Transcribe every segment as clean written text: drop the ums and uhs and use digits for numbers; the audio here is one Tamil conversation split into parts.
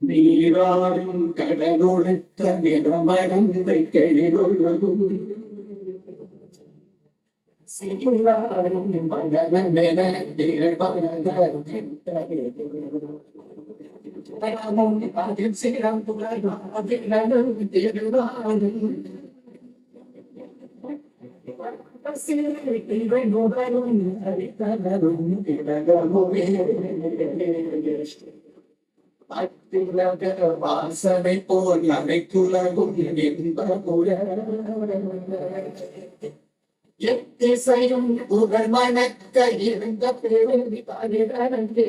நீராடும் கடலொழுத்த நிறமடந்தை கெழிலொழுகும் சிலாரும் மலரென அதில் சிறந்தும் அத்திலக வாசனை போல் அனைத்துலகும் இன்பமுற எத்திசையும் புகழ் மணக்க இருந்த பெருமி பரிதரந்தே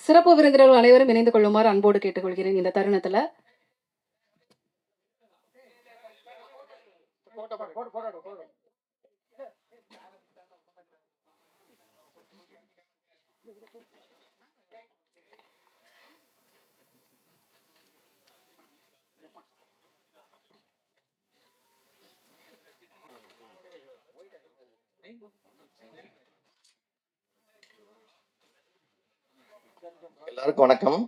சிறப்பு விருந்தினர்கள் அனைவரும் இணைந்து கொள்ளுமாறு அன்போடு கேட்டுக்கொள்கிறேன். இந்த தருணத்துல எல்லாருக்கும் வணக்கம்.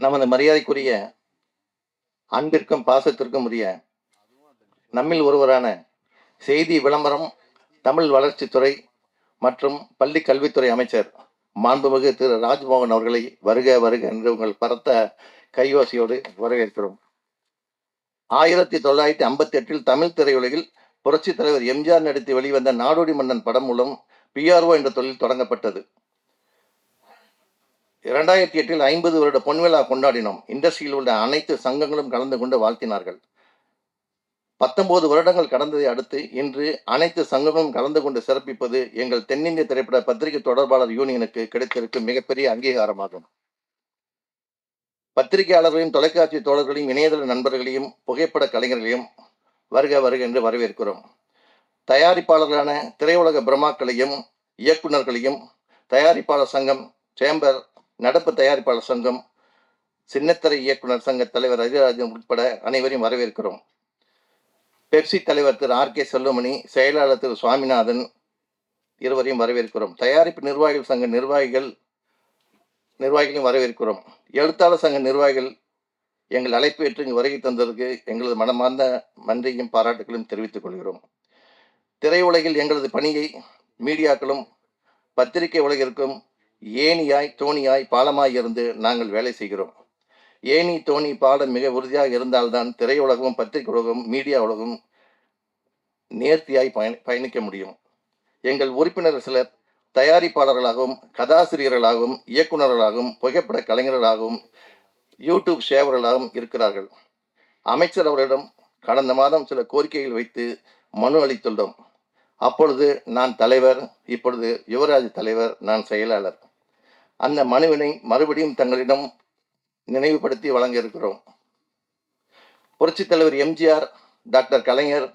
நமது மரியாதைக்குரிய அன்பிற்கும் பாசத்திற்கும் உரிய நம்மில் ஒருவரான செய்தி விளம்பரம், தமிழ் வளர்ச்சித்துறை மற்றும் பள்ளி கல்வித்துறை அமைச்சர் மாண்புமிகு திரு ராஜ்மோகன் அவர்களை வருக வருக என்று உங்கள் பரத்த கையோசையோடு வரவேற்கிறோம். 1958 தமிழ் திரையுலகில் புரட்சி தலைவர் எம்ஜிஆர் நடித்து வெளிவந்த நாடோடி மன்னன் படம் மூலம் PRO என்ற தொழில் தொடங்கப்பட்டது. 2008 50 வருட பொன்விழா கொண்டாடினோம். இண்டஸ்ட்ரியில் உள்ள அனைத்து சங்கங்களும் கலந்து கொண்டு வாழ்த்தினார்கள். 19 வருடங்கள் கடந்ததை அடுத்து இன்று அனைத்து சங்கங்களும் கலந்து கொண்டு சிறப்பிப்பது எங்கள் தென்னிந்திய திரைப்பட பத்திரிகை தொடர்பாளர் யூனியனுக்கு கிடைத்திருக்கும் மிகப்பெரிய அங்கீகாரமாகும். பத்திரிகையாளர்களையும் தொலைக்காட்சி தோழர்களையும் இணையதள நண்பர்களையும் புகைப்பட கலைஞர்களையும் வருக வருக என்று வரவேற்கிறோம். தயாரிப்பாளர்களான திரையுலக பிரம்மாக்களையும் இயக்குநர்களையும் தயாரிப்பாளர் சங்கம், சேம்பர், நடப்பு தயாரிப்பாளர் சங்கம், சின்னத்திரை இயக்குனர் சங்க தலைவர் அரிராஜன் உட்பட அனைவரையும் வரவேற்கிறோம். பெப்சி தலைவர் திரு RK செல்வமணி, செயலாளர் திரு சுவாமிநாதன் இருவரையும் வரவேற்கிறோம். தயாரிப்பு நிர்வாகிகள் சங்க நிர்வாகிகளையும் வரவேற்கிறோம். எழுத்தாளர் சங்க நிர்வாகிகள் எங்கள் அழைப்பு ஏற்று இங்கு வருகை தந்ததற்கு எங்களது மனமார்ந்த நன்றியும் பாராட்டுகளையும் தெரிவித்துக் கொள்கிறோம். திரையுலகில் எங்களது பணியை மீடியாக்களும் பத்திரிகை உலகிற்கும் ஏணியாய் தோணியாய் பாலமாய் இருந்து நாங்கள் வேலை செய்கிறோம். ஏணி தோணி பாலம் மிக உறுதியாக இருந்தால்தான் திரையுலகம், பத்திரிகை உலகம், மீடியா உலகம் நேர்த்தியாய் பயணிக்க முடியும். எங்கள் உறுப்பினர் சிலர் தயாரிப்பாளர்களாகவும் கதாசிரியர்களாகவும் இயக்குநர்களாகவும் புகைப்பட கலைஞர்களாகவும் யூடியூப் சேவர்களாகவும் இருக்கிறார்கள். அமைச்சர் அவர்களிடம் கடந்த மாதம் சில கோரிக்கைகள் வைத்து மனு அளித்துள்ளோம். அப்பொழுது நான் தலைவர், இப்பொழுது யுவராஜ் தலைவர், நான் செயலாளர். அந்த மனுவினை மறுபடியும் தங்களிடம் நினைவுபடுத்தி வழங்க இருக்கிறோம். புரட்சித் தலைவர் எம்ஜிஆர், டாக்டர் கலைஞர்,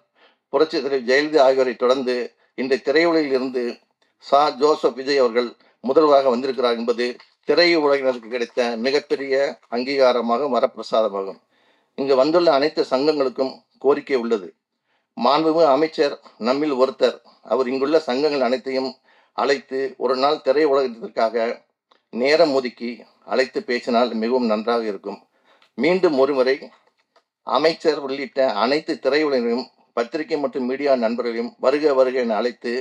புரட்சித் தலைவர் ஜெயலலிதா ஆகியோரை தொடர்ந்து இன்று திரையுலகில் இருந்து ஜோசப் விஜய் அவர்கள் முதல்வராக வந்திருக்கிறார் என்பது திரையுலகினருக்கு கிடைத்த மிகப்பெரிய அங்கீகாரமாகும், வரப்பிரசாதமாகும். இங்கு வந்துள்ள அனைத்து சங்கங்களுக்கும் கோரிக்கை உள்ளது. மாண்புமிகு அமைச்சர் நம்மில் ஒருத்தர். அவர் இங்குள்ள சங்கங்கள் அனைத்தையும் அழைத்து ஒரு நாள் திரையுலகத்திற்காக நேரம் ஒதுக்கி அழைத்து பேசினால் மிகவும் நன்றாக இருக்கும். மீண்டும் ஒருமுறை அமைச்சர் உள்ளிட்ட அனைத்து திரையுலகையும் பத்திரிகை மற்றும் மீடியா நண்பர்களையும் வருக வருக என அழைத்து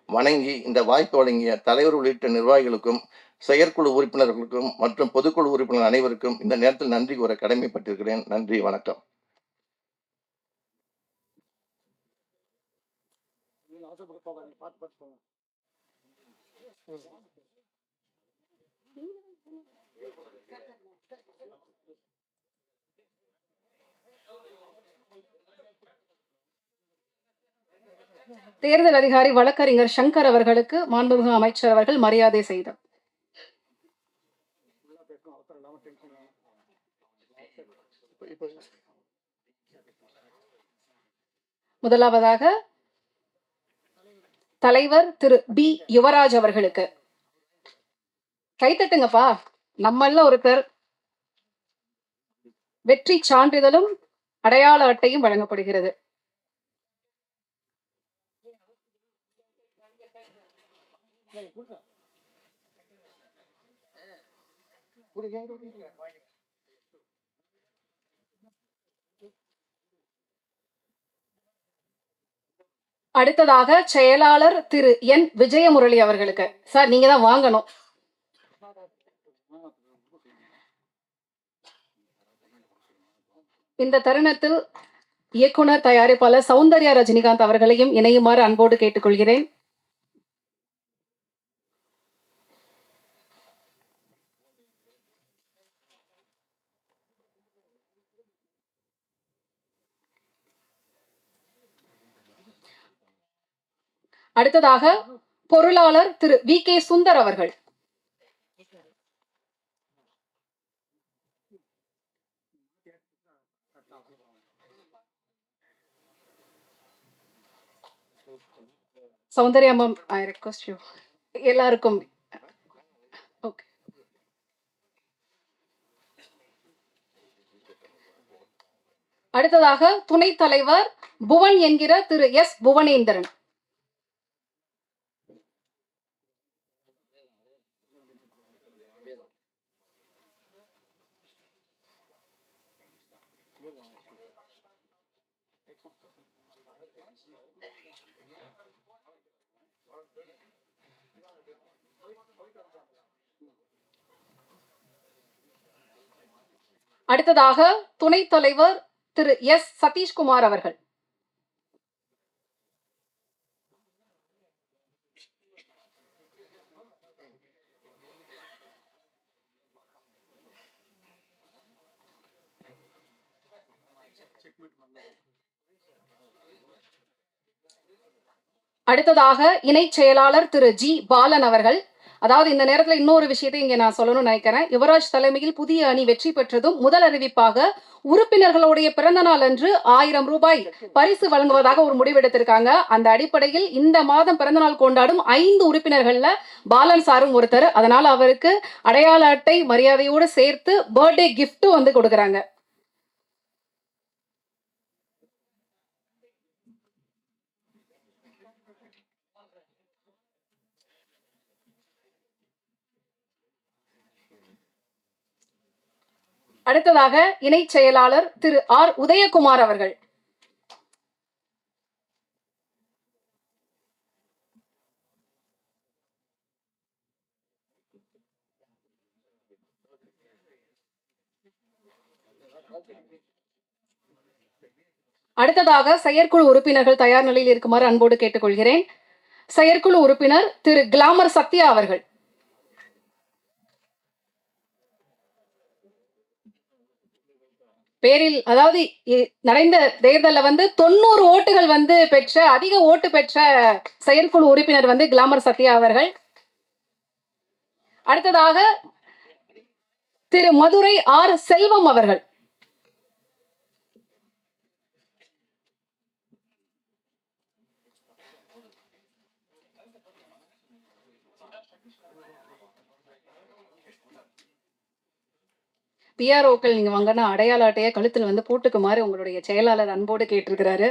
வணங்கி இந்த வாய்ப்பு வழங்கிய தலைவர் உள்ளிட்ட நிர்வாகிகளுக்கும் செயற்குழு உறுப்பினர்களுக்கும் மற்றும் பொதுக்குழு உறுப்பினர் அனைவருக்கும் இந்த நேரத்தில் நன்றி கூற கடமைப்பட்டிருக்கிறேன். நன்றி, வணக்கம். தேர்தல் அதிகாரி வழக்கறிஞர் சங்கர் அவர்களுக்கு மாண்புமிகு அமைச்சர் அவர்கள் மரியாதை செய்தார். முதலாவதாக தலைவர் திரு பி யுவராஜ் அவர்களுக்கு கைத்தட்டுங்கப்பா. நம்மள ஒருத்தர் வெற்றி சான்றிதழும் அடையாள அட்டையும் வழங்கப்படுகிறது. அடுத்ததாக செயலாளர் திரு என் விஜயமுரளி அவர்களுக்கு. சார், நீங்க தான் வாங்கணும். இந்த தருணத்தில் இயக்குனர் தயாரிப்பாளர் சௌந்தர்யா ரஜினிகாந்த் அவர்களையும் இணையுமாறு அன்போடு கேட்டுக்கொள்கிறேன். அடுத்ததாக பொருளாளர் திரு வி கே சுந்தர் அவர்கள். Soundarya ma'am, I request you. எல்லாருக்கும் ஓகே. அடுத்ததாக துணைத் தலைவர் புவன் என்கிற திரு எஸ் புவனேந்திரன். அடுத்ததாக துணைத் தலைவர் திரு எஸ் சதீஷ்குமார் அவர்கள். அடுத்ததாக இணை செயலாளர் திரு ஜி பாலன் அவர்கள். அதாவது இந்த நேரத்தில் இன்னொரு விஷயத்தை இங்கே நான் சொல்லணும்னு நினைக்கிறேன். யுவராஜ் தலைமையில் புதிய அணி வெற்றி பெற்றதும் முதல் அறிவிப்பாக உறுப்பினர்களுடைய பிறந்த நாள் அன்று 1000 ரூபாய் பரிசு வழங்குவதாக ஒரு முடிவெடுத்திருக்காங்க. அந்த அடிப்படையில் இந்த மாதம் பிறந்தநாள் கொண்டாடும் 5 உறுப்பினர்கள்ல பாலன் சாரும் ஒருத்தர். அதனால அவருக்கு அடையாள அட்டை மரியாதையோடு சேர்த்து பர்த்டே கிஃப்ட் வந்து கொடுக்கறாங்க. அடுத்ததாக இணை செயலாளர் திரு ஆர் உதயகுமார் அவர்கள். அடுத்ததாக செயற்குழு உறுப்பினர்கள் தயார் நிலையில் இருக்குமாறு அன்போடு கேட்டுக்கொள்கிறேன். செயற்குழு உறுப்பினர் திரு கிளாமர் சத்யா அவர்கள். பேரில் அதாவது நடந்த தேர்தலில் வந்து 90 ஓட்டுகள் வந்து பெற்ற அதிக ஓட்டு பெற்ற செயற்குழு உறுப்பினர் வந்து கிளாமர் சத்யா அவர்கள். அடுத்ததாக திரு மதுரை ஆர் செல்வம் அவர்கள். பிஆர்ஓக்கள் நீங்க வாங்கன்னா அடையாள அட்டையை கழுத்தில் வந்து போட்டுக்குமாறு உங்களுடைய செயலாளர் அன்போடு கேட்டிருக்கிறாரு.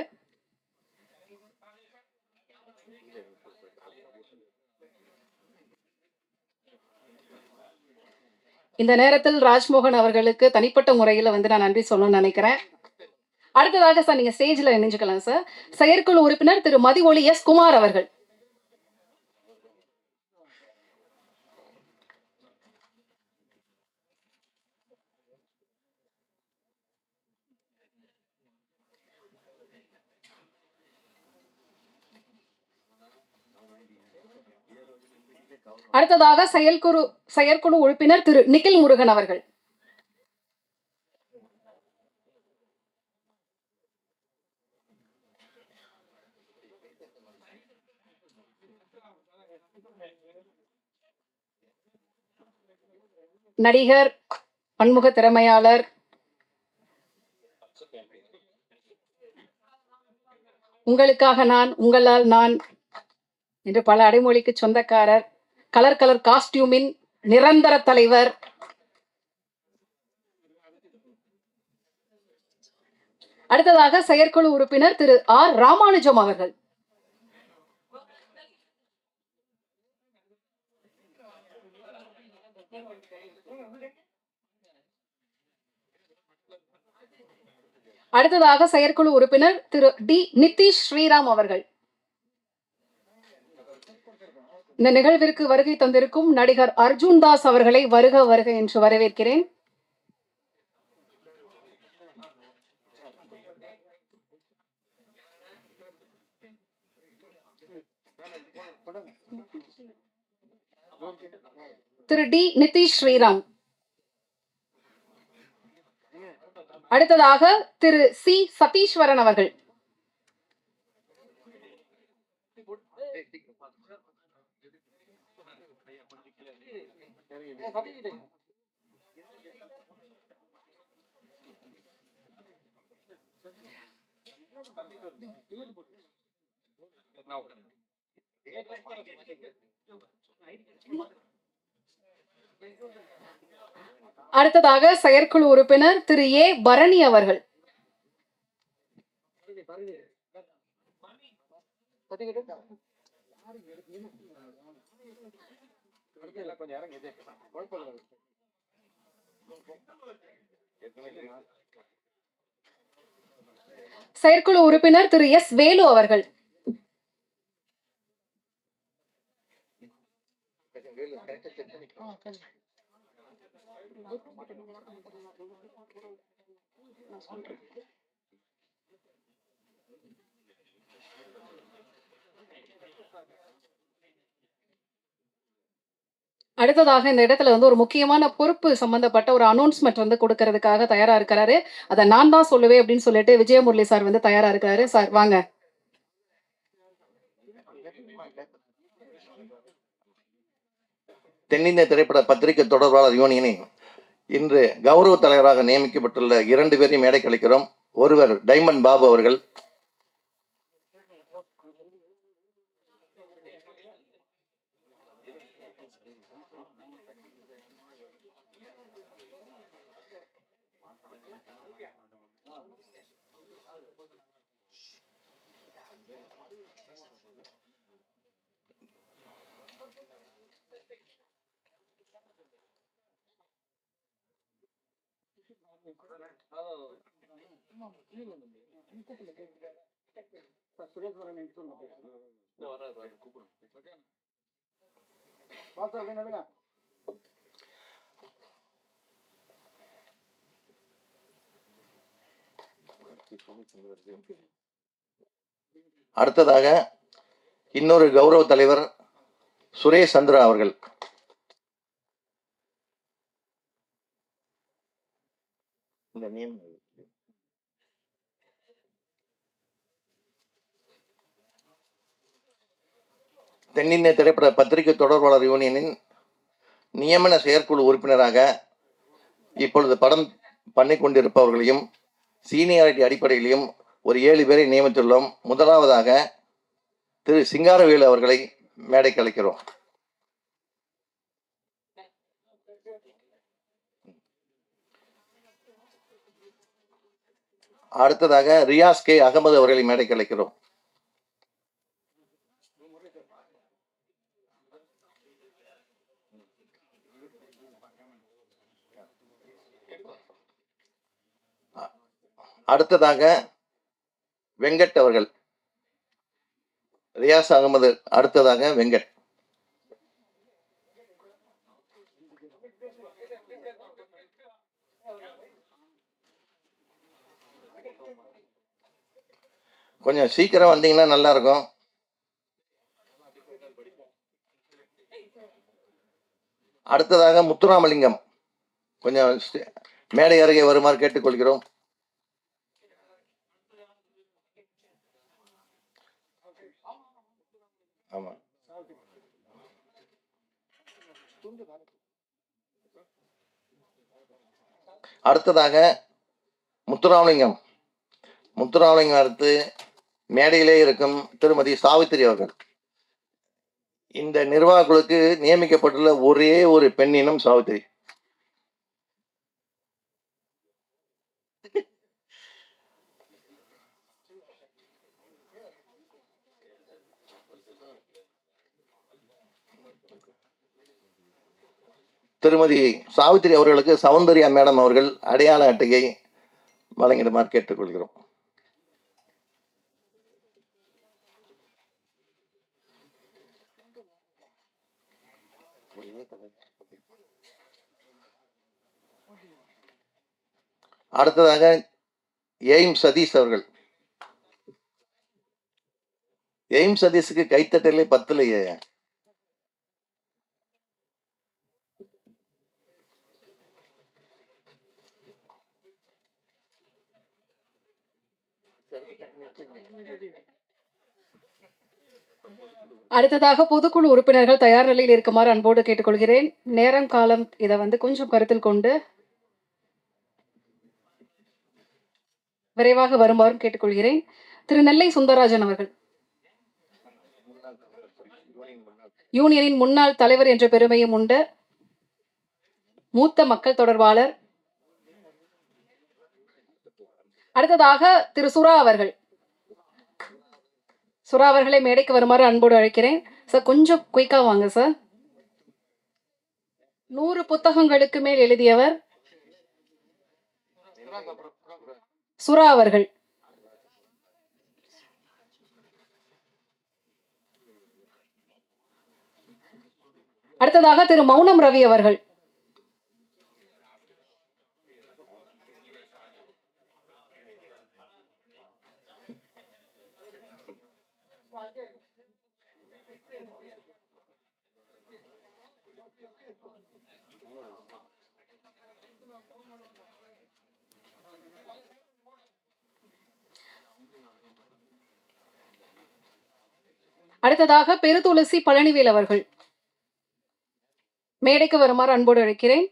இந்த நேரத்தில் ராஜ்மோகன் அவர்களுக்கு தனிப்பட்ட முறையில் வந்து நான் நன்றி சொல்லணும்னு நினைக்கிறேன். அடுத்ததாக சார் நீங்க ஸ்டேஜ்ல இணைஞ்சுக்கலாம் சார். செயற்குழு உறுப்பினர் திரு மதிவொளி எஸ் குமார் அவர்கள். அடுத்ததாக செயற்குழு உறுப்பினர் திரு நிகில் முருகன் அவர்கள். நடிகர், பன்முக திறமையாளர், உங்களுக்காக நான், உங்களால் நான் என்று பல அடைமொழிக்கு சொந்தக்காரர், கலர் கலர் காஸ்டியூமின் நிரந்தர தலைவர், அடுத்ததாக செயற்குழு உறுப்பினர் திரு ஆர் ராமானுஜம் அவர்கள். அடுத்ததாக செயற்குழு உறுப்பினர் திரு டி நிதிஷ் ஸ்ரீராம் அவர்கள். இந்த நிகழ்விற்கு வருகை தந்திருக்கும் நடிகர் அர்ஜுன் தாஸ் அவர்களை வருக வருக என்று வரவேற்கிறேன். திரு டி நிதிஷ் ஸ்ரீராம். அடுத்ததாக திரு சி சதீஸ்வரன் அவர்கள். அடுத்ததாக செயற்குழு உறுப்பினர் திரு ஏ பரணி அவர்கள். செயற்குழு உறுப்பினர் திரு எஸ் வேலு அவர்கள். அடுத்ததாக இந்த இடத்துல ஒரு முக்கியமான பொறுப்பு சம்பந்தப்பட்ட ஒரு அனௌன்ஸ்மெண்ட் கொடுக்கறதுக்காக தயாரா இருக்கிறாரு. அதை நான் தான் சொல்லுவேன் அப்படின்னு சொல்லிட்டு விஜயமுரளி சார் தயாரா இருக்கிறாரு. சார் வாங்க. தென்னிந்திய திரைப்பட பத்திரிகை தொடர்பாளர் யூனியனின் இன்று கௌரவ தலைவராக நியமிக்கப்பட்டுள்ள 2 பேரையும் மேடைக்கு அழைக்கிறோம். ஒருவர் டைமண்ட் பாபு அவர்கள். அடுத்ததாக இன்னொரு கௌரவ தலைவர் சுரேஷ் சந்திரா அவர்கள். தென்னிந்திய திரைப்பட பத்திரிகை தொடர்பாளர் யூனியனின் நியமன செயற்குழு உறுப்பினராக இப்பொழுது படம் பண்ணி கொண்டிருப்பவர்களையும் சீனியாரிட்டி அடிப்படையிலையும் ஒரு 7 பேரை நியமித்துள்ளோம். முதலாவதாக திரு சிங்காரவேலு அவர்களை மேடைக்கு அழைக்கிறோம். அடுத்ததாக ரியாஸ் கே அகமது அவர்களை மேடைக்கு அழைக்கிறோம். அடுத்ததாக வெங்கட் அவர்கள். ரியாஸ் அகமது அடுத்ததாக வெங்கட். கொஞ்சம் சீக்கிரம் வந்தீங்கன்னா நல்லா இருக்கும். அடுத்ததாக முத்துராமலிங்கம் கொஞ்சம் மேடை அருகே வருமாறு கேட்டுக்கொள்கிறோம். ஆமா, அடுத்ததாக முத்துராமலிங்கம் அடுத்து மேடையிலே இருக்கும் திருமதி சாவித்திரி அவர்கள். இந்த நிர்வாக குழுக்கு நியமிக்கப்பட்டுள்ள ஒரே ஒரு பெண்ணினம் சாவித்திரி. திருமதி சாவித்திரி அவர்களுக்கு சௌந்தர்யா மேடம் அவர்கள் அடையாள அட்டையை வழங்கிடுமாறு கேட்டுக்கொள்கிறோம். அடுத்ததாக எய்ம் சதீஷ் அவர்கள். எய்ம் சதீஷுக்கு கைத்தட்டலே பத்தலையே. அடுத்ததாக பொதுக்குழு உறுப்பினர்கள் தயார் நிலையில் இருக்குமாறு அன்போடு கேட்டுக்கொள்கிறேன். நேரம் காலம் இதை கொஞ்சம் கருத்தில் கொண்டு விரைவாக வருமாறும் கேட்டுக்கொள்கிறேன். திரு நெல்லை சுந்தரராஜன் அவர்கள், யூனியனின் முன்னாள் தலைவர் என்ற பெருமையும் உண்டு, மூத்த மக்கள் தொடர்பாளர். அடுத்ததாக திரு சுரா அவர்கள். சுரா அவர்களை மேடைக்கு வருமாறு அன்போடு அழைக்கிறேன். சார் கொஞ்சம் குயிக்கா வாங்க சார். 100 புத்தகங்களுக்கு மேல் எழுதியவர் சுரா அவர்கள். அடுத்ததாக திரு மௌனம் ரவி அவர்கள். அடுத்ததாக பெருதுளசி பழனிவேல் அவர்கள். மேடைக்கு வருமாறு அன்போடு அழைக்கிறேன்.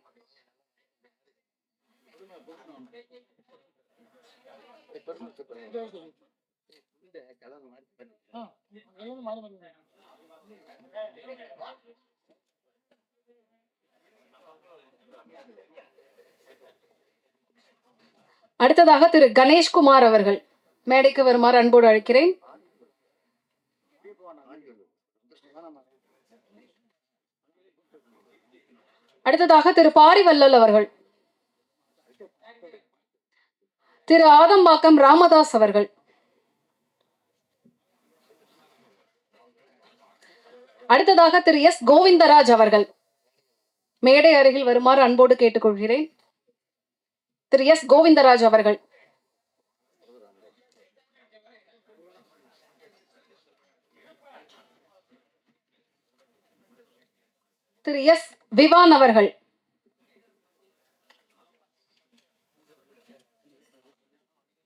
அடுத்ததாக திரு கணேஷ்குமார் அவர்கள். மேடைக்கு வருமாறு அன்போடு அழைக்கிறேன். அடுத்ததாக திரு பாரிவல்லல் அவர்கள். திரு ஆதம்பாக்கம் ராமதாஸ் அவர்கள். அடுத்ததாக திரு எஸ் கோவிந்தராஜ் அவர்கள். மேடை அருகில் வருமாறு அன்போடு கேட்டுக்கொள்கிறேன். திரு எஸ் கோவிந்தராஜ் அவர்கள். திரு எஸ் விவான் அவர்கள்.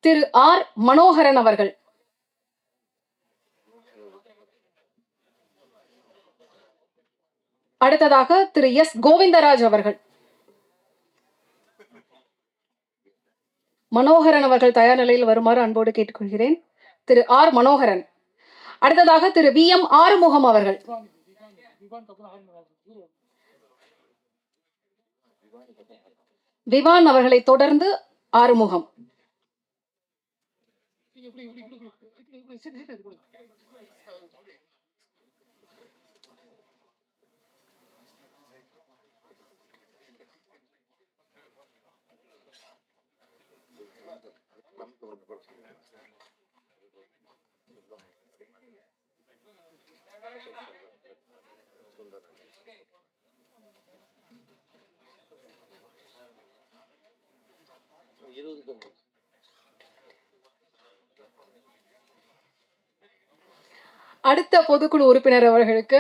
திரு ஆர் மனோகரன் அவர்கள். அடுத்ததாக திரு எஸ் கோவிந்தராஜ் அவர்கள். மனோகரன் அவர்கள் தயார் நிலையில் வருமாறு அன்போடு கேட்டுக்கொள்கிறேன். திரு ஆர் மனோகரன். அடுத்ததாக திரு வி எம் ஆறுமுகம் அவர்கள். விவான் அவர்களை தொடர்ந்து ஆறுமுகம். அடுத்த பொதுக்குழு உறுப்பினர்களுக்கு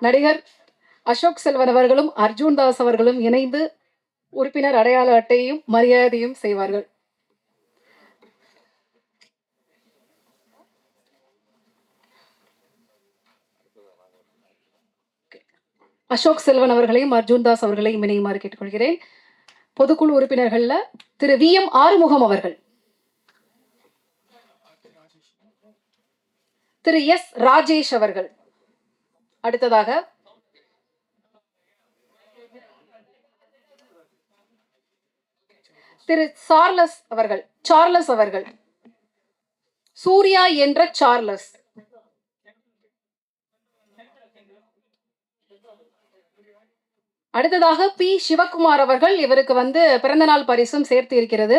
நடிகர் அசோக் செல்வன் அவர்களும் அர்ஜுன் தாஸ் அவர்களும் இணைந்து உறுப்பினர் அடையாள அட்டையையும் மரியாதையும் செய்வார்கள். அசோக் செல்வன் அவர்களையும் அர்ஜுன் தாஸ் அவர்களையும் இணையுமாறு கேட்டுக்கொள்கிறேன். பொதுக்குழு உறுப்பினர்கள்ல திரு வி எம் ஆறுமுகம் அவர்கள், திரு எஸ் ராஜேஷ் அவர்கள், அடுத்ததாக திரு சார்லஸ் அவர்கள், சூர்யா என்ற சார்லஸ், அடுத்ததாக பி சிவகுமார் அவர்கள், இவருக்கு பிறந்தநாள் பரிசும் சேர்த்து இருக்கிறது.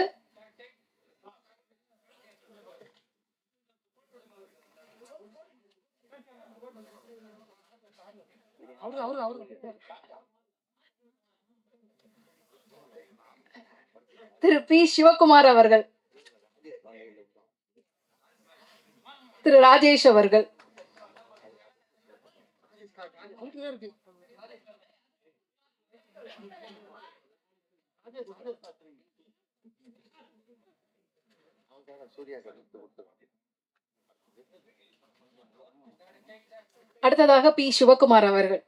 திரு பி சிவகுமார் அவர்கள், திரு ராஜேஷ் அவர்கள், அடுத்ததாக பி சிவகுமார் அவர்கள்.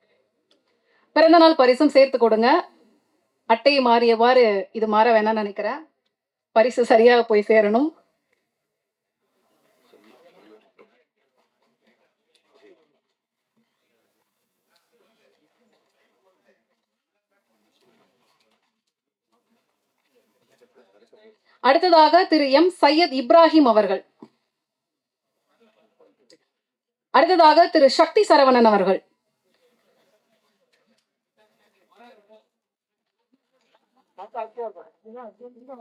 பிறந்தநாள் பரிசும் சேர்த்து கொடுங்க. அட்டை மாறியவாறு இது மாற வேணாம்னு நினைக்கிறேன். பரிசு சரியாக போய் சேரணும். அடுத்ததாக திரு எம் சையத் இப்ராஹிம் அவர்கள், அடுத்ததாக திரு சக்தி சரவணன் அவர்கள்,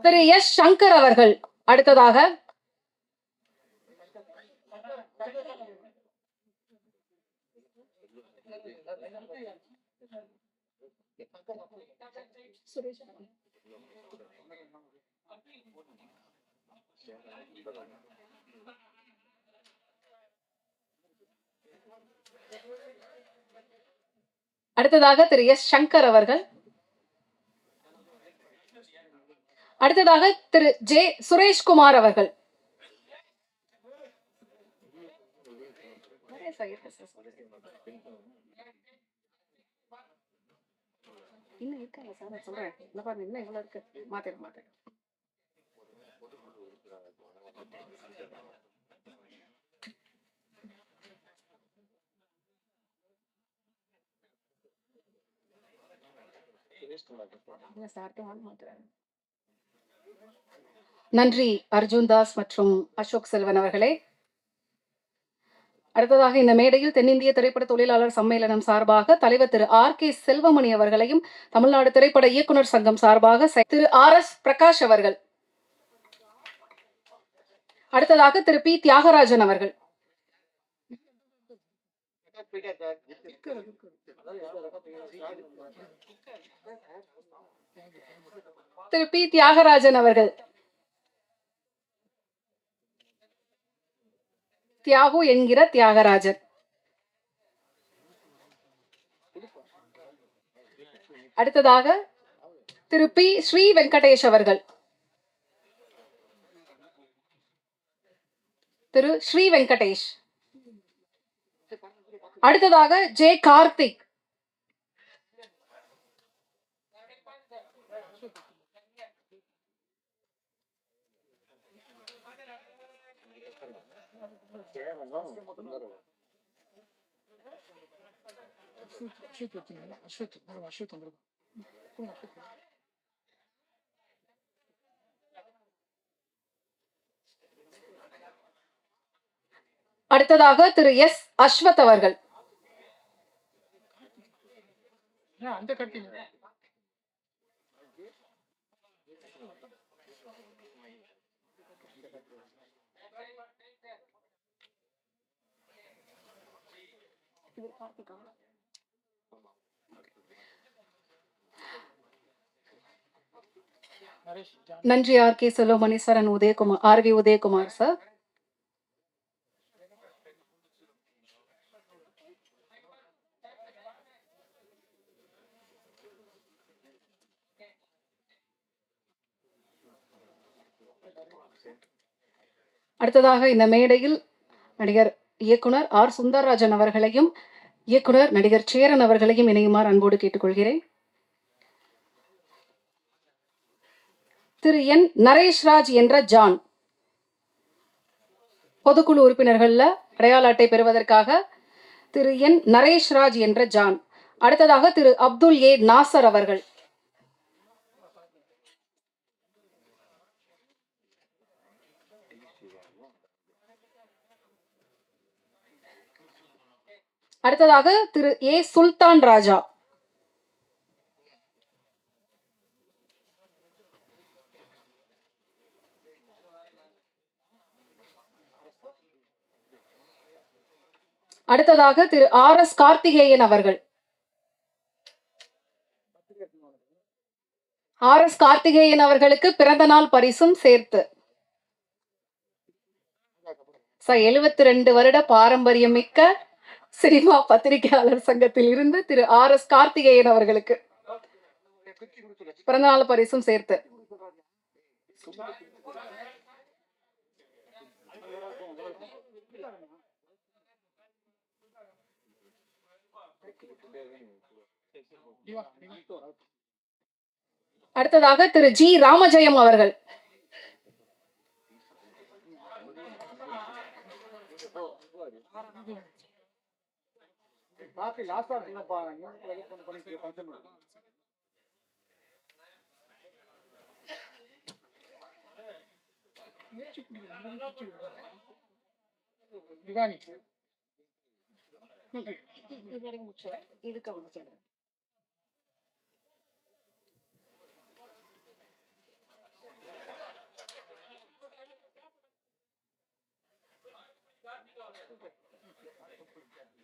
திரு எஸ் சங்கர் அவர்கள், அடுத்ததாக திரு எஸ் சங்கர் அவர்கள், அடுத்ததாக திரு ஜே சுரேஷ்குமார் அவர்கள், இன்னும் இருக்காங்க சார், சொல்றேன் இன்னும் இவ்வளவு இருக்கு, மாத்திரம் நன்றி அர்ஜுன் தாஸ் மற்றும் அசோக் செல்வன் அவர்களே. அடுத்ததாக இந்த மேடையில் தென்னிந்திய திரைப்பட தொழிலாளர் சம்மேளனம் சார்பாக தலைவர் திரு ஆர்.கே. செல்வமணி அவர்களையும், தமிழ்நாடு திரைப்பட இயக்குனர் சங்கம் சார்பாக திரு ஆர்.எஸ். பிரகாஷ் அவர்கள், அடுத்ததாக திரு பி தியாகராஜன் அவர்கள், திரு பி தியாகராஜன் அவர்கள், தியாகு என்கிற தியாகராஜன், அடுத்ததாக திரு பி ஸ்ரீ வெங்கடேஷ் அவர்கள், திரு ஸ்ரீ வெங்கடேஷ், அடுத்ததாக ஜே கார்த்திக், அடுத்ததாக திரு எஸ் அஸ்வத் அவர்கள், நன்றி R K. Selvamani sir and Udhayakumar, R V. Udhayakumar sir. அடுத்ததாக இந்த மேடையில் நடிகர் இயக்குனர் ஆர் சுந்தரராஜன் அவர்களையும், இயக்குனர் நடிகர் சேரன் அவர்களையும் இணையுமாறு அன்போடு கேட்டுக்கொள்கிறேன். திரு என் நரேஷ்ராஜ் என்ற ஜான் பொதுக்குழு உறுப்பினர்கள்ல அடையாள அட்டை பெறுவதற்காக திரு என் நரேஷ்ராஜ் என்ற ஜான். அடுத்ததாக திரு அப்துல் ஏ நாசர் அவர்கள். அடுத்ததாக திரு ஏ சுல்தான் ராஜா. அடுத்ததாக திரு ஆர் எஸ் கார்த்திகேயன் அவர்கள். ஆர் எஸ் கார்த்திகேயன் அவர்களுக்கு பிறந்த நாள் பரிசும் சேர்த்து 72 வருட பாரம்பரியம் மிக்க சினிமா பத்திரிகையாளர் சங்கத்தில் இருந்து திரு ஆர் எஸ் கார்த்திகேயன் அவர்களுக்கு பிறந்தநாள் பரிசும் சேர்த்து. அடுத்ததாக திரு ஜி ராமஜெயம் அவர்கள்.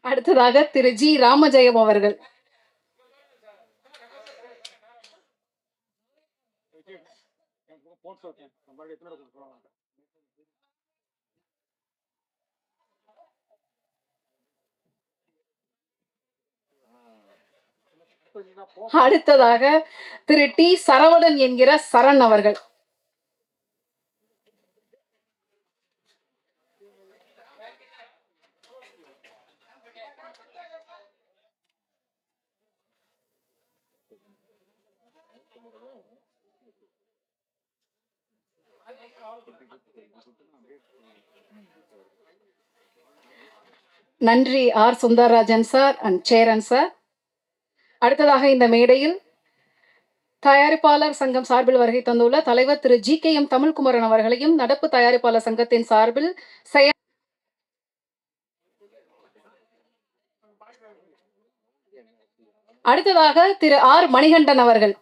அடுத்ததாக திரு ஜி ராமஜெயம் அவர்கள். அடுத்ததாக திரு டி சரவணன் என்கிற சரண் அவர்கள். நன்றி R Sundararajan sir and Cheran sir. அடுத்ததாக இந்த மேடையில் தயாரிப்பாளர் சங்கம் சார்பில் வருகை தந்துள்ள தலைவர் திரு ஜி கே எம் தமிழ்குமரன் அவர்களையும் நடப்பு தயாரிப்பாளர் சங்கத்தின் சார்பில் அடுத்ததாக திரு ஆர் மணிகண்டன் அவர்கள்.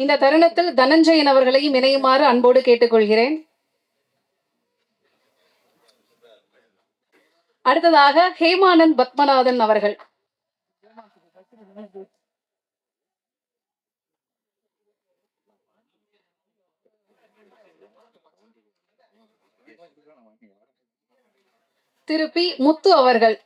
இந்த தருணத்தில் தனஞ்சயன் அவர்களையும் இணையுமாறு அன்போடு கேட்டுக்கொள்கிறேன். அடுத்ததாக ஹேமானந்த் பத்மநாதன் அவர்கள். திரு பி முத்து அவர்கள்.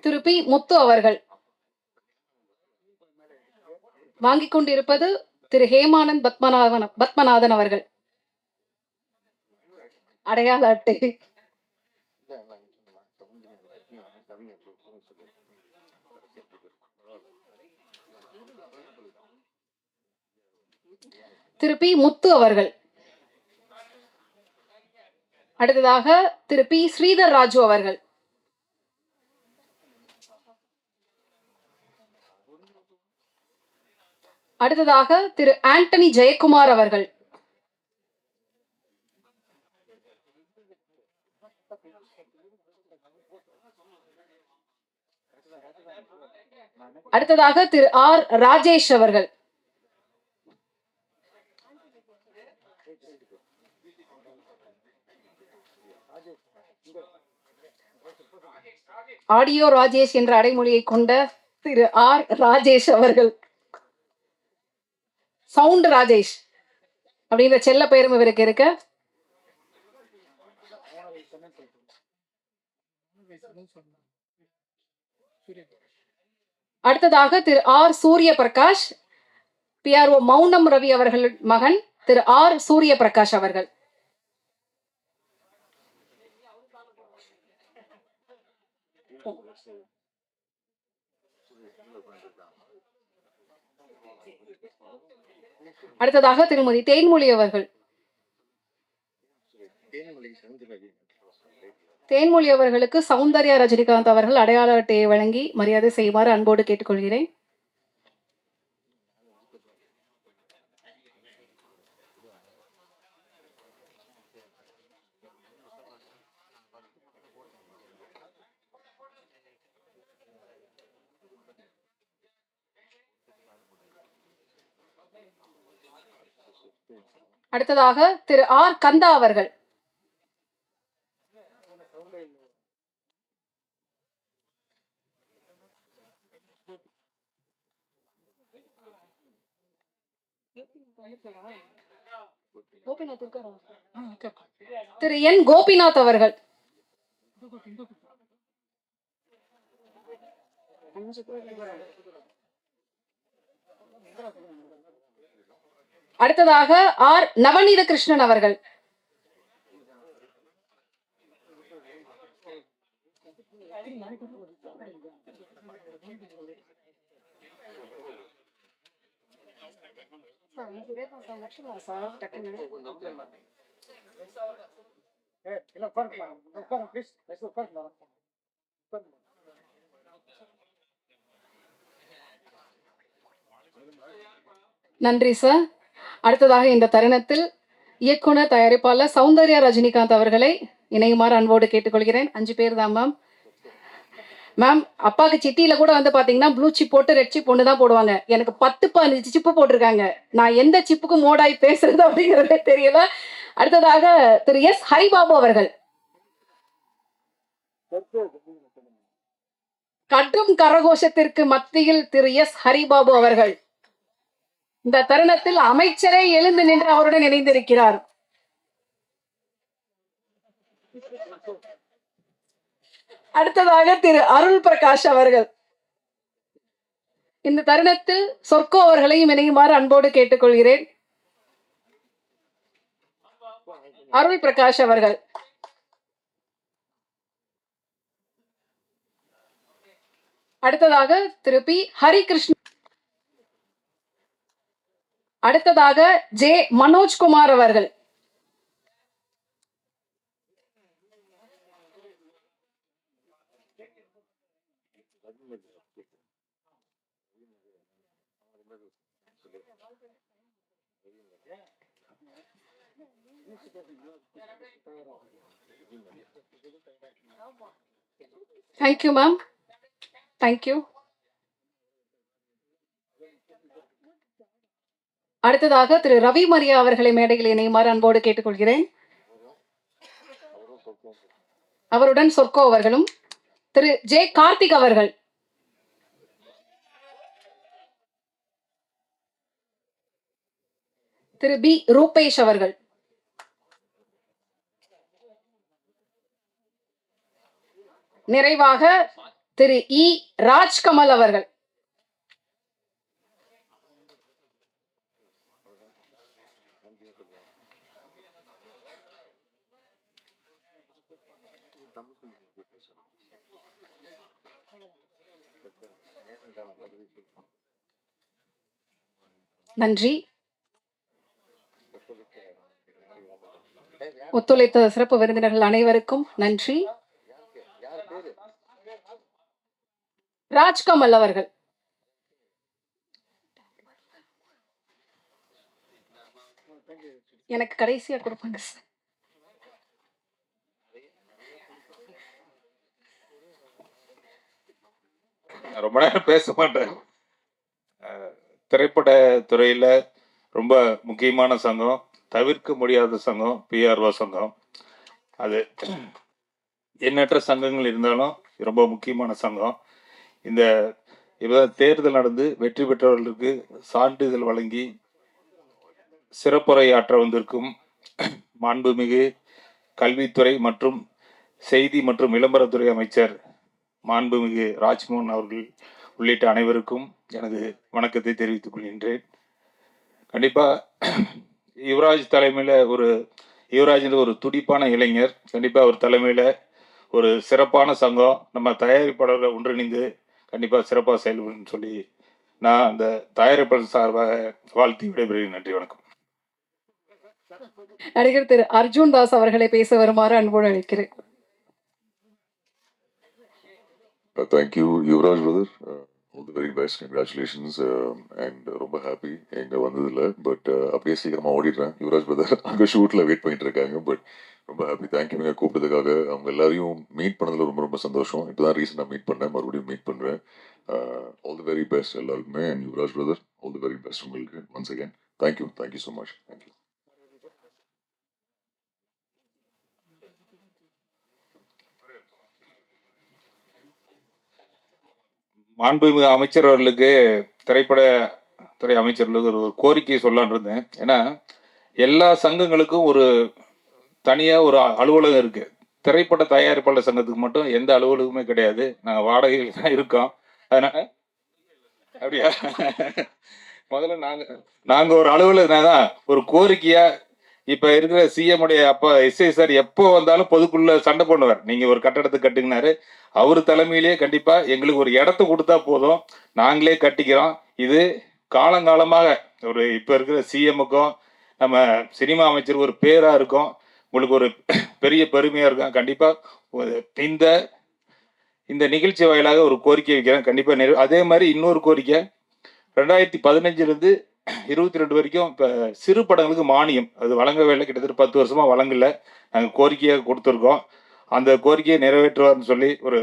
திரு பி முத்து அவர்கள். வாங்கிக் கொண்டிருப்பது திரு ஹேமானந்த் பத்மநாதன் அவர்கள். அடையாள அட்டை. திரு பி முத்து அவர்கள். அடுத்ததாக திரு பி ஸ்ரீதர் ராஜு அவர்கள். அடுத்ததாக திரு ஆண்டனி ஜெயக்குமார் அவர்கள். அடுத்ததாக திரு ஆர் ராஜேஷ் அவர்கள். ஆடியோ ராஜேஷ் என்ற அடைமொழியை கொண்ட திரு ஆர் ராஜேஷ் அவர்கள். சவுண்ட் ராஜேஷ் அப்படின்ற செல்ல பெயரும் இவருக்கு இருக்க. அடுத்ததாக திரு ஆர் சூரிய பிரகாஷ், PRO மௌனம் ரவி அவர்கள் மகன் திரு ஆர் சூரிய பிரகாஷ் அவர்கள். அடுத்ததாக திருமதி தேன்மொழி அவர்கள். தேன்மொழி அவர்களுக்கு சௌந்தர்யா ரஜினிகாந்த் அவர்கள் அடையாள அட்டையை வழங்கி மரியாதை செய்யுமாறு அன்போடு கேட்டுக்கொள்கிறேன். அடுத்ததாக திரு ஆர் கந்தா அவர்கள். திரு என் கோபிநாத் அவர்கள். அடுத்ததாக ஆர் நவநீத கிருஷ்ணன் அவர்கள். நன்றி சார். அடுத்ததாக இந்த தருணத்தில் இயக்குனர் தயாரிப்பாளர் சௌந்தர்யா ரஜினிகாந்த் அவர்களை இணையுமாறு அன்போடு கேட்டுக்கொள்கிறேன். 5 பேர் தான் மேம். மேம், அப்பாவுக்கு சிட்டியில கூட வந்து பாத்தீங்கன்னா ப்ளூ சிப் போட்டு ரெட் சிப் ஒன்று தான் போடுவாங்க. எனக்கு 10-15 சிப்பு போட்டிருக்காங்க. நான் எந்த சிப்புக்கு மோடாய் பேசுறது அப்படிங்கிறதே தெரியல. அடுத்ததாக திரு எஸ் ஹரிபாபு அவர்கள். கடும் கரகோஷத்திற்கு மத்தியில் திரு எஸ் ஹரிபாபு அவர்கள் இந்த தருணத்தில் அமைச்சரே எழுந்து நின்று அவருடன் இணைந்திருக்கிறார். அடுத்ததாக திரு அருள் பிரகாஷ் அவர்கள். இந்த தருணத்தில் சொர்க்கோ அவர்களையும் இணையுமாறு அன்போடு கேட்டுக்கொள்கிறேன். அருள் பிரகாஷ் அவர்கள். அடுத்ததாக திரு பி ஹரிகிருஷ்ணன். அடுத்ததாக ஜே மனோஜ்குமார் அவர்கள். Thank you ma'am. தேங்க்யூ. அடுத்ததாக திரு ரவி மரியா அவர்களை மேடையில் இணையுமாறு அன்போடு கேட்டுக்கொள்கிறேன். அவருடன் சொர்க்கோ அவர்களும் திரு ஜே கார்த்திக் அவர்கள். திரு பி ரூபேஷ் அவர்கள். நிறைவாக திரு இ ராஜ்கமல் அவர்கள். நன்றி. ஒத்துழைத்த சிறப்பு விருந்தினர்கள் அனைவருக்கும் நன்றி. ராஜ்கமல் அவர்கள். எனக்கு கடைசியா கொடுப்பாங்க சார். ரொம்ப நேரம் பேச மாட்டேன். திரைப்பட துறையில ரொம்ப முக்கியமான சங்கம், தவிர்க்க முடியாத சங்கம் PRO சங்கம். அது எண்ணற்ற சங்கங்கள் இருந்தாலும் ரொம்ப முக்கியமான சங்கம். இந்த தேர்தல் நடந்து வெற்றி பெற்றவர்களுக்கு சான்றிதழ் வழங்கி சிறப்புரையாற்ற வந்திருக்கும் மாண்புமிகு கல்வித்துறை மற்றும் செய்தி மற்றும் விளம்பரத்துறை அமைச்சர் மாண்புமிகு ராஜ்மோகன் அவர்கள் உள்ளிட்ட அனைவருக்கும் எனது வணக்கத்தை தெரிவித்துக் கொள்கின்றேன். கண்டிப்பாக யுவராஜ் தலைமையில் யுவராஜ் ஒரு துடிப்பான இளைஞர். கண்டிப்பாக அவர் தலைமையில் ஒரு சிறப்பான சங்கம் நம்ம தயாரிப்பாளர்கள் ஒன்றிணைந்து கண்டிப்பாக சிறப்பாக செயல்படும் சொல்லி நான் அந்த தயாரிப்பாளர் சார்பாக வாழ்த்தி விடைபெறுகிறேன். நன்றி, வணக்கம். நடிகர் திரு அர்ஜுன் தாஸ் அவர்களை பேச வருமாறு அன்போடு அழைக்கிறேன். Thank you, Yuvraj brother. All the very best. Congratulations. And ரொம்ப ஹாப்பி எங்க வந்ததில்ல. பட் அப்படியே சீக்கிரமா ஓடிடுறேன். யுவராஜ் பிரதர் அங்கே ஷூட்டில் வெயிட் பண்ணிட்டு இருக்காங்க. பட் ரொம்ப ஹாப்பி. தேங்க்யூ நீங்கள் கூப்பிட்டதுக்காக. அவங்க எல்லாரையும் மீட் பண்ணதில் ரொம்ப ரொம்ப சந்தோஷம். இப்போ தான் ரீசெண்டாக மீட் பண்ணேன், மறுபடியும் மீட் பண்ணுறேன். ஆல் தி வெரி பெஸ்ட் எல்லாருக்குமே. And Yuvaraj brother, all the very best உங்களுக்கு once again. Thank you so much. Thank you. மாண்புமிகு அமைச்சர் அவர்களுக்கு, திரைப்படத்துறை அமைச்சர்களுக்கு ஒரு கோரிக்கை சொல்லலான் இருந்தேன். ஏன்னா எல்லா சங்கங்களுக்கும் ஒரு தனியாக ஒரு அலுவலகம் இருக்கு. திரைப்பட தயாரிப்பாளர் சங்கத்துக்கு மட்டும் எந்த அலுவலகமே கிடையாது. நாங்கள் வாடகையில் தான் இருக்கோம். அதனால அப்படியா, முதல்ல நாங்கள் ஒரு அலுவலகம் தான் ஒரு கோரிக்கையா இப்போ இருக்கிற சிஎம் உடைய அப்பா எஸ்ஐ சார் எப்போ வந்தாலும் பொதுக்குள்ள சண்டை பண்ணுவார். நீங்கள் ஒரு கட்டடத்தை கட்டுங்கினாரு. அவர் தலைமையிலேயே கண்டிப்பாக எங்களுக்கு ஒரு இடத்த கொடுத்தா போதும், நாங்களே கட்டிக்கிறோம். இது காலங்காலமாக ஒரு இப்போ இருக்கிற சிஎம்முக்கும் நம்ம சினிமா அமைச்சருக்கு ஒரு பேராக இருக்கும். உங்களுக்கு ஒரு பெரிய பெருமையாக இருக்கும். கண்டிப்பாக இந்த நிகழ்ச்சி வாயிலாக ஒரு கோரிக்கை வைக்கிறேன். கண்டிப்பாக அதே மாதிரி இன்னொரு கோரிக்கை, 2015 22 வரைக்கும் இப்போ சிறு படங்களுக்கு மானியம் அது வழங்கவே இல்லை. கிட்டத்தட்ட 10 வருஷமா வழங்கல. நாங்கள் கோரிக்கையாக கொடுத்துருக்கோம். அந்த கோரிக்கையை நிறைவேற்றுவார்னு சொல்லி ஒரு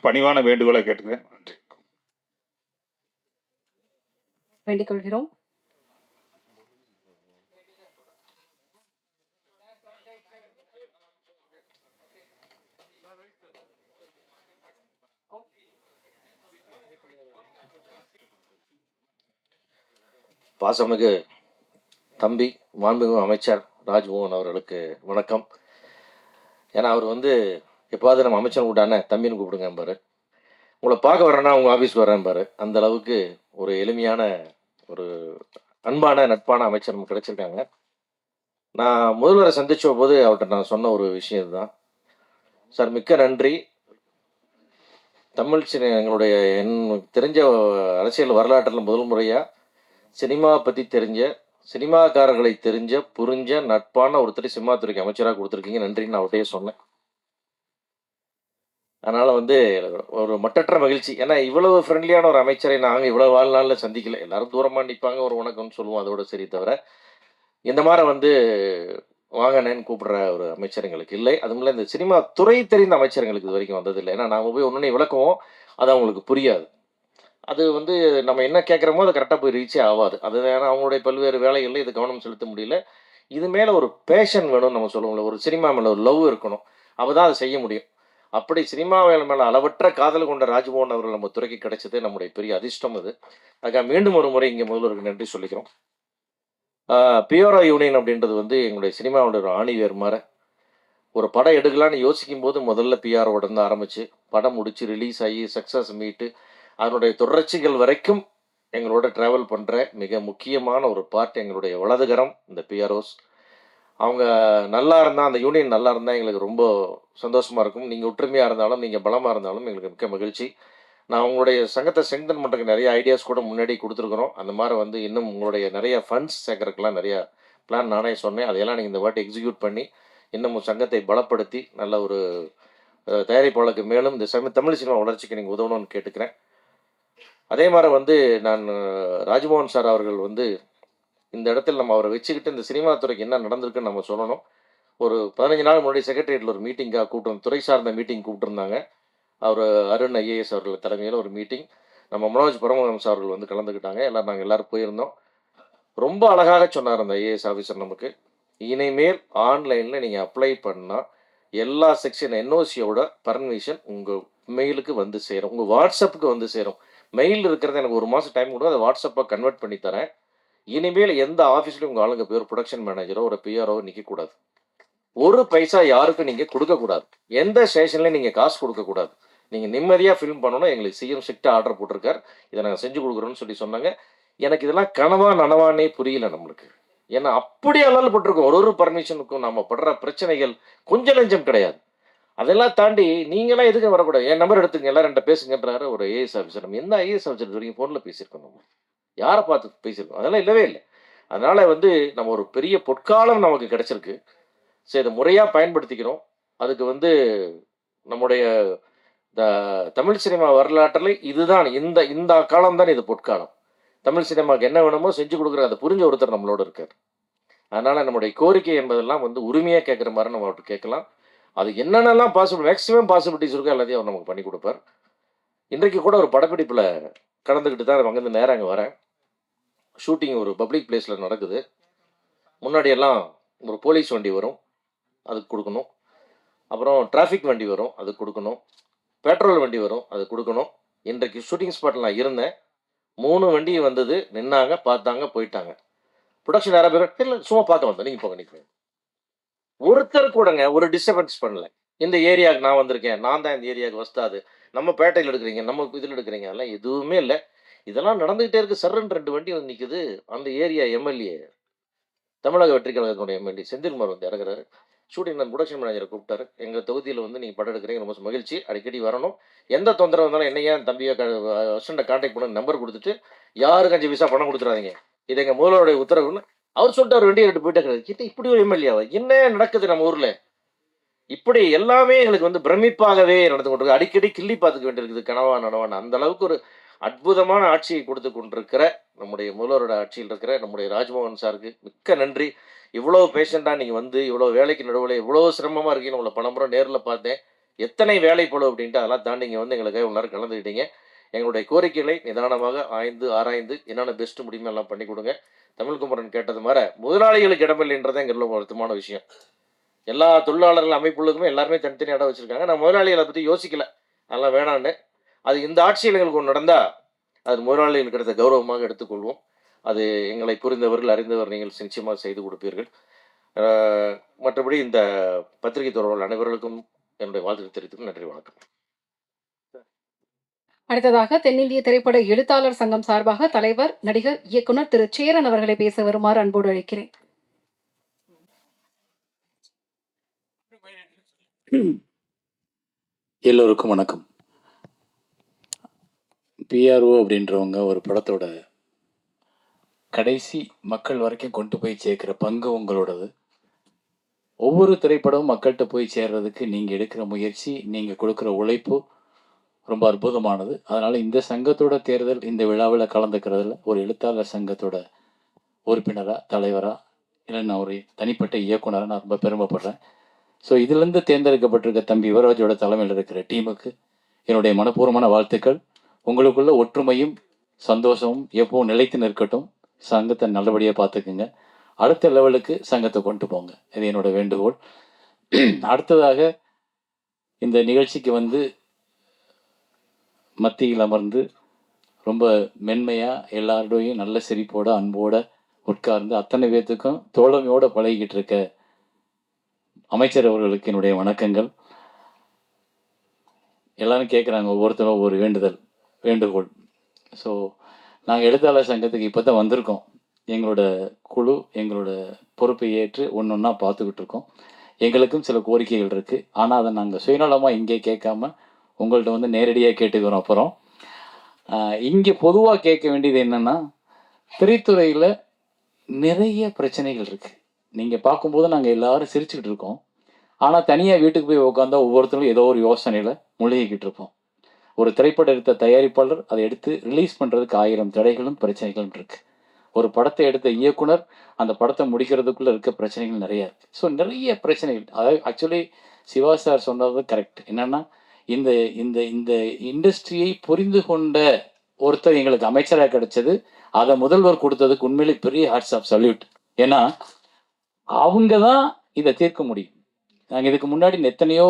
பணிவான வேண்டுகோளை கேட்டுக்கிறேன். நன்றி. வேண்டிக் கொள்கிறோம். பாசமிகு தம்பி மாண்புமிகு அமைச்சர் ராஜ்மோகன் அவர்களுக்கு வணக்கம். ஏன்னா அவர் எப்பாவது நம்ம அமைச்சர் கூட்டானே தம்பின்னு கூப்பிடுங்க பாரு, உங்களை பார்க்க வரேன்னா உங்கள் ஆஃபீஸ் வரேன் பாரு. அந்த அளவுக்கு ஒரு எளிமையான ஒரு அன்பான நட்பான அமைச்சர் நமக்கு கிடைச்சிருக்காங்க. நான் முதல்வரை சந்திச்ச போது அவர்கிட்ட நான் சொன்ன ஒரு விஷயம் தான், சார் மிக்க நன்றி. தமிழ் எங்களுடைய தெரிஞ்ச அரசியல் வரலாற்றில் முதல் முறையாக சினிமா பற்றி தெரிஞ்ச, சினிமாக்காரர்களை தெரிஞ்ச, புரிஞ்ச நட்பான ஒருத்தர் சினிமாத்துறைக்கு அமைச்சராக கொடுத்துருக்கீங்க, நன்றின்னு நான் அவர்கிட்டயே சொன்னேன். அதனால் ஒரு மட்டற்ற மகிழ்ச்சி. ஏன்னா இவ்வளவு ஃப்ரெண்ட்லியான ஒரு அமைச்சரை நாங்கள் இவ்வளோ வாழ்நாளில் சந்திக்கல. எல்லாரும் தூரமாக நிற்பாங்க, ஒரு வணக்கம்னு சொல்லுவோம், அதோட சரி. தவிர இந்த மாதிரி வாங்கண்ணேன்னு கூப்பிடுற ஒரு அமைச்சர் எங்களுக்கு இல்லை. அதுமில்ல இந்த சினிமா துறை தெரிந்த அமைச்சர் எங்களுக்கு இது வரைக்கும் வந்ததில்லை. ஏன்னா நாங்கள் போய் ஒன்றுனே விளக்குவோம், அது அவங்களுக்கு புரியாது. அது நம்ம என்ன கேட்குறோமோ அது கரெக்டாக போய் ரீச்சே ஆகாது. அது ஏன்னா அவங்களுடைய பல்வேறு வேலைகளில் இது கவனம் செலுத்த முடியல. இது மேலே ஒரு பேஷன் வேணும்னு நம்ம சொல்லுவோம்ல, ஒரு சினிமா மேலே ஒரு லவ் இருக்கணும், அப்போ தான் அதை செய்ய முடியும். அப்படி சினிமா மேலே அளவற்ற காதல் கொண்ட ராஜ்மோகன் அவர்கள் நம்ம துறைக்கு கிடைச்சது நம்முடைய பெரிய அதிர்ஷ்டம். அது அதுக்காக மீண்டும் ஒரு முறை இங்கே முதல்வருக்கு நன்றி சொல்லிக்கிறோம். பியோரோ யூனியன் அப்படின்றது எங்களுடைய சினிமாவோட ஒரு ஆணிவேர் மாதிரி. ஒரு படம் எடுக்கலான்னு யோசிக்கும் போது முதல்ல பிஆரோட இருந்து ஆரம்பிச்சு படம் முடிச்சு ரிலீஸ் ஆகி சக்ஸஸ் மீட்டு அதனுடைய தொடர்ச்சிகள் வரைக்கும் எங்களோட ட்ராவல் பண்ணுற மிக முக்கியமான ஒரு பார்ட் எங்களுடைய வலதுகரம் இந்த பிஆர்ஓஸ். அவங்க நல்லா இருந்தால், அந்த யூனியன் நல்லா இருந்தால் எங்களுக்கு ரொம்ப சந்தோஷமாக இருக்கும். நீங்கள் ஒற்றுமையாக இருந்தாலும், நீங்கள் பலமாக இருந்தாலும் எங்களுக்கு மிக்க மகிழ்ச்சி. நான் உங்களுடைய சங்கத்தை ஸ்ட்ரெங்தன் பண்ணுறதுக்கு நிறைய ஐடியாஸ் கூட முன்னாடி கொடுத்துருக்குறோம். அந்த மாதிரி இன்னும் உங்களுடைய நிறைய ஃபண்ட்ஸ் சேர்க்கறதுக்கெலாம் நிறையா பிளான் நானே சொன்னேன். அதையெல்லாம் நீங்கள் இந்த வாட்டி எக்ஸிக்யூட் பண்ணி இன்னும் சங்கத்தை பலப்படுத்தி நல்ல ஒரு தயாரிப்பாளருக்கு மேலும் இந்த தமிழ் சினிமா வளர்ச்சிக்கு நீங்கள் உதவணும்னு கேட்டுக்கிறேன். அதே மாதிரி நான் ராஜ்மோகன் சார் அவர்கள் இந்த இடத்துல நம்ம அவரை வச்சுக்கிட்டு இந்த சினிமா துறைக்கு என்ன நடந்திருக்குன்னு நம்ம சொல்லணும். ஒரு 15 நாள் முன்னாடி செக்ரட்டரியேட்டில் ஒரு மீட்டிங்காக துறை சார்ந்த மீட்டிங் கூப்பிட்டுருந்தாங்க. அவர் அருண் ஐஏஎஸ் அவர்கள் தலைமையில் ஒரு மீட்டிங். நம்ம மனோஜ் பரமஹம்ச அவர்கள் கலந்துக்கிட்டாங்க. நாங்கள் எல்லோரும் போயிருந்தோம். ரொம்ப அழகாக சொன்னார் அந்த ஐஏஎஸ் ஆஃபீஸர் நமக்கு, இனிமேல் ஆன்லைனில் நீங்கள் அப்ளை பண்ணால் எல்லா செக்ஷன் என்ஓசியோட பர்மிஷன் உங்கள் மெயிலுக்கு சேரும், உங்கள் வாட்ஸ்அப்புக்கு சேரும். மெயில் இருக்கிறது எனக்கு 1 மாதம் டைம் கொடுக்கும், அதை வாட்ஸ்அப்பாக கன்வெர்ட் பண்ணி தரேன். இனிமேல் எந்த ஆஃபீஸ்லையும் உங்கள் ஆளுங்க பேர் ப்ரொடக்ஷன் மேனேஜரோ ஒரு பிஆர்ஓ நிற்கக்கூடாது. ஒரு பைசா யாருக்கும் நீங்கள் கொடுக்கக்கூடாது. எந்த ஸ்டேஷன்லையும் நீங்கள் காசு கொடுக்கக்கூடாது. நீங்கள் நிம்மதியாக ஃபில்ம் பண்ணணும், எங்களுக்கு சிஎம் ஸ்ட்ரிக்டாக ஆர்டர் போட்டிருக்கார், இதை நாங்கள் செஞ்சு கொடுக்குறோன்னு சொன்னாங்க. எனக்கு இதெல்லாம் கனவா நனவானே புரியல நம்மளுக்கு. ஏன்னா அப்படி அல்லல்பட்டிருக்கோம். ஒரு பர்மிஷனுக்கும் நம்ம படுற பிரச்சனைகள் கொஞ்சம் நெஞ்சம் கிடையாது. அதெல்லாம் தாண்டி நீங்களாம் எதுக்கு வரக்கூடாது, என் நம்பர் எடுத்துங்க, எல்லாரும் என்கிட்ட பேசுங்கன்றாரு ஒரு ஐஏஎஸ் ஆஃபீஸர். நம்ம எந்த ஐஏஎஸ் ஆஃபீஸர் வரைக்கும் ஃபோனில் பேசியிருக்கோம், நம்ம யாரை பார்த்து பேசியிருக்கோம்? அதெல்லாம் இல்லவே இல்லை. அதனால நம்ம ஒரு பெரிய பொற்காலம் நமக்கு கிடைச்சிருக்கு. சரி, இதை முறையாக பயன்படுத்திக்கிறோம். அதுக்கு நம்முடைய தமிழ் சினிமா வரலாற்றில் இதுதான், இந்த காலம் தான் இது பொற்காலம். தமிழ் சினிமாவுக்கு என்ன வேணுமோ செஞ்சு கொடுக்குற அதை புரிஞ்ச ஒருத்தர் நம்மளோட இருக்கார். அதனால நம்முடைய கோரிக்கை என்பதெல்லாம் உரிமையாக கேட்குற மாதிரி நம்ம அவர்கிட்ட கேட்கலாம். அது என்னென்னலாம் மேக்ஸிமம் பாசிபிலிட்டிஸ் இருக்கோ எல்லாத்தையும் அவர் நமக்கு பண்ணி கொடுப்பார். இன்றைக்கு கூட ஒரு படப்பிடிப்பில் கலந்துக்கிட்டு தான் அங்கேருந்து நேரம் அங்கே வரேன். ஷூட்டிங் ஒரு பப்ளிக் பிளேஸில் நடக்குது. முன்னாடியெல்லாம் ஒரு போலீஸ் வண்டி வரும், அதுக்கு கொடுக்கணும். அப்புறம் டிராஃபிக் வண்டி வரும், அதுக்கு கொடுக்கணும். பெட்ரோல் வண்டி வரும், அது கொடுக்கணும். இன்றைக்கு ஷூட்டிங் ஸ்பாட்டில் நான் இருந்தேன். 3 வண்டி வந்தது, நின்னாங்க, பார்த்தாங்க, போயிட்டாங்க. ப்ரொடக்ஷன் யாராவது பேர் இல்லை, சும்மா பார்க்க வந்தேன், நீங்கள் போங்க நிற்கிறேன். ஒருத்தர் கூடங்க ஒரு டிஸ்டர்பன்ஸ் பண்ணல. இந்த ஏரியாவுக்கு நான் வந்திருக்கேன், நான் தான் இந்த ஏரியாவுக்கு வஸ்தாது, நம்ம பேட்டையில் எடுக்கிறீங்க, நம்ம இதில் எடுக்கிறீங்க, அதெல்லாம் எதுவுமே இல்லை. இதெல்லாம் நடந்துகிட்டே இருக்கு. சர்ன்னு 2 வண்டி வந்து நிற்குது. அந்த ஏரியா எம்எல்ஏ, தமிழக வெற்றி கழகத்தினுடைய எம்எல்ஏ செந்தில்குமார் இறங்குறாரு. ஷூட்டிங் நான் ப்ரொடக்ஷன் மேனேஜரை கூப்பிட்டாரு. எங்கள் தொகுதியில் நீங்கள் படம் எடுக்கிறீங்க, ரொம்ப மகிழ்ச்சி, அடிக்கடி வரணும், எந்த தொந்தரவு இருந்தாலும் என்னையா தம்பியை அசிஸ்டண்ட்டை கான்டாக்ட் பண்ண நம்பர் கொடுத்துட்டு யாருக்கு 5 பைசா பணம் கொடுத்துறாதீங்க, இது எங்கள் முதல்வருடைய உத்தரவுன்னு அவர் சொல்லிட்டு அவர் வண்டியை எடுத்து போயிட்டே கிட்ட. இப்படி ஒரு எம்எல்ஏவா? என்ன நடக்குது நம்ம ஊரில்? இப்படி எல்லாமே எங்களுக்கு பிரமிப்பாகவே நடந்து கொண்டிருக்கு. அடிக்கடி கிள்ளி பார்த்துக்க வேண்டியிருக்குது, கனவா நனவான. அந்த அளவுக்கு ஒரு அற்புதமான ஆட்சியை கொடுத்து கொண்டிருக்கிற நம்முடைய முதல்வரோட ஆட்சியில் இருக்கிற நம்முடைய ராஜ்மோகன் சாருக்கு மிக்க நன்றி. இவ்வளோ பேஷண்ட்டாக நீங்கள் இவ்வளோ வேலைக்கு நடுவில் இவ்வளோ சிரமமாக இருக்கீங்கன்னு உங்களை பணமுறை நேரில் பார்த்தேன். எத்தனை வேலை போல அப்படின்ட்டு அதெல்லாம் தாண்டி இங்கே எங்களுக்காக இவ்வளோ நேரம் கலந்துக்கிட்டீங்க. எங்களுடைய கோரிக்கைகளை நிதானமாக ஆராய்ந்து என்னென்ன பெஸ்ட்டு முடியுமோ எல்லாம் பண்ணி கொடுங்க. தமிழ்குமரன் கேட்டது மாதிரி முதலாளிகளுக்கு இடமில்லைன்றதை எங்கள் வருத்தமான விஷயம். எல்லா தொழிலாளர்கள் அமைப்புகளுக்குமே எல்லாருமே தனித்தனி இடம் வச்சுருக்காங்க. நான் முதலாளிகளை பற்றி யோசிக்கல, அதெல்லாம் வேணான்னு. அது இந்த ஆட்சியில் எங்களுக்கு ஒன்று நடந்தால் அது முதலாளிகளுக்கு கிடைத்த கௌரவமாக எடுத்துக்கொள்வோம். அது எங்களை புரிந்தவர்கள், அறிந்தவர் நீங்கள் நிச்சயமாக செய்து கொடுப்பீர்கள். மற்றபடி இந்த பத்திரிகை தொடர்பாளர் அனைவர்களுக்கும் என்னுடைய வாழ்த்துக்கள் தெரிவித்து நன்றி, வணக்கம். அடுத்ததாக தென்னிந்திய திரைப்பட எழுத்தாளர் சங்கம் சார்பாக தலைவர், நடிகர், இயக்குனர் திரு சேரன் அவர்களை பேச வருமாறு அன்போடு அழைக்கிறேன். எல்லோருக்கும் வணக்கம். பிஆர்ஓ அப்படின்றவங்க ஒரு படத்தோட கடைசி மக்கள் வரைக்கும் கொண்டு போய் சேர்க்கிற பங்கு உங்களோடது. ஒவ்வொரு திரைப்படமும் மக்கள்கிட்ட போய் சேர்றதுக்கு நீங்கள் எடுக்கிற முயற்சி, நீங்கள் கொடுக்குற உழைப்பு ரொம்ப அற்புதமானது. அதனால் இந்த சங்கத்தோட தேர்தல், இந்த விழாவில் கலந்துக்கிறதுல ஒரு எழுத்தாளர் சங்கத்தோட உறுப்பினராக, தலைவராக, இல்லை நான் ஒரு தனிப்பட்ட இயக்குனராக நான் ரொம்ப பெருமைப்படுறேன். ஸோ இதிலிருந்து தேர்ந்தெடுக்கப்பட்டிருக்க தம்பி யுவராஜோட தலைமையில் இருக்கிற டீமுக்கு என்னுடைய மனப்பூர்வமான வாழ்த்துக்கள். உங்களுக்குள்ள ஒற்றுமையும் சந்தோஷமும் எப்பவும் நிலைத்து நிற்கட்டும். சங்கத்தை நல்லபடியாக பார்த்துக்குங்க. அடுத்த லெவலுக்கு சங்கத்தை கொண்டு போங்க, இது என்னோட வேண்டுகோள். அடுத்ததாக இந்த நிகழ்ச்சிக்கு மத்தியில் அமர்ந்து ரொம்ப மென்மையாக எல்லாரோடையும் நல்ல சிரிப்போட அன்போட உட்கார்ந்து அத்தனை பேர்த்துக்கும் தோழமையோடு பழகிக்கிட்டு இருக்க அமைச்சர் அவர்களுக்கு என்னுடைய வணக்கங்கள். எல்லாரும் கேட்குறாங்க, ஒவ்வொருத்தரும் ஒவ்வொரு வேண்டுகோள். ஸோ நாங்கள் எழுத்தாளர் சங்கத்துக்கு இப்போ தான் வந்திருக்கோம். எங்களோட குழு எங்களோட பொறுப்பை ஏற்று ஒன்று ஒன்றா பார்த்துக்கிட்டு இருக்கோம். எங்களுக்கும் சில கோரிக்கைகள் இருக்குது. ஆனால் அதை நாங்கள் சுயநலமாக இங்கே கேட்காம உங்கள்கிட்ட நேரடியாக கேட்டுக்கிறோம். அப்புறம் இங்கே பொதுவாக கேட்க வேண்டியது என்னென்னா, திரைத்துறையில் நிறைய பிரச்சனைகள் இருக்குது. நீங்கள் பார்க்கும்போது நாங்கள் எல்லாரும் சிரிச்சுக்கிட்டு இருக்கோம். ஆனால் தனியாக வீட்டுக்கு போய் உட்காந்தா ஒவ்வொருத்தரும் ஏதோ ஒரு யோசனையில் முழுகிக்கிட்டு இருப்போம். ஒரு திரைப்படம் எடுத்த தயாரிப்பாளர் அதை எடுத்து ரிலீஸ் பண்ணுறதுக்கு 1000 தடைகளும் பிரச்சனைகளும் இருக்குது. ஒரு படத்தை எடுத்த இயக்குனர் அந்த படத்தை முடிக்கிறதுக்குள்ளே இருக்க பிரச்சனைகள் நிறையா இருக்குது. ஸோ நிறைய பிரச்சனைகள். அதாவது ஆக்சுவலி சிவா சார் சொன்னது கரெக்ட். என்னென்னா, இந்த இந்த இந்த இண்டஸ்ட்ரியை புரிந்து கொண்ட ஒருத்தர் எங்களுக்கு அமைச்சராக கிடைச்சது, அதை முதல்வர் கொடுத்ததுக்கு உண்மையிலே பெரிய ஹார்ட்ஸ் ஆஃப் சல்யூட். ஏன்னா அவங்க தான் இதை தீர்க்க முடியும். நாங்கள் இதுக்கு முன்னாடி எத்தனையோ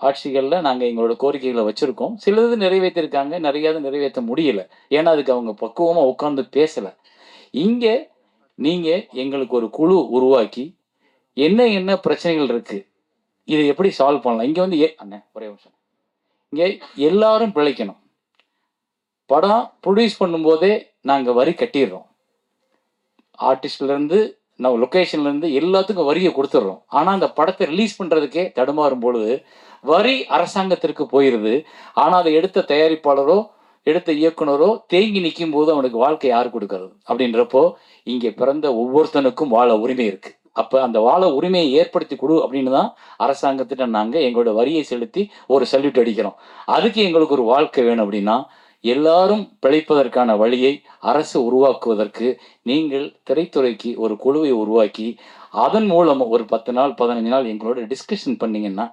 ஆட்சிகளில் நாங்கள் எங்களோட கோரிக்கைகளை வச்சுருக்கோம். சிலது நிறைவேற்றிருக்காங்க, நிறையாவது நிறைவேற்ற முடியலை. ஏன்னா அதுக்கு அவங்க பக்குவமாக உட்காந்து பேசலை. இங்கே நீங்கள் எங்களுக்கு ஒரு குழு உருவாக்கி என்ன பிரச்சனைகள் இருக்குது, இதை எப்படி சால்வ் பண்ணலாம். இங்கே அண்ணே ஒரே நிமிஷம், இங்கே எல்லாரும் பிழைக்கணும். படம் ப்ரொடியூஸ் பண்ணும்போதே நாங்கள் வரி கட்டிடுறோம். ஆர்டிஸ்ட்லேருந்து நம்ம லொக்கேஷன்லேருந்து எல்லாத்துக்கும் வரியை கொடுத்துட்றோம். ஆனால் அந்த படத்தை ரிலீஸ் பண்ணுறதுக்கே தடுமாறும் பொழுது வரி அரசாங்கத்திற்கு போயிடுது. ஆனால் அதை எடுத்த தயாரிப்பாளரோ எடுத்த இயக்குனரோ தேங்கி நிற்கும் போது அவனுக்கு வாழ்க்கை யார் கொடுக்கறது? அப்படின்றப்போ இங்கே பிறந்த ஒவ்வொருத்தனுக்கும் வாழ உரிமை இருக்குது. அப்போ அந்த வாழ உரிமையை ஏற்படுத்தி கொடு அப்படின்னு தான் அரசாங்கத்திட்ட நாங்கள் எங்களோட வரியை செலுத்தி ஒரு சல்யூட் அடிக்கிறோம். அதுக்கு எங்களுக்கு ஒரு வாழ்க்கை வேணும் அப்படின்னா எல்லாரும் பிழைப்பதற்கான வழியை அரசு உருவாக்குவதற்கு நீங்கள் திரைத்துறைக்கு ஒரு குழுவை உருவாக்கி அதன் மூலம் ஒரு 10 நாள் 15 நாள் எங்களோட டிஸ்கஷன் பண்ணீங்கன்னா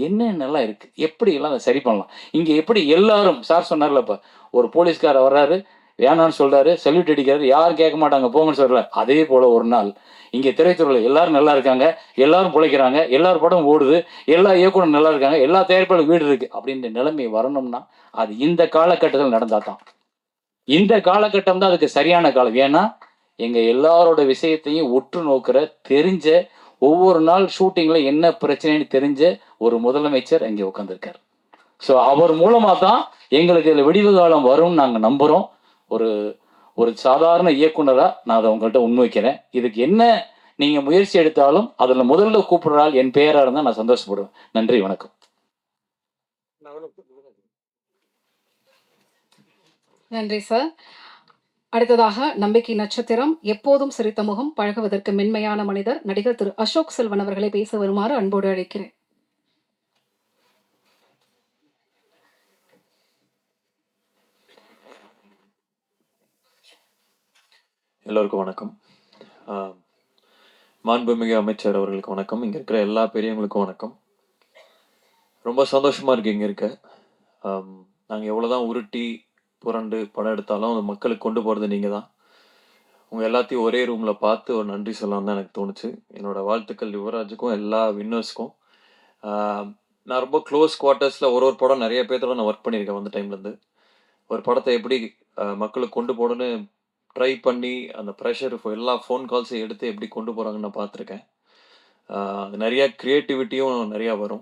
என்னென்னலாம் இருக்கு, எப்படி எல்லாம் அதை சரி பண்ணலாம். இங்க எப்படி எல்லாரும் சார் சொன்னார்லப்ப, ஒரு போலீஸ்காரர் வர்றாரு, வேணான்னு சொல்றாரு, சல்யூட் அடிக்கிறாரு, யாரும் கேட்க மாட்டாங்க போங்கன்னு சொல்றாரு. அதே போல ஒரு நாள் இங்க திரைத்துறையில் எல்லாரும் நல்லா இருக்காங்க, எல்லாரும் பிழைக்கிறாங்க, எல்லாரும் படம் ஓடுது, எல்லா இயக்குனரும் நல்லா இருக்காங்க, எல்லா தயாரிப்பாளரும் வீடு இருக்கு அப்படின்ற நிலைமை வரணும்னா அது இந்த காலகட்டத்தில் நடந்தா தான். இந்த காலகட்டம் தான் அதுக்கு சரியான காலம். ஏன்னா எங்க எல்லாரோட விஷயத்தையும் உற்று நோக்கிற தெரிஞ்ச ஒவ்வொரு நாள் ஷூட்டிங்ல என்ன பிரச்சனைன்னு தெரிஞ்ச ஒரு முதலமைச்சர் அங்கே உட்காந்துருக்காரு. ஸோ அவர் மூலமா தான் எங்களுக்கு இதில் விடிவு காலம் வரும்னு நாங்கள் நம்புகிறோம். ஒரு ஒரு சாதாரண இயக்குனரா நான் அதை உங்கள்கிட்ட முன்வைக்கிறேன். இதுக்கு என்ன நீங்க முயற்சி எடுத்தாலும் அதுல முதல்ல கூப்பிடுறாள் என் பெயரா இருந்தா நான் சந்தோஷப்படுவேன். நன்றி, வணக்கம். நன்றி சார். அடுத்ததாக நம்பிக்கை நட்சத்திரம், எப்போதும் சிரித்த முகம், பழகுவதற்கு மென்மையான மனிதர், நடிகர் திரு அசோக் செல்வன் அவர்களை பேச வருமாறு அன்போடு அழைக்கிறேன். எல்லோருக்கும் வணக்கம். மாண்புமிகு அமைச்சர் அவர்களுக்கு வணக்கம். இங்கே இருக்கிற எல்லா பெரியவங்களுக்கும் வணக்கம். ரொம்ப சந்தோஷமாக இருக்குது இங்கே இருக்க. நாங்கள் எவ்வளோதான் உருட்டி புரண்டு படம் எடுத்தாலும் அந்த மக்களுக்கு கொண்டு போகிறது நீங்கள் தான். உங்கள் எல்லாத்தையும் ஒரே ரூமில் பார்த்து ஒரு நன்றி சொல்லலாம் தான் எனக்கு தோணுச்சு. என்னோடய வாழ்த்துக்கள் யுவராஜுக்கும் எல்லா வின்னர்ஸ்க்கும். நான் ரொம்ப க்ளோஸ் குவார்ட்டர்ஸில் ஒரு படம் நிறைய பேர்த்தோட நான் ஒர்க் பண்ணியிருக்கேன். வந்த டைம்லேருந்து ஒரு படத்தை எப்படி மக்களுக்கு கொண்டு போகணுன்னு ட்ரை பண்ணி அந்த ப்ரெஷர் எல்லா ஃபோன் கால்ஸையும் எடுத்து எப்படி கொண்டு போகிறாங்கன்னு நான் பார்த்துருக்கேன். நிறையா க்ரியேட்டிவிட்டியும் நிறையா வரும்.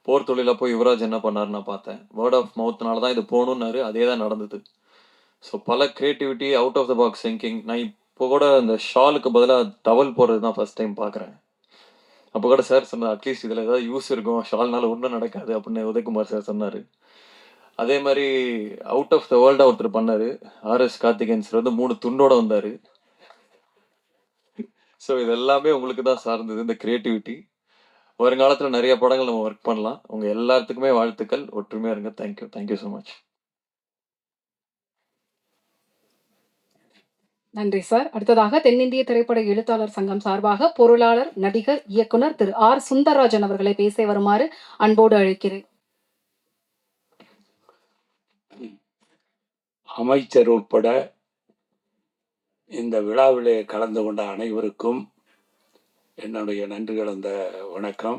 போர் தொழிலில் போய் யுவராஜ் என்ன பண்ணாருன்னு நான் பார்த்தேன். வேர்ட் ஆஃப் மவுத்னால தான் இது போகணுன்னாரு, அதே தான் நடந்தது. ஸோ பல creativity, out of the box thinking. நான் இப்போ கூட இந்த ஷாலுக்கு பதிலாக டவல் போடுறது தான் ஃபஸ்ட் டைம் பார்க்குறேன். அப்போ கூட சார் சொன்னார், அட்லீஸ்ட் இதில் ஏதாவது யூஸ் இருக்கும், ஷால்னால ஒன்றும் நடக்காது அப்படின்னு உதயகுமார் சார் சொன்னார். அதே மாதிரி அவுட் ஆஃப் த வேர்ல்டாக ஒருத்தர் பண்ணார். ஆர்எஸ் கார்த்திகேயன் சார் வந்து 3 துண்டோட வந்தார். ஸோ இது எல்லாமே உங்களுக்கு தான் சார்ந்தது, இந்த க்ரியேட்டிவிட்டி. வருங்காலத்தில் நிறைய படங்கள் நம்ம ஒர்க் பண்ணலாம். உங்கள் எல்லாத்துக்குமே வாழ்த்துக்கள். ஒற்றுமையாக இருங்க. Thank you, thank you so much. நன்றி சார். அடுத்ததாக தென்னிந்திய திரைப்பட எழுத்தாளர் சங்கம் சார்பாக பொருளாளர், நடிகர், இயக்குனர் திரு ஆர் சுந்தரராஜன் அவர்களை பேச வருமாறு அன்போடு அழைக்கிறேன். அமைச்சர் உட்பட இந்த விழாவிலே கலந்து கொண்ட அனைவருக்கும் என்னுடைய நன்றி கலந்த வணக்கம்.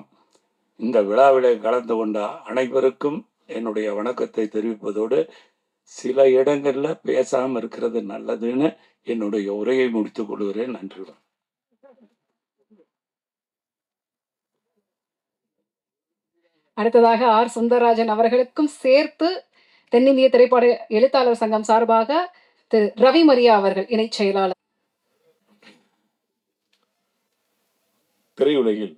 இந்த விழாவிலே கலந்து கொண்ட அனைவருக்கும் என்னுடைய வணக்கத்தை தெரிவிப்பதோடு சில இடங்கள்ல பேசாம இருக்கிறது நல்லதுன்னு என்னுடைய உரையை முடித்துக் கொள்கிறேன். நன்றி. அடுத்ததாக ஆர் சுந்தரராஜன் அவர்களுக்கும் சேர்த்து தென்னிந்திய திரைப்பட எழுத்தாளர் சங்கம் சார்பாக திரு ரவி மரியா அவர்கள் இணை செயலாளர். திரையுலகில்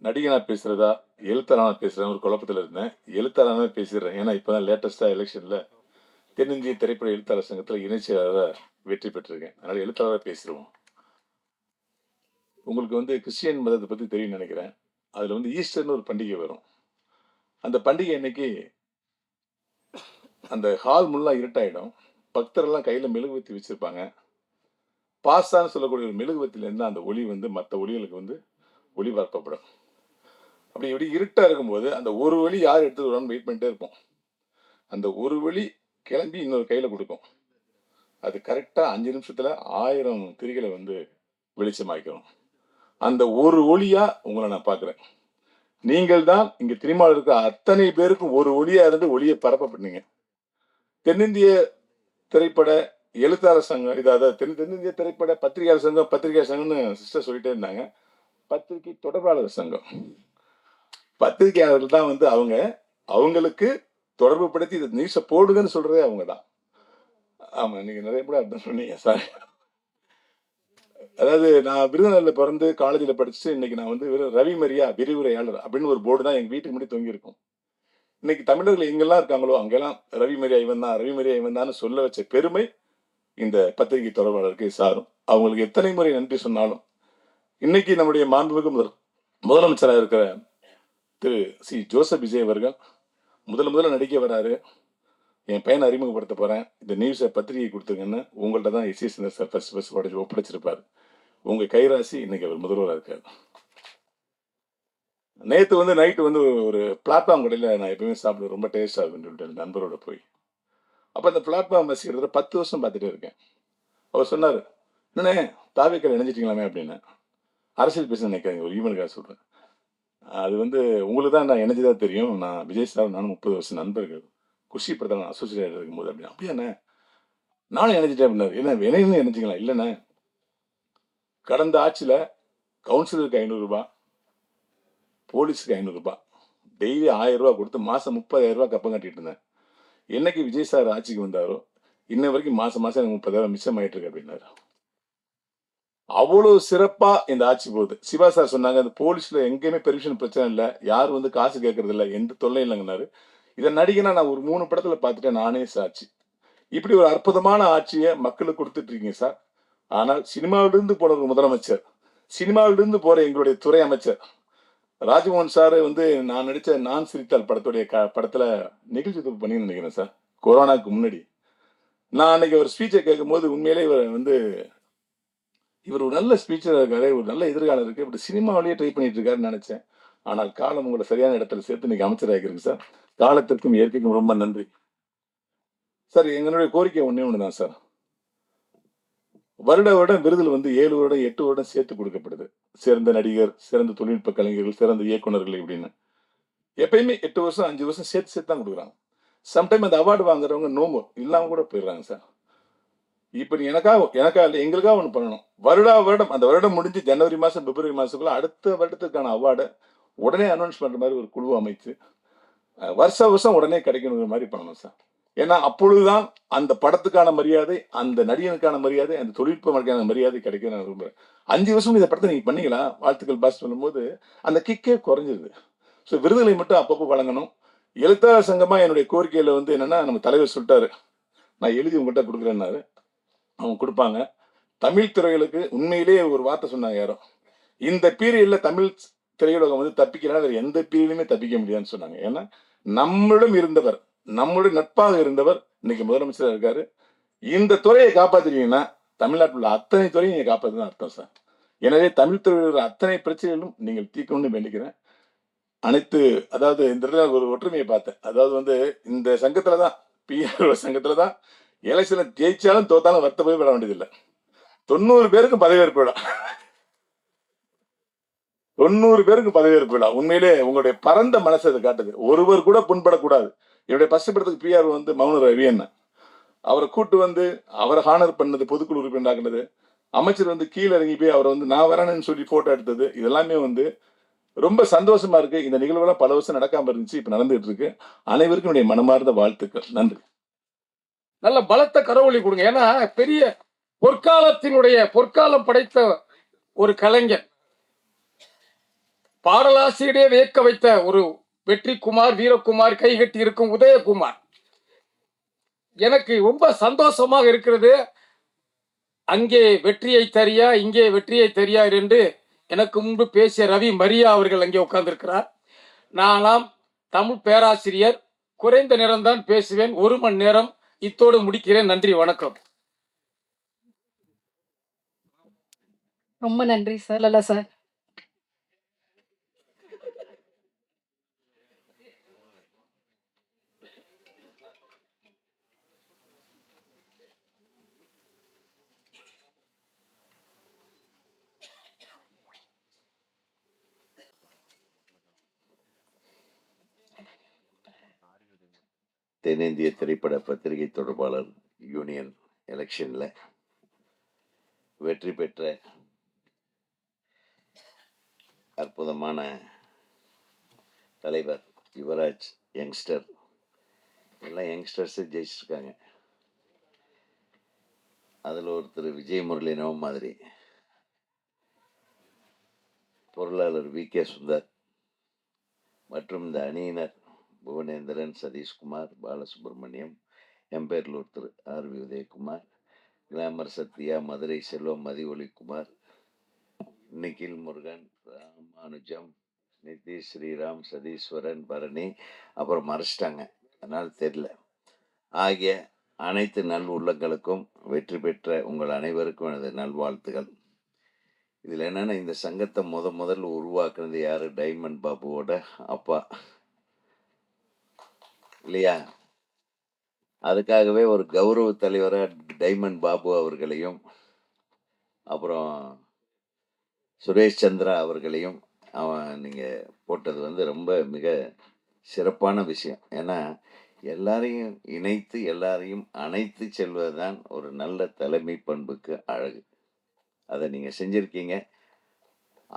நடிகனா பேசுறதா எழுத்தாளனா பேசுறேன் ஒரு குழப்பத்தில் இருந்தேன். எழுத்தாளனா பேசிடுறேன். ஏன்னா இப்போதான் லேட்டஸ்டா எலெக்ஷன்ல தென்னிந்திய திரைப்பட எழுத்தாளர் சங்கத்தில் இணை செயலாளராக வெற்றி பெற்றிருக்கேன். அதனால எழுத்தாளராக பேசிடுவோம். உங்களுக்கு வந்து கிறிஸ்டியன் மதத்தை பத்தி தெரியும் நினைக்கிறேன். அதுல வந்து ஈஸ்டர்னு ஒரு பண்டிகை வரும். அந்த பண்டிகை அன்னைக்கு அந்த ஹால் முல்லா இருட்டாயிடும். பக்தரெல்லாம் கையில மெழுகுவத்தி வச்சிருப்பாங்க. பாஸ்தான்னு சொல்லக்கூடிய ஒரு மெழுகுவத்திலேருந்து அந்த ஒளி வந்து மற்ற ஒளிகளுக்கு வந்து ஒளிபரப்பப்படும். அப்படி எப்படி இருட்டா இருக்கும்போது அந்த ஒரு ஒளி யார் எடுத்து வருவான்னு வெயிட் பண்ணிட்டே இருப்போம். அந்த ஒரு ஒளி கிளம்பி இன்னொரு கையில கொடுக்கும். அது கரெக்டா 5 நிமிஷத்துல 1000 திரிகளை வந்து வெளிச்சமாக்கிறோம். அந்த ஒரு ஒளியா உங்களை நான் பார்க்கிறேன். நீங்கள் தான் இங்க திருமால் இருக்க அத்தனை பேருக்கும் ஒரு ஒளியா இருந்து ஒளியை பரப்ப பண்ணீங்க. தென்னிந்திய திரைப்பட எழுத்தாளர் சங்கம், இதாவது தென்னிந்திய திரைப்பட பத்திரிகையாளர் சங்கம், பத்திரிகையாளர் சங்கம்னு சிஸ்டர் சொல்லிட்டே இருந்தாங்க. பத்திரிகை தொடர்பாளர் சங்கம். பத்திரிகையாளர்கள் தான் வந்து அவங்க அவங்களுக்கு தொடர்பு படுத்தி இந்த நியூஸை போடுங்கன்னு சொல்றதே அவங்க தான். ஆமா, நீங்க நிறைய கூட அர்த்தம் சொன்னீங்க சார். அதாவது நான் விருதுநகர்ல பிறந்து காலேஜில் படிச்சுட்டு இன்னைக்கு நான் வந்து வெறும் ரவி மரியா விரிவுரையாளர் அப்படின்னு ஒரு போர்டு தான் எங்க வீட்டுக்கு முன்னாடி தொங்கி இருக்கும். இன்னைக்கு தமிழர்கள் எங்கெல்லாம் இருக்காங்களோ அங்கெல்லாம் ரவி மரியா இவன் தான், ரவி மரியா இவன் தான் சொல்ல வச்ச பெருமை இந்த பத்திரிகை தொடர்பாளருக்கு சாரும். அவங்களுக்கு எத்தனை முறை நன்றி சொன்னாலும் இன்னைக்கு நம்முடைய மாண்புமிகு முதலமைச்சராக இருக்கிற திரு சி ஜோசப் விஜய் அவர்கள் முதல்ல நடிக்க வராரு. என் பையனை அறிமுகப்படுத்த போறேன், இந்த நியூஸை பத்திரிகை கொடுத்துருங்கன்னு உங்கள்ட்ட தான் எஸ்எஸ் சார் ஃபர்ஸ்ட் ஒப்படைச்சிருப்பாரு. உங்க கைராசி இன்னைக்கு அவர் முதல்வராக இருக்காரு. நேற்று வந்து நைட்டு வந்து ஒரு பிளாட்ஃபார்ம் கடையில் நான் எப்பயுமே சாப்பிடுவேன், ரொம்ப டேஸ்டாக இருக்குன்னு சொல்லிட்டு நண்பரோட போய் அப்போ அந்த பிளாட்ஃபார்ம் பஸ் கிட்டத்தட்ட 10 வருஷம் பார்த்துட்டே இருக்கேன். அவர் சொன்னார், என்னண்ணே தாவேக்கரை இணைஞ்சிட்டீங்களாமே அப்படின்னு. அரசியல் பேச நினைக்காதீங்க, ஒரு ஈவனுக்காக சொல்கிறேன். அது வந்து உங்களுக்கு தான் நான் இணைஞ்சதாக தெரியும். நான் விஜய் சார் நானும் 30 வருஷம் நண்பர்கள். குஷி பிரதான் அசோசியேட் இருக்கும்போது அப்படின்னு. அப்படியாண்ணே நானும் இணைஞ்சிட்டேன் அப்படின்னாரு. என்ன இணைன்னு இணைஞ்சிங்களா? இல்லைண்ணே, கடந்த ஆட்சியில் கவுன்சிலருக்கு 500 ரூபாய், போலீஸுக்கு 500 ரூபாய், டெய்லி 1000 ரூபா கொடுத்து மாதம் 30,000 ரூபா கப்பம் கட்டிட்டு இருந்தேன். என்னைக்கு விஜய் சார் ஆட்சிக்கு வந்தாரோ இன்ன வரைக்கும் மாதம் எனக்கு 30,000 மிச்சம் ஆயிட்டு இருக்கு அப்படின்னாரு. அவ்வளவு சிறப்பா இந்த ஆட்சி போகுது. சிவா சார் சொன்னாங்க, அந்த போலீஸ்ல எங்கேயுமே பெர்மிஷன் பிரச்சனை இல்லை, யாரும் வந்து காசு கேட்கறது இல்லை, எந்த தொல்லை இல்லைங்கன்னாரு. இதை நடிகனா நான் ஒரு 3 படத்துல பார்த்துட்டேன், நானே சாட்சி. இப்படி ஒரு அற்புதமான ஆட்சியை மக்களுக்கு கொடுத்துட்டு இருக்கீங்க சார். ஆனால் சினிமாவிலிருந்து போன ஒரு முதலமைச்சர், சினிமாவிலிருந்து போற எங்களுடைய துறை அமைச்சர் ராஜ்மோகன் சார் வந்து நான் நடிச்ச நான் சிரித்தால் படத்துடைய படத்துல நிகழ்ச்சி தொகுப்பு பண்ணி நினைக்கிறேன் சார், கொரோனாக்கு முன்னாடி. நான் அன்னைக்கு ஒரு ஸ்பீச்சை கேட்கும் போது உண்மையிலே இவர் ஒரு நல்ல ஸ்பீச்சர் இருக்காரு, ஒரு நல்ல எதிர்காலம் இருக்கு, இப்படி சினிமாவிலேயே ட்ரை பண்ணிட்டு இருக்காருன்னு நினைச்சேன். ஆனால் காலம் உங்களை சரியான இடத்துல சேர்த்து இன்னைக்கு அமைச்சராகிருக்கு சார். காலத்திற்கும் இயற்கைக்கும் ரொம்ப நன்றி சார். எங்களுடைய கோரிக்கை ஒண்ணு தான் சார். வருடம் விருதுல வந்து 7 வருடம் 8 வருடம் சேர்த்து கொடுக்கப்படுது. சிறந்த நடிகர், சிறந்த தொழில்நுட்ப கலைஞர்கள், சிறந்த இயக்குநர்கள் இப்படின்னு. எப்பயுமே 8 வருஷம் 5 வருஷம் சேர்த்து தான் கொடுக்குறாங்க. சம்டைம் அந்த அவார்டு வாங்குறவங்க நோம்பு இல்லாம கூட போயிடுறாங்க சார். இப்ப நீ எனக்கா இல்லை, எங்களுக்காக ஒண்ணு பண்ணணும். வருடம் அந்த வருடம் முடிஞ்சு ஜனவரி மாசம் பிப்ரவரி மாசத்துக்குள்ள அடுத்த வருடத்துக்கான அவார்டை உடனே அனௌன்ஸ் பண்ற மாதிரி ஒரு குழு அமைத்து வருஷம் உடனே கிடைக்கணுங்கிற மாதிரி பண்ணணும் சார். ஏன்னா அப்பொழுதுதான் அந்த படத்துக்கான மரியாதை, அந்த நடிகனுக்கான மரியாதை, அந்த தொழில்நுட்ப மரியாதை கிடைக்கும் நான் விரும்புறேன். 5 வருஷம் இந்த படத்தை நீங்க பண்ணீங்களா, வாழ்த்துக்கள் பாஸ் சொல்லும்போது அந்த கிக்கே குறைஞ்சிருது. ஸோ விருதுகளை மட்டும் அப்பப்போ வழங்கணும். எழுத்தாளர் சங்கமா என்னுடைய கோரிக்கையில வந்து என்னன்னா, நம்ம தலைவர் சொல்லிட்டாரு, நான் எழுதி உங்கள்கிட்ட கொடுக்குறேன்னாரு. அவங்க கொடுப்பாங்க. தமிழ் திரைகளுக்கு உண்மையிலேயே ஒரு வார்த்தை சொன்னாங்க யாரோ, இந்த பீரியட்ல தமிழ் திரையுலகம் வந்து தப்பிக்கிறா வேற எந்த பீரியடுமே தப்பிக்க முடியாதுன்னு சொன்னாங்க. ஏன்னா நம்மளிடம் இருந்தவர், நம்மளுடைய நட்பாக இருந்தவர் இன்னைக்கு முதலமைச்சராக இருக்காரு. இந்த துறையை காப்பாத்துறீங்கன்னா தமிழ்நாட்டில் உள்ள அத்தனை துறையும் நீங்க காப்பாற்றுதான் அர்த்தம் சார். எனவே தமிழ் துறையில் அத்தனை பிரச்சனைகளும் நீங்கள் தீர்க்கணும்னு வேண்டிக்கிறேன். அனைத்து அதாவது இந்த இடத்துல ஒரு ஒற்றுமையை பார்த்தேன். அதாவது வந்து இந்த சங்கத்துலதான், பிஆர்ஓ சங்கத்துலதான் எலெக்ஷன்ல ஜெயிச்சாலும் தோத்தாலும் வருத்த போய் விட வேண்டியதில்லை. 90 பேருக்கு பதவியேற்பு விழா, 90 பேருக்கு பதவியேற்பு விழா. உண்மையிலே உங்களுடைய பரந்த மனசு அதை காட்டுது. ஒருவர் கூட புண்படக்கூடாது. என்னுடைய ஃபர்ஸ்ட் படத்துக்கு பிஆர் வந்து மௌன ரவி என்ன, அவரை கூட்டு வந்து அவரை ஹானர் பண்ணது, பொதுக்குழு உறுப்பினராக்குனது, அமைச்சர் வந்து கீழே இறங்கி போய் அவரை வந்து நான் வரேன்னு சொல்லி போட்டோ எடுத்தது, இதெல்லாமே வந்து ரொம்ப சந்தோஷமா இருக்கு. இந்த நிகழ்வுலாம் பல வருஷம் நடக்காம இருந்துச்சு, இப்ப நடந்துட்டு இருக்கு. அனைவருக்கும் என்னுடைய மனமார்ந்த வாழ்த்துக்கள். நன்றி. நல்ல பலத்த கரவொலி கொடுங்க. ஏன்னா பெரிய பொற்காலம் படைத்த ஒரு கலைஞர், பாடலாசிரியரே வியக்க வைத்த ஒரு வெற்றிக்குமார், வீரகுமார், கைகட்டி இருக்கும் உதயகுமார். எனக்கு ரொம்ப சந்தோஷமாக இருக்கிறது. அங்கே வெற்றியை தரியா, இங்கே வெற்றியை தரியார் என்று எனக்கு முன்பு பேசிய ரவி மரியா அவர்கள் அங்கே உட்கார்ந்திருக்கிறார். நானாம் தமிழ் பேராசிரியர், குறைந்த நேரம்தான் பேசுவேன், 1 மணி நேரம். இத்தோடு முடிக்கிறேன். நன்றி, வணக்கம். ரொம்ப நன்றி சார். இல்ல சார், தென்னிந்திய திரைப்பட பத்திரிகை தொடர்பாளர் யூனியன் எலெக்ஷன்ல வெற்றி பெற்ற அற்புதமான தலைவர் யுவராஜ் யங்ஸ்டர், எல்லாம் யங்ஸ்டர்ஸு ஜெயிச்சிருக்காங்க. அதில் ஒருத்தர் விஜய் முரளினோ மாதிரி, பொருளாளர் வி.கே. சுந்தர் மற்றும் இந்த அணியினர் புவனேந்திரன், சதீஷ்குமார், பாலசுப்ரமணியம், எம்பேர்லூர் திரு ஆர்.வி. உதயகுமார், கிளாமர் சத்யா, மதுரை செல்வம், மதிவொலிக்குமார், நிகில் முருகன், ராமானுஜம், நிதிஷ் ஸ்ரீராம், சதீஸ்வரன், பரணி, அப்புறம் மறைச்சிட்டாங்க, அதனால் தெரியல, ஆகிய அனைத்து நல் உள்ளங்களுக்கும் வெற்றி பெற்ற உங்கள் அனைவருக்கும் எனது நல்வாழ்த்துகள். இதில் என்னென்னா, இந்த சங்கத்தை முதல்ல உருவாக்குனது யார்? டைமண்ட் பாபுவோட அப்பா இல்லையா? அதுக்காகவே ஒரு கௌரவ தலைவராக டைமண்ட் பாபு அவர்களையும் அப்புறம் சுரேஷ் சந்திரா அவர்களையும் நீங்கள் போட்டது வந்து ரொம்ப மிக சிறப்பான விஷயம். ஏன்னா எல்லாரையும் இணைத்து எல்லாரையும் அணைத்து செல்வது தான் ஒரு நல்ல தலைமை பண்புக்கு அழகு. அதை நீங்கள் செஞ்சுருக்கீங்க.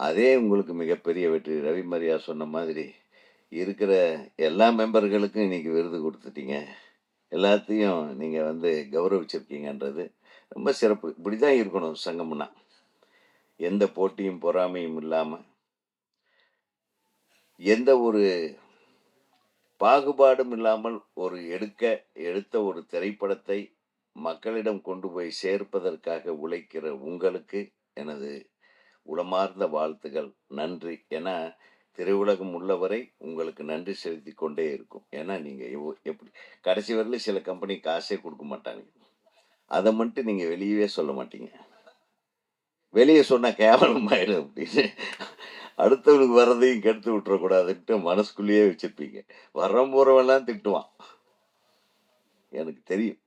அதே உங்களுக்கு மிகப்பெரிய வெற்றி. ரவி மரியா சொன்ன மாதிரி இருக்கிற எல்லா மெம்பர்களுக்கும் இன்னைக்கு விருது கொடுத்துட்டீங்க, எல்லாத்தையும் நீங்கள் வந்து கௌரவிச்சிருக்கீங்கன்றது ரொம்ப சிறப்பு. இப்படி தான் இருக்கணும் சங்கம்னா, எந்த போட்டியும் பொறாமையும் இல்லாமல், எந்த ஒரு பாகுபாடும் இல்லாமல் ஒரு எடுத்த ஒரு திரைப்படத்தை மக்களிடம் கொண்டு போய் சேர்ப்பதற்காக உழைக்கிற உங்களுக்கு எனது உளமார்ந்த வாழ்த்துகள், நன்றி. ஏன்னா திரையுலகம் உள்ளவரை உங்களுக்கு நன்றி செலுத்தி கொண்டே இருக்கும். ஏன்னா நீங்கள் எப்படி கடைசி வரையிலும் சில கம்பெனி காசே கொடுக்க மாட்டாங்க, அதை மட்டும் நீங்கள் வெளியவே சொல்ல மாட்டீங்க. வெளியே சொன்னால் கேவலமாயிடும் அப்படின்னு அடுத்தவனுக்கு வர்றதையும் கெடுத்து விட்டுறக்கூடாதுன்ட்டு மனசுக்குள்ளேயே வச்சுருப்பீங்க. போகிறவெல்லாம் திட்டுவான், எனக்கு தெரியும்.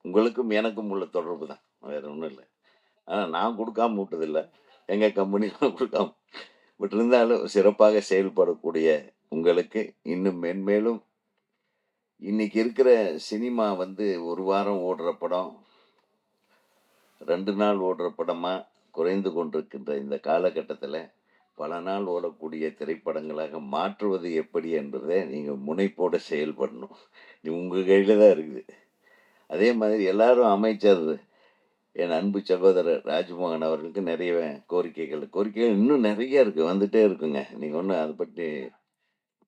உங்களுக்கும் எனக்கும் உள்ள தொடர்பு தான், வேற ஒன்றும் இல்லை. ஆனால் நான் கொடுக்காம விட்டதில்லை, எங்கள் கம்பெனிலாம் கொடுக்காம. பட் இருந்தாலும் சிறப்பாக செயல்படக்கூடிய உங்களுக்கு இன்னும் மென்மேலும், இன்னைக்கு இருக்கிற சினிமா வந்து ஒரு வாரம் ஓடுற படம், 2 நாள் ஓடுற படமாக குறைந்து கொண்டிருக்கின்ற இந்த காலகட்டத்தில் பல நாள் ஓடக்கூடிய திரைப்படங்களாக மாற்றுவது எப்படி என்பதை நீங்கள் முனைப்போடு செயல்படணும். உங்கள் கையில் தான் இருக்குது. அதே மாதிரி எல்லாரும் அமைச்சர் என் அன்பு சகோதரர் ராஜ்மோகன் அவர்களுக்கு நிறைய கோரிக்கைகள் இன்னும் நிறைய இருக்குது, வந்துட்டே இருக்குங்க. நீங்கள் ஒன்றும் அதை பற்றி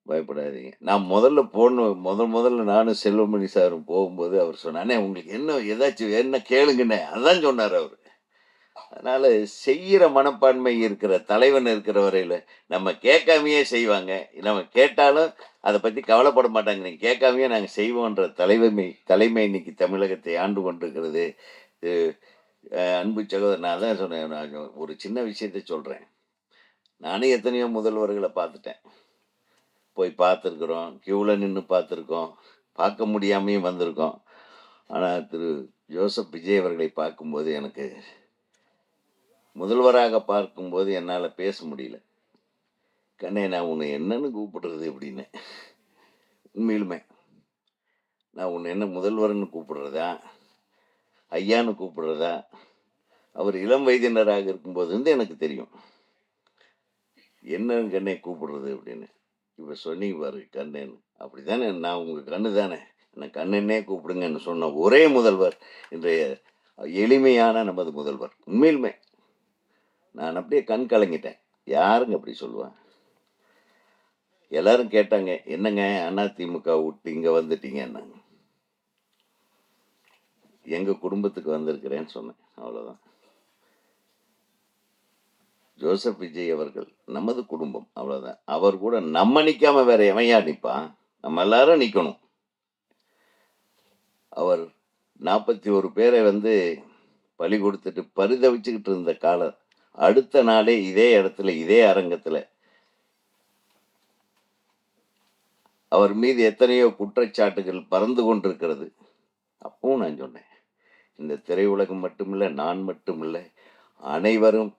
பயப்படாதீங்க. நான் முதல்ல நானும் செல்வமணி சாரும் போகும்போது அவர் சொன்னானே, உங்களுக்கு என்ன ஏதாச்சும் என்ன கேளுங்கண்ணே, அதான் சொன்னார் அவர். அதனால் செய்கிற மனப்பான்மை இருக்கிற தலைவன் இருக்கிற வரையில் நம்ம கேட்காமையே செய்வாங்க, நம்ம கேட்டாலும் அதை பற்றி கவலைப்பட மாட்டாங்க. நீங்கள் கேட்காமையே நாங்கள் செய்வோன்ற தலைமை இன்னைக்கு தமிழகத்தை ஆண்டு கொண்டிருக்கிறது. அன்பு சகோதரர், நான் தான் சொன்னேன், நான் ஒரு சின்ன விஷயத்தை சொல்கிறேன். நானும் எத்தனையோ முதல்வர்களை பார்த்துட்டேன், போய் பார்த்துருக்குறோம், க்யூவில் நின்று பார்த்துருக்கோம், பார்க்க முடியாமையும் வந்திருக்கோம். ஆனால் திரு ஜோசப் விஜய் அவர்களை பார்க்கும்போது, எனக்கு முதல்வராக பார்க்கும்போது என்னால் பேச முடியல. கண்ணே, நான் உன்னை என்னன்னு கூப்பிடுறது அப்படின்னு. உண்மையிலுமே நான் உன்னை என்ன முதல்வர்னு கூப்பிடுறதா, ஐயான்னு கூப்பிடுறதா? அவர் இளம் வயதினராக இருக்கும்போது வந்து எனக்கு தெரியும் என்ன கண்ணே கூப்பிடுறது அப்படின்னு. இப்போ சொன்னீங்க பாரு கண்ணேன்னு, அப்படி தானே, நான் உங்கள் கண்ணு தானே, என்னை கண்ணனே கூப்பிடுங்கன்னு சொன்ன ஒரே முதல்வர் இன்றைய எளிமையான நமது முதல்வர். உண்மையிலுமே நான் அப்படியே கண் கலங்கிட்டேன். யாருங்க அப்படி சொல்லுவான்? எல்லாரும் கேட்டாங்க, என்னங்க அதிமுக விட்டு இங்கே வந்துட்டீங்கன்னாங்க. எங்கள் குடும்பத்துக்கு வந்திருக்கிறேன்னு சொன்னேன், அவ்வளோதான். ஜோசப் விஜய் அவர்கள் நமது குடும்பம், அவ்வளோதான். அவர் கூட நம்ம நிற்காம வேற எவையா நிற்பான்? நம்ம எல்லாரும் நிற்கணும். அவர் 41 பேரை வந்து பலி கொடுத்துட்டு பரிதவிச்சுக்கிட்டு இருந்த காலம், அடுத்த நாளே இதே இடத்துல இதே அரங்கத்தில் அவர் மீது எத்தனையோ குற்றச்சாட்டுகள் பறந்து கொண்டிருக்கிறது. அப்பவும் நான் சொன்னேன், இந்த திரையுலகம் மட்டுமில்லை, நான் மட்டுமில்லை, அனைவரும்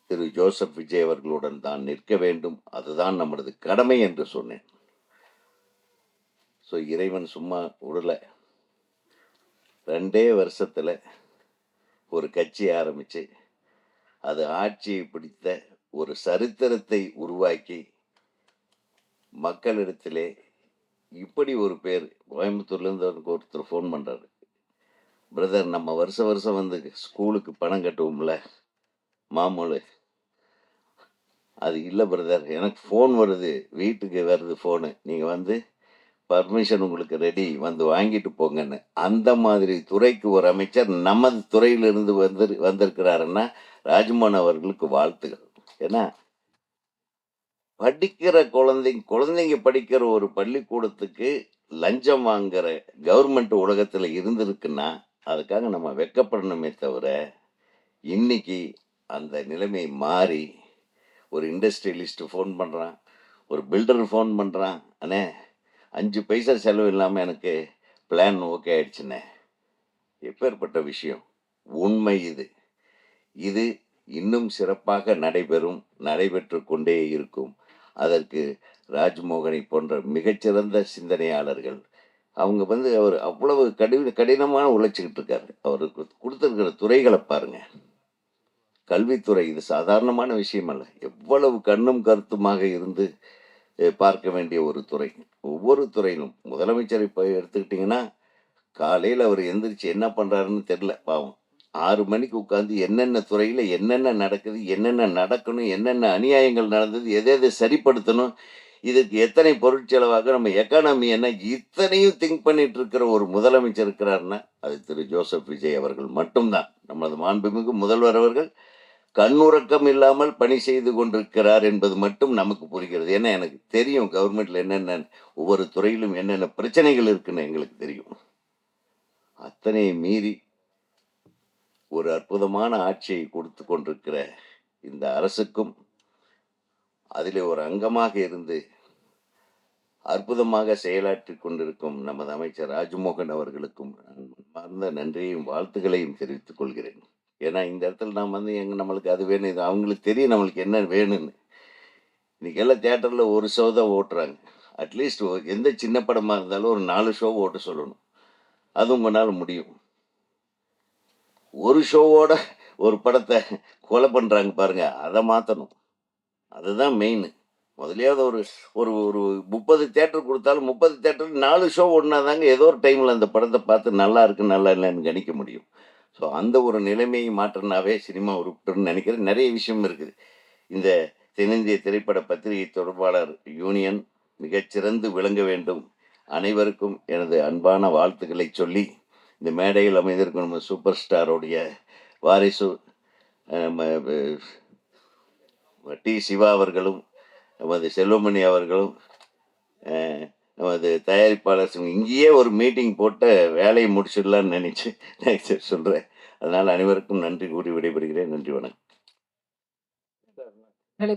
திரு ஜோசப் விஜய் அவர்களுடன் தான் நிற்க வேண்டும், அதுதான் நமது கடமை என்று சொன்னேன். ஸோ இறைவன் சும்மா விடலை. 2 வருஷத்தில் ஒரு கட்சி ஆரம்பித்து அது ஆட்சியை பிடித்த ஒரு சரித்திரத்தை உருவாக்கி மக்களிடத்திலே இப்படி ஒரு பேர் கோயம்புத்தூர்லேருந்து ஒருத்தர் ஃபோன் பண்ணுறாரு, பிரதர் நம்ம வருஷம் வருஷம் வந்து ஸ்கூலுக்கு பணம் கட்டுவோம்ல மாமூலு, அது இல்லை பிரதர், எனக்கு ஃபோன் வருது, வீட்டுக்கு வருது ஃபோனு, நீங்கள் வந்து பர்மிஷன் உங்களுக்கு ரெடி, வந்து வாங்கிட்டு போங்கன்னு. அந்த மாதிரி துறைக்கு ஒரு அமைச்சர் நமது துறையிலிருந்து வந்திருக்கிறாருன்னா ராஜ்மோகன் அவர்களுக்கு வாழ்த்துகள். ஏன்னா படிக்கிற குழந்தைங்க படிக்கிற ஒரு பள்ளிக்கூடத்துக்கு லஞ்சம் வாங்குற கவர்மெண்ட் உலகத்தில் இருந்திருக்குன்னா அதுக்காக நம்ம வெட்கப்படணுமே தவிர, இன்னைக்கு அந்த நிலைமை மாறி ஒரு இண்டஸ்ட்ரியலிஸ்ட் ஃபோன் பண்ணுறான், ஒரு பில்டர் ஃபோன் பண்ணுறான், அண்ணே 5 பைசா செலவு இல்லாமல் எனக்கு பிளான் ஓகே ஆயிடுச்சுண்ணே. எப்பேற்பட்ட விஷயம், உண்மை இது. இது இன்னும் சிறப்பாக நடைபெற்று கொண்டே இருக்கும். அதற்கு ராஜ்மோகனை போன்ற மிகச்சிறந்த சிந்தனையாளர்கள், அவங்க வந்து அவர் அவ்வளவு கடினமான உழைச்சிக்கிட்டு இருக்காரு. அவருக்கு கொடுத்துருக்கிற துறைகளை பாருங்க. கல்வித்துறை இது சாதாரணமான விஷயம் அல்ல. எவ்வளவு கண்ணும் கருத்துமாக இருந்து பார்க்க வேண்டிய ஒரு துறை. ஒவ்வொரு துறையிலும் முதலமைச்சர் இப்போ எடுத்துக்கிட்டிங்கன்னா, காலையில் அவர் எந்திரிச்சு என்ன பண்ணுறாருன்னு தெரில பாவம். 6 மணிக்கு உட்காந்து என்னென்ன துறையில் என்னென்ன நடக்குது, என்னென்ன நடக்கணும், என்னென்ன அநியாயங்கள் நடந்தது, எதை சரிப்படுத்தணும், இதுக்கு எத்தனை பொருட்செலவாக நம்ம எக்கானமி என்ன, இத்தனையும் திங்க் பண்ணிட்டு இருக்கிற ஒரு முதலமைச்சர் இருக்கிறாருன்னா அது திரு ஜோசப் விஜய் அவர்கள் மட்டும்தான். நமது மாண்புமிகு முதல்வர் அவர்கள் கண்ணுறக்கம் இல்லாமல் பணி செய்து கொண்டிருக்கிறார் என்பது மட்டும் நமக்கு புரிகிறது. ஏன்னா எனக்கு தெரியும் கவர்மெண்ட்ல என்னென்ன ஒவ்வொரு துறையிலும் என்னென்ன பிரச்சனைகள் இருக்குன்னு எங்களுக்கு தெரியும். அத்தனை மீறி ஒரு அற்புதமான ஆட்சியை கொடுத்து கொண்டிருக்கிற இந்த அரசுக்கும் அதிலே ஒரு அங்கமாக இருந்து அற்புதமாக செயலாற்றி கொண்டிருக்கும் நமது அமைச்சர் ராஜ்மோகன் அவர்களுக்கும் மனமார்ந்த நன்றியையும் வாழ்த்துக்களையும் தெரிவித்துக் கொள்கிறேன். ஏன்னா இந்த இடத்துல நாம் வந்து நம்மளுக்கு அது வேணும், இது அவங்களுக்கு தெரியும் நம்மளுக்கு என்ன வேணும்னு. இன்னைக்கு எல்லாம் தியேட்டரில் ஒரு ஷோ தான் ஓட்டுறாங்க. அட்லீஸ்ட் எந்த சின்ன படமாக இருந்தாலும் ஒரு 4 ஷோ ஓட்ட சொல்லணும். அது உங்களால் முடியும். ஒரு ஷோவோட ஒரு படத்தை கொலை பண்ணுறாங்க பாருங்க, அதை மாற்றணும். அதுதான் மெயின். முதலியாவது ஒரு ஒரு ஒரு 30 தியேட்டர் கொடுத்தாலும் 30 தியேட்டர் 4 ஷோ ஓடினா தாங்க ஏதோ ஒரு டைமில் அந்த படத்தை பார்த்து நல்லா இருக்கு நல்லா இல்லைன்னு கணிக்க முடியும். ஸோ அந்த ஒரு நிலைமையை மாற்றினாவே சினிமா உருப்பிட்டுன்னு நினைக்கிறேன். நிறைய விஷயம் இருக்குது. இந்த தென்னிந்திய திரைப்பட பத்திரிகை தொடர்பாளர் யூனியன் மிகச்சிறந்து விளங்க வேண்டும். அனைவருக்கும் எனது அன்பான வாழ்த்துக்களை சொல்லி, இந்த மேடையில் அமைந்திருக்கும் நம்ம சூப்பர் ஸ்டாரோடைய வாரிசு டி சிவா அவர்களும், நமது செல்வமணி அவர்களும், நமது தயாரிப்பாளர் இங்கேயே ஒரு மீட்டிங் போட்டு வேலையை முடிச்சிடலான்னு நினைச்சு சொல்கிறேன். அதனால் அனைவருக்கும் நன்றி கூறி விடைபெறுகிறேன். நன்றி, வணக்கம்.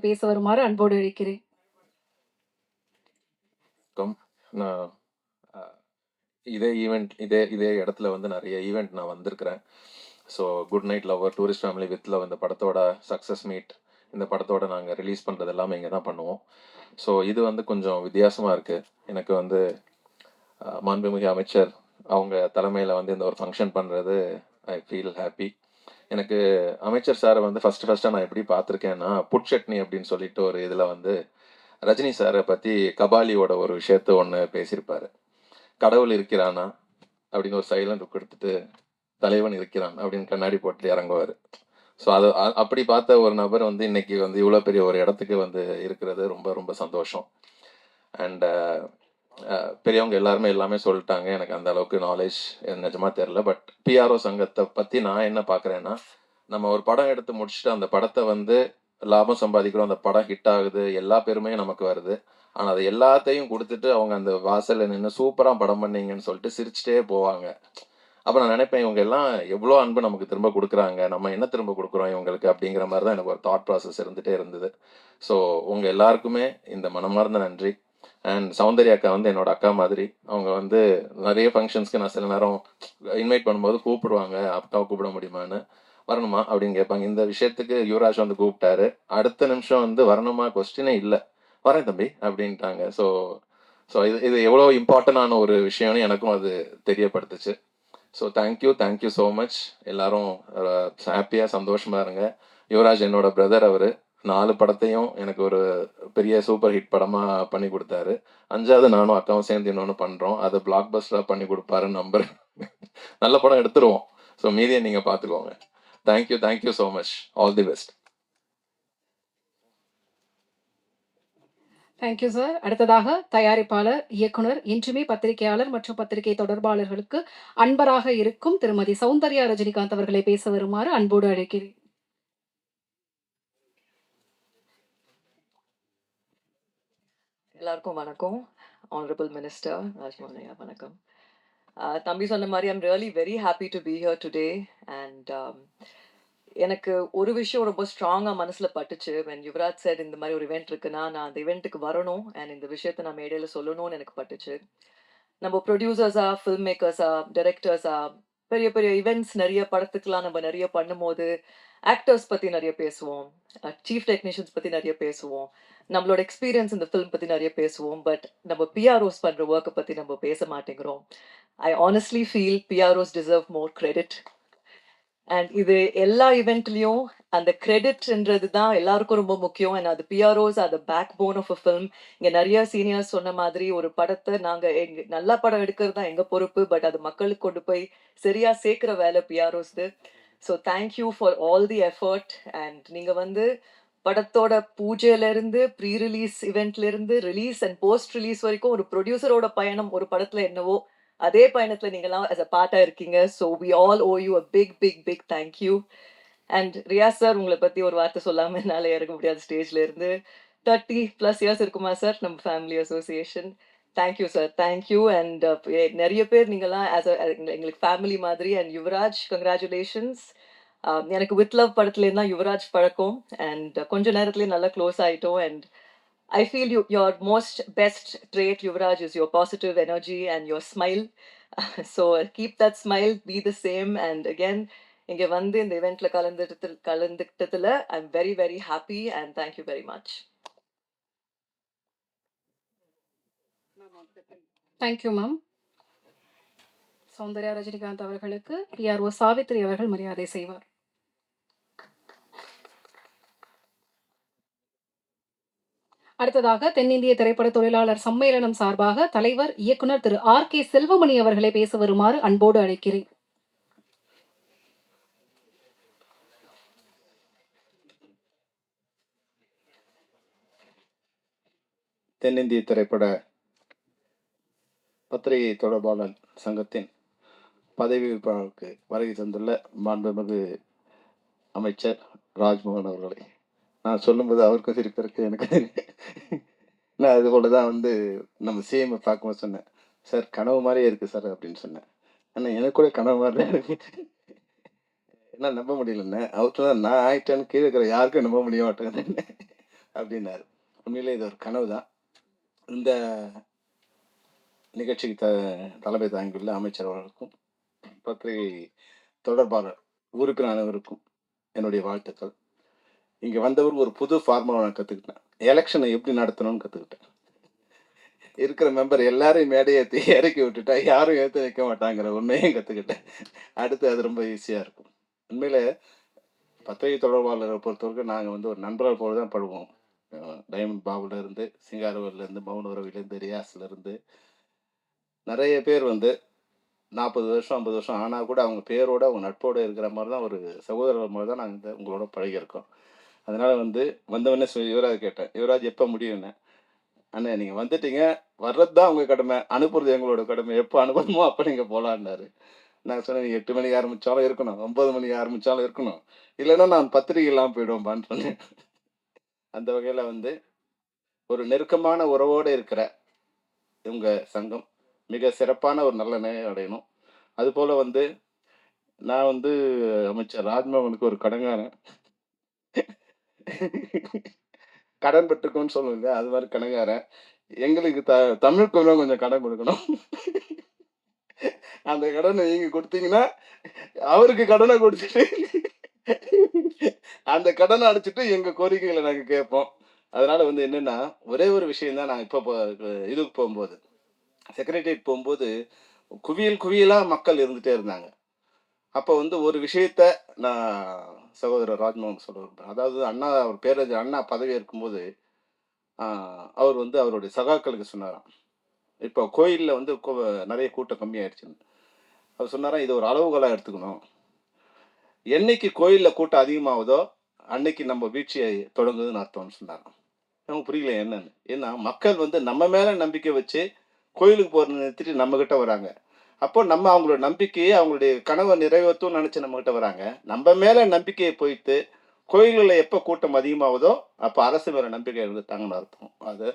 பேச வருமாறு அன்போடு அழைக்கிறேன். நான் இதே இடத்துல வந்து நிறைய ஈவெண்ட் நான் வந்திருக்கிறேன். So good night lover, tourist family with love, இந்த படத்தோட சக்ஸஸ் மீட், இந்த படத்தோட நாங்கள் ரிலீஸ் பண்ணுறது எல்லாமே இங்கே தான் பண்ணுவோம். ஸோ இது வந்து கொஞ்சம் வித்தியாசமாக இருக்குது. எனக்கு வந்து மாண்புமிகு அமைச்சர் அவங்க தலைமையில் வந்து இந்த ஒரு ஃபங்க்ஷன் பண்ணுறது ஐ ஃபீல் ஹாப்பி. எனக்கு அமைச்சர் சாரை வந்து ஃபஸ்ட்டாக நான் எப்படி பார்த்துருக்கேன்னா, புட்சட்னி அப்படின்னு சொல்லிட்டு ஒரு இதில் வந்து ரஜினி சாரை பற்றி கபாலியோட ஒரு விஷயத்த ஒன்று பேசியிருப்பார். கடவுள் இருக்கிறானா அப்படின்னு ஒரு சைலண்ட் கொடுத்துட்டு தலைவன் இருக்கிறான் அப்படின்னு கண்ணாடி போட்டு இறங்குவார். ஸோ அது அப்படி பார்த்த ஒரு நபர் வந்து இன்னைக்கு வந்து இவ்வளோ பெரிய ஒரு இடத்துக்கு வந்து இருக்கிறது ரொம்ப ரொம்ப சந்தோஷம். அண்ட் பெரியவங்க எல்லாமே சொல்லிட்டாங்க. எனக்கு அந்த அளவுக்கு நாலேஜ் நிஜமாக தெரில. பட் பிஆர்ஓ சங்கத்தை பற்றி நான் என்ன பார்க்குறேன்னா, நம்ம ஒரு படம் எடுத்து முடிச்சுட்டு அந்த படத்தை வந்து லாபம் சம்பாதிக்கிறோம், அந்த படம் ஹிட் ஆகுது, எல்லா பெருமையும் நமக்கு வருது. ஆனால் அது எல்லாத்தையும் கொடுத்துட்டு அவங்க அந்த வாசலில் நின்று சூப்பராக படம் பண்ணீங்கன்னு சொல்லிட்டு சிரிச்சிட்டே போவாங்க. அப்போ நான் நினைப்பேன், இவங்க எல்லாம் எவ்வளோ அன்பு நமக்கு திரும்ப கொடுக்குறாங்க, நம்ம என்ன திரும்ப கொடுக்குறோம் இவங்களுக்கு அப்படிங்கிற மாதிரி தான் எனக்கு ஒரு தாட் ப்ராசஸ் இருந்துகிட்டே இருந்தது. ஸோ உங்கள் எல்லாருக்குமே இந்த மனமார்ந்த நன்றி. அண்ட் சௌந்தர்யா அக்கா வந்து என்னோட அக்கா மாதிரி. அவங்க வந்து நிறைய ஃபங்க்ஷன்ஸ்க்கு நான் சில நேரம் இன்வைட் பண்ணும்போது கூப்பிடுவாங்க, அக்காவை கூப்பிட முடியுமான்னு, வரணுமா அப்படின்னு கேட்பாங்க. இந்த விஷயத்துக்கு யுவராஜ் வந்து கூப்பிட்டாரு. அடுத்த நிமிஷம் வந்து வரணுமா கொஸ்டினே இல்லை, வரேன் தம்பி அப்படின்ட்டாங்க. ஸோ இது எவ்வளோ இம்பார்ட்டண்டான ஒரு விஷயம்னு எனக்கும் அது தெரியப்படுத்துச்சு. So thank you so much. எல்லாரும் ஹாப்பியாக சந்தோஷமாக இருங்க. யுவராஜ் என்னோட பிரதர், அவர் 4 படத்தையும் எனக்கு ஒரு பெரிய சூப்பர் ஹிட் படமாக பண்ணி கொடுத்தாரு. 5வது நானும் அக்காவும் சேர்ந்து இன்னொன்று பண்ணுறோம். அதை பிளாக் பஸ்டராக பண்ணி கொடுப்பாருன்னு நம்புறேன். நல்ல படம் எடுத்துருவோம். ஸோ மீதியை நீங்கள் பார்த்துக்கோங்க. Thank you so much. All the best. Thank you sir. அடுத்ததாக தயாரிப்பாளர், இயக்குனர், என்றுமே பத்திரிகையாளர் மற்றும் பத்திரிகை தொடர்பாளர்களுக்கு அன்பராக இருக்கும் திருமதி சௌந்தர்யா ரஜினிகாந்த் அவர்களை பேச வருமாறு அன்போடு அழைக்கிறேன். எல்லாருக்கும் வணக்கம். ஆனரபிள் மினிஸ்டர் ராஜ்மோகன் வணக்கம். தம்பி சொன்ன மாதிரி I'm really very happy to be here today. And எனக்கு ஒரு விஷயம் ரொம்ப ஸ்ட்ராங்காக மனசில் பட்டுச்சு. வென் யுவராஜ் சார் இந்த மாதிரி ஒரு இவெண்ட் இருக்குன்னா நான் அந்த இவெண்ட்டுக்கு வரணும் அண்ட் இந்த விஷயத்தை நான் மேடையில் சொல்லணும்னு எனக்கு பட்டுச்சு. நம்ம ப்ரொடியூசர்ஸா, ஃபில்ம் மேக்கர்ஸா, டைரக்டர்ஸா, பெரிய பெரிய இவெண்ட்ஸ் நிறைய படத்துக்கெலாம் நம்ம நிறைய பண்ணும்போது ஆக்டர்ஸ் பற்றி நிறைய பேசுவோம், சீஃப் டெக்னீஷியன்ஸ் பற்றி நிறைய பேசுவோம், நம்மளோட எக்ஸ்பீரியன்ஸ் இந்த ஃபில்ம் பற்றி நிறைய பேசுவோம். பட் நம்ம பிஆர்ஓஸ் பண்ணுற ஒர்க்கை பற்றி நம்ம பேச மாட்டேங்கிறோம். I honestly feel PROs deserve more credit. And இது எல்லா இவெண்ட்லேயும் அந்த கிரெடிட்ன்றது தான் எல்லாருக்கும் ரொம்ப முக்கியம். அண்ட் அது பிஆர்ஓஸ் அது backbone of a film. இங்கே நிறைய சீனியர்ஸ் சொன்ன மாதிரி ஒரு படத்தை நாங்கள் நல்ல படம் எடுக்கிறது தான் எங்கள் பொறுப்பு. பட் அது மக்களுக்கு கொண்டு போய் சரியாக சேர்க்குற வேலை பிஆர்ஓஸ்து. So thank you for all the effort. And நீங்கள் படத்தோட பூஜையிலேருந்து ப்ரீ ரிலீஸ் இவெண்ட்லேருந்து ரிலீஸ் அண்ட் போஸ்ட் ரிலீஸ் வரைக்கும் ஒரு ப்ரொடியூசரோட பயணம் ஒரு படத்தில் என்னவோ அதே பயணத்தில் நீங்களாம் as a பார்ட்டாக இருக்கீங்க. So we all owe you a big thank you. And Riyaz sir, உங்களை பற்றி ஒரு வார்த்தை சொல்லாமல் என்னால் இறங்க முடியாது ஸ்டேஜில் இருந்து. 30+ இயர்ஸ் இருக்குமா சார் நம்ம family association. Thank you sir, thank you. And நிறைய பேர் நீங்களாம் எங்களுக்கு ஃபேமிலி மாதிரி. And Yuvaraj, congratulations. எனக்கு வித் லவ் படத்துலேருந்து தான் யுவராஜ் பழக்கம். அண்ட் கொஞ்ச நேரத்துலேயே நல்லா க்ளோஸ் ஆகிட்டோம். And I feel your most best trait, Yuvraj, is your positive energy and your smile. So keep that smile, be the same. And again, இங்கே இந்த இவெண்ட்ல கலந்துக்கிட்டதுல I'm very happy and thank you very much. Thank you ma'am. Soundarya Rajinikanth அவர்களுக்கு பிஆர்ஓ சாவித்ரி அவர்கள் மரியாதை செய்வார். அடுத்ததாக தென்னிந்திய திரைப்பட தொழிலாளர் சம்மேளனம் சார்பாக தலைவர், இயக்குனர் திரு RK செல்வமணி அவர்களை பேச வருமாறு அன்போடு அழைக்கிறேன். தென்னிந்திய திரைப்பட பத்திரிகை தொடர்பாளர் சங்கத்தின் பதவி விழாவுக்கு வருகை தந்துள்ள மாண்புமிகு அமைச்சர் ராஜ்மோகன் அவர்களை நான் சொல்லும்போது அவருக்கும் சிரிப்பு இருக்கு, எனக்கு. நான் அது போல தான் நம்ம சிஎம் பார்க்கும்போது சொன்னேன், சார் கனவு மாதிரியே இருக்குது சார் அப்படின்னு சொன்னேன். ஆனால் எனக்கு கூட கனவு மாதிரி தான் இருக்கு. என்ன நம்ப முடியலண்ணே, அவர்கிட்ட தான் நான் ஆயிட்டேன்னு கீழே இருக்கிற யாருக்கும் நம்ப முடிய மாட்டேங்குதுன்னு அப்படின்னாரு. உண்மையிலே இது ஒரு கனவு தான். இந்த நிகழ்ச்சிக்கு தலைமை தாங்கியுள்ள அமைச்சர் அவர்களுக்கும் பத்திரிகை தொடர்பாளர் உறுப்பினர் அனைவருக்கும் என்னுடைய வாழ்த்துக்கள். இங்கே வந்தவர் ஒரு புது ஃபார்முலா நான் கற்றுக்கிட்டேன். எலெக்ஷனை எப்படி நடத்தணும்னு கற்றுக்கிட்டேன். இருக்கிற மெம்பர் எல்லாரையும் மேடையை இறக்கி விட்டுட்டா யாரும் ஏற்று வைக்க மாட்டாங்கிற உண்மையும் கற்றுக்கிட்டேன். அடுத்து அது ரொம்ப ஈஸியாக இருக்கும். உண்மையில் பத்திரிகை தொடர்பாளரை பொறுத்தவரைக்கும் நாங்கள் ஒரு நண்பர்கள் போல தான் படுவோம். டைமண்ட் பாபுலேருந்து, சிங்காரவேலேருந்து, மௌன உறவிலேருந்து, ரியாஸ்லேருந்து நிறைய பேர் 40 வருஷம் 50 வருஷம் ஆனால் கூட அவங்க பேரோட அவங்க நட்போடு இருக்கிற மாதிரி தான், ஒரு சகோதரர் மாதிரி தான் நாங்கள் உங்களோட பழகியிருக்கோம். அதனால் வந்தவொடனே யுவராஜ் கேட்டேன், யுவராஜ் எப்போ முடியும்னு. அண்ணே நீங்கள் வந்துட்டீங்க, வர்றது தான் உங்கள் கடமை, அனுப்புறது எங்களோட கடமை, எப்போ அனுப்பணுமோ அப்போ நீங்கள் போகலான்னாரு. நான் சொன்னேன், நீங்கள் 8 மணிக்கு ஆரம்பித்தாலும் இருக்கணும், 9 மணிக்கு ஆரம்பித்தாலும் இருக்கணும், இல்லைன்னா நான் பத்திரிகை இல்லாமல் போயிடுவோம்பான்னு சொன்னேன். அந்த வகையில் ஒரு நெருக்கமான உறவோடு இருக்கிற உங்கள் சங்கம் மிக சிறப்பான ஒரு நல்ல நிலை அடையணும். அதுபோல் நான் அமைச்சர் ராஜ்மோகனுக்கு ஒரு கடங்காரன், கடன் பெற்றுக்கோன்னு சொல்லுங்க, அது மாதிரி கடங்காரன். எங்களுக்கு தமிழ் கொஞ்சம் கடன் கொடுக்கணும். அந்த கடனை நீங்க கொடுத்தீங்கன்னா அவருக்கு கடனை கொடுத்துட்டு அந்த கடனை அடிச்சுட்டு எங்க கோரிக்கைகளை நாங்க கேட்போம். அதனால என்னன்னா ஒரே ஒரு விஷயம் தான், நான் இப்போ இதுக்கு போகும்போது செக்ரட்டரியேட் போகும்போது குவியலா மக்கள் இருந்துட்டே இருந்தாங்க. அப்போ வந்து ஒரு விஷயத்த நான் சகோதரர் ராஜ்மோகன் சொல்ல விரும்புகிறேன். அதாவது அண்ணா அவர் பேரறிஞர் அண்ணா பதவி ஏற்கும்போது அவர் வந்து அவருடைய சகாக்களுக்கு சொன்னாராம், இப்போ கோயிலில் வந்து நிறைய கூட்டம் கம்மியாயிடுச்சுன்னு. அவர் சொன்னாராம், இது ஒரு அளவுகோலாக எடுத்துக்கணும். என்னைக்கு கோயிலில் கூட்டம் அதிகமாகுதோ அன்னைக்கு நம்ம வீழ்ச்சியை தொடங்குதுன்னு அர்த்தம்னு சொன்னாராம். நமக்கு புரியல என்னன்னு. ஏன்னா மக்கள் வந்து நம்ம மேலே நம்பிக்கை வச்சு கோயிலுக்கு போகிறத நிறுத்திட்டு நம்மக்கிட்ட வராங்க. அப்போ நம்ம அவங்களோட நம்பிக்கையை அவங்களுடைய கனவை நிறைவேற்றும்னு நினச்சி நம்மக்கிட்ட வராங்க. நம்ம மேலே நம்பிக்கையை போய்த்து கோயில்களில் எப்போ கூட்டம் அதிகமாகுதோ அப்போ அரசு மேலே நம்பிக்கை இருந்துட்டாங்கன்னு அர்த்தம்.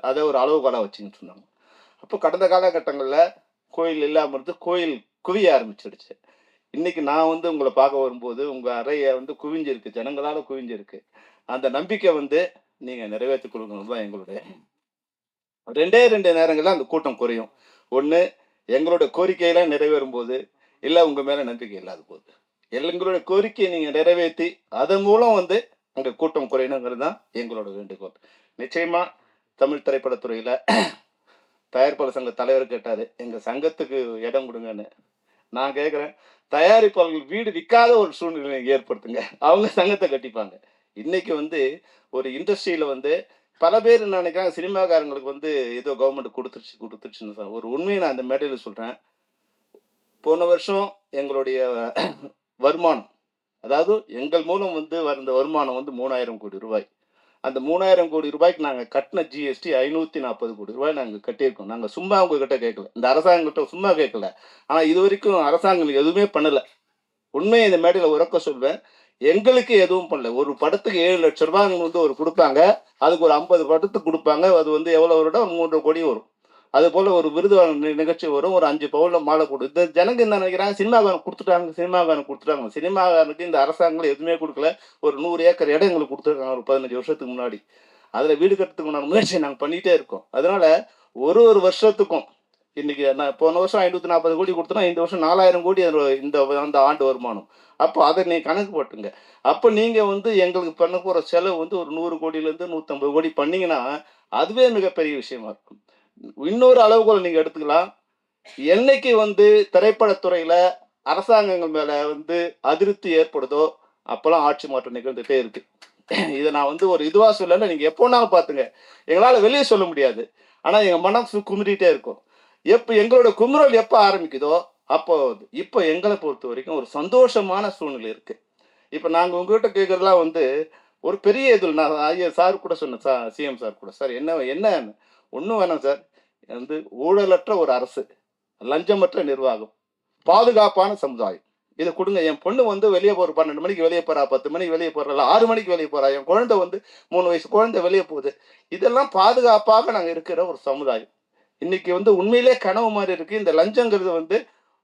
அதை ஒரு அளவுகோலாக வச்சுக்கின்னு சொன்னாங்க. அப்போ கடந்த காலகட்டங்களில் கோயில் இல்லாமல் இருந்து கோயில் குவிய ஆரம்பிச்சிடுச்சு. இன்னைக்கு நான் வந்து உங்களை பார்க்க வரும்போது உங்கள் அறையை வந்து குவிஞ்சிருக்கு, ஜனங்களால் குவிஞ்சிருக்கு. அந்த நம்பிக்கை வந்து நீங்கள் நிறைவேற்றி கொடுக்கணும் தான் எங்களுடைய 2 நேரங்களில் அந்த கூட்டம் குறையும். ஒன்று எங்களோட கோரிக்கையெல்லாம் நிறைவேறும் போது, இல்லை உங்கள் மேலே நம்பிக்கை இல்லாத போது. எங்களுடைய கோரிக்கையை நீங்கள் நிறைவேற்றி அதன் மூலம் வந்து அங்கே கூட்டம் குறையணுங்கிறது தான் எங்களோட வேண்டுகோள். நிச்சயமாக தமிழ் திரைப்படத்துறையில் தயாரிப்பாளர் சங்க தலைவர் கேட்டார், எங்கள் சங்கத்துக்கு இடம் கொடுங்கன்னு. நான் கேட்குறேன், தயாரிப்பாளர்கள் வீடு விற்காத ஒரு சூழ்நிலை ஏற்படுத்துங்க, அவங்க சங்கத்தை கட்டிப்பாங்க. இன்னைக்கு வந்து ஒரு இண்டஸ்ட்ரியில் வந்து பல பேர் என்ன நினைக்கிறாங்க, சினிமாக்காரங்களுக்கு வந்து ஏதோ கவர்மெண்ட் கொடுத்துருச்சுன்னு தான். ஒரு உண்மையை நான் அந்த மேடையில் சொல்கிறேன். போன வருஷம் எங்களுடைய வருமானம், அதாவது எங்கள் மூலம் வந்து வந்த வருமானம் வந்து 3000 கோடி ரூபாய். அந்த 3000 கோடி ரூபாய்க்கு நாங்கள் கட்டின ஜிஎஸ்டி 540 கோடி ரூபாய் நாங்கள் கட்டியிருக்கோம். நாங்கள் சும்மா உங்ககிட்ட கேட்கல, இந்த அரசாங்கத்திட்ட சும்மா கேட்கல. ஆனால் இது வரைக்கும் அரசாங்கம் எதுவுமே பண்ணலை. உண்மையை இந்த மேடையில் உறக்க சொல்வேன், எங்களுக்கு எதுவும் பண்ணல. ஒரு படத்துக்கு 7 லட்சம் ரூபாய் வந்து ஒரு கொடுப்பாங்க, அதுக்கு ஒரு 50 படத்துக்கு கொடுப்பாங்க. அது வந்து எவ்வளோ வருடம் 3 கோடி வரும். அது போல் ஒரு விருது நிகழ்ச்சி வரும், ஒரு 5 பவுனில் மாலை கொடு. இந்த ஜனங்க என்ன நினைக்கிறாங்க, சினிமாக்காரன் கொடுத்துட்டாங்க. சினிமாக்காரனுக்கு இந்த அரசாங்கம் எதுவுமே கொடுக்கல. ஒரு 100 ஏக்கர் இடம் எங்களுக்கு கொடுத்துருக்காங்க ஒரு 15 வருஷத்துக்கு முன்னாடி. அதில் வீடு கட்டுறதுக்கு முயற்சியை நாங்கள் பண்ணிகிட்டே இருக்கோம். அதனால ஒரு வருஷத்துக்கும் இன்னைக்கு நான் போன வருஷம் 540 கோடி கொடுத்தோன்னா இந்த வருஷம் 4000 கோடி அந்த ஆண்டு வருமானம். அப்போ அதை நீங்கள் கணக்கு போட்டுங்க. அப்போ நீங்கள் வந்து எங்களுக்கு பண்ண போகிற செலவு வந்து ஒரு 100 கோடியிலேருந்து 150 கோடி பண்ணிங்கன்னா அதுவே மிகப்பெரிய விஷயமா இருக்கும். இன்னொரு அளவுகோல் நீங்கள் எடுத்துக்கலாம். என்னைக்கு வந்து திரைப்படத்துறையில் அரசாங்கங்கள் மேலே வந்து அதிருப்தி ஏற்படுதோ அப்போல்லாம் ஆட்சி மாற்றம் நிகழ்ந்துகிட்டே இருக்கு. இதை நான் வந்து ஒரு இதுவாக சொல்லலை, நீங்கள் எப்போனாலும் பார்த்துங்க. எங்களால் வெளியே சொல்ல முடியாது, ஆனால் எங்கள் மனசு குமுறிட்டே இருக்கும். எப்போ எங்களோட குமுறல் எப்போ ஆரம்பிக்குதோ அப்போ இப்போ எங்களை பொறுத்த வரைக்கும் ஒரு சந்தோஷமான சூழ்நிலை இருக்குது. இப்போ நாங்கள் உங்ககிட்ட கேட்குறதுலாம் வந்து ஒரு பெரிய இதில் நான் ஐயா சார் கூட சொன்னேன், சிஎம் சார் கூட, சார் என்ன ஒன்றும் வேணாம் சார், வந்து ஊழலற்ற ஒரு அரசு, லஞ்சமற்ற நிர்வாகம், பாதுகாப்பான சமுதாயம், இதை கொடுங்க. என் பொண்ணு வந்து வெளியே போகிற 12 மணிக்கு வெளியே போகிறா, 10 மணிக்கு வெளியே போகிறா, 6 மணிக்கு வெளியே போகிறா, என் குழந்தை வந்து 3 வயசு குழந்தை வெளியே போகுது. இதெல்லாம் பாதுகாப்பாக நாங்கள் இருக்கிற ஒரு சமுதாயம். இன்னைக்கு வந்து உண்மையிலே கனவு மாதிரி இருக்குது. இந்த லஞ்சங்கிறது வந்து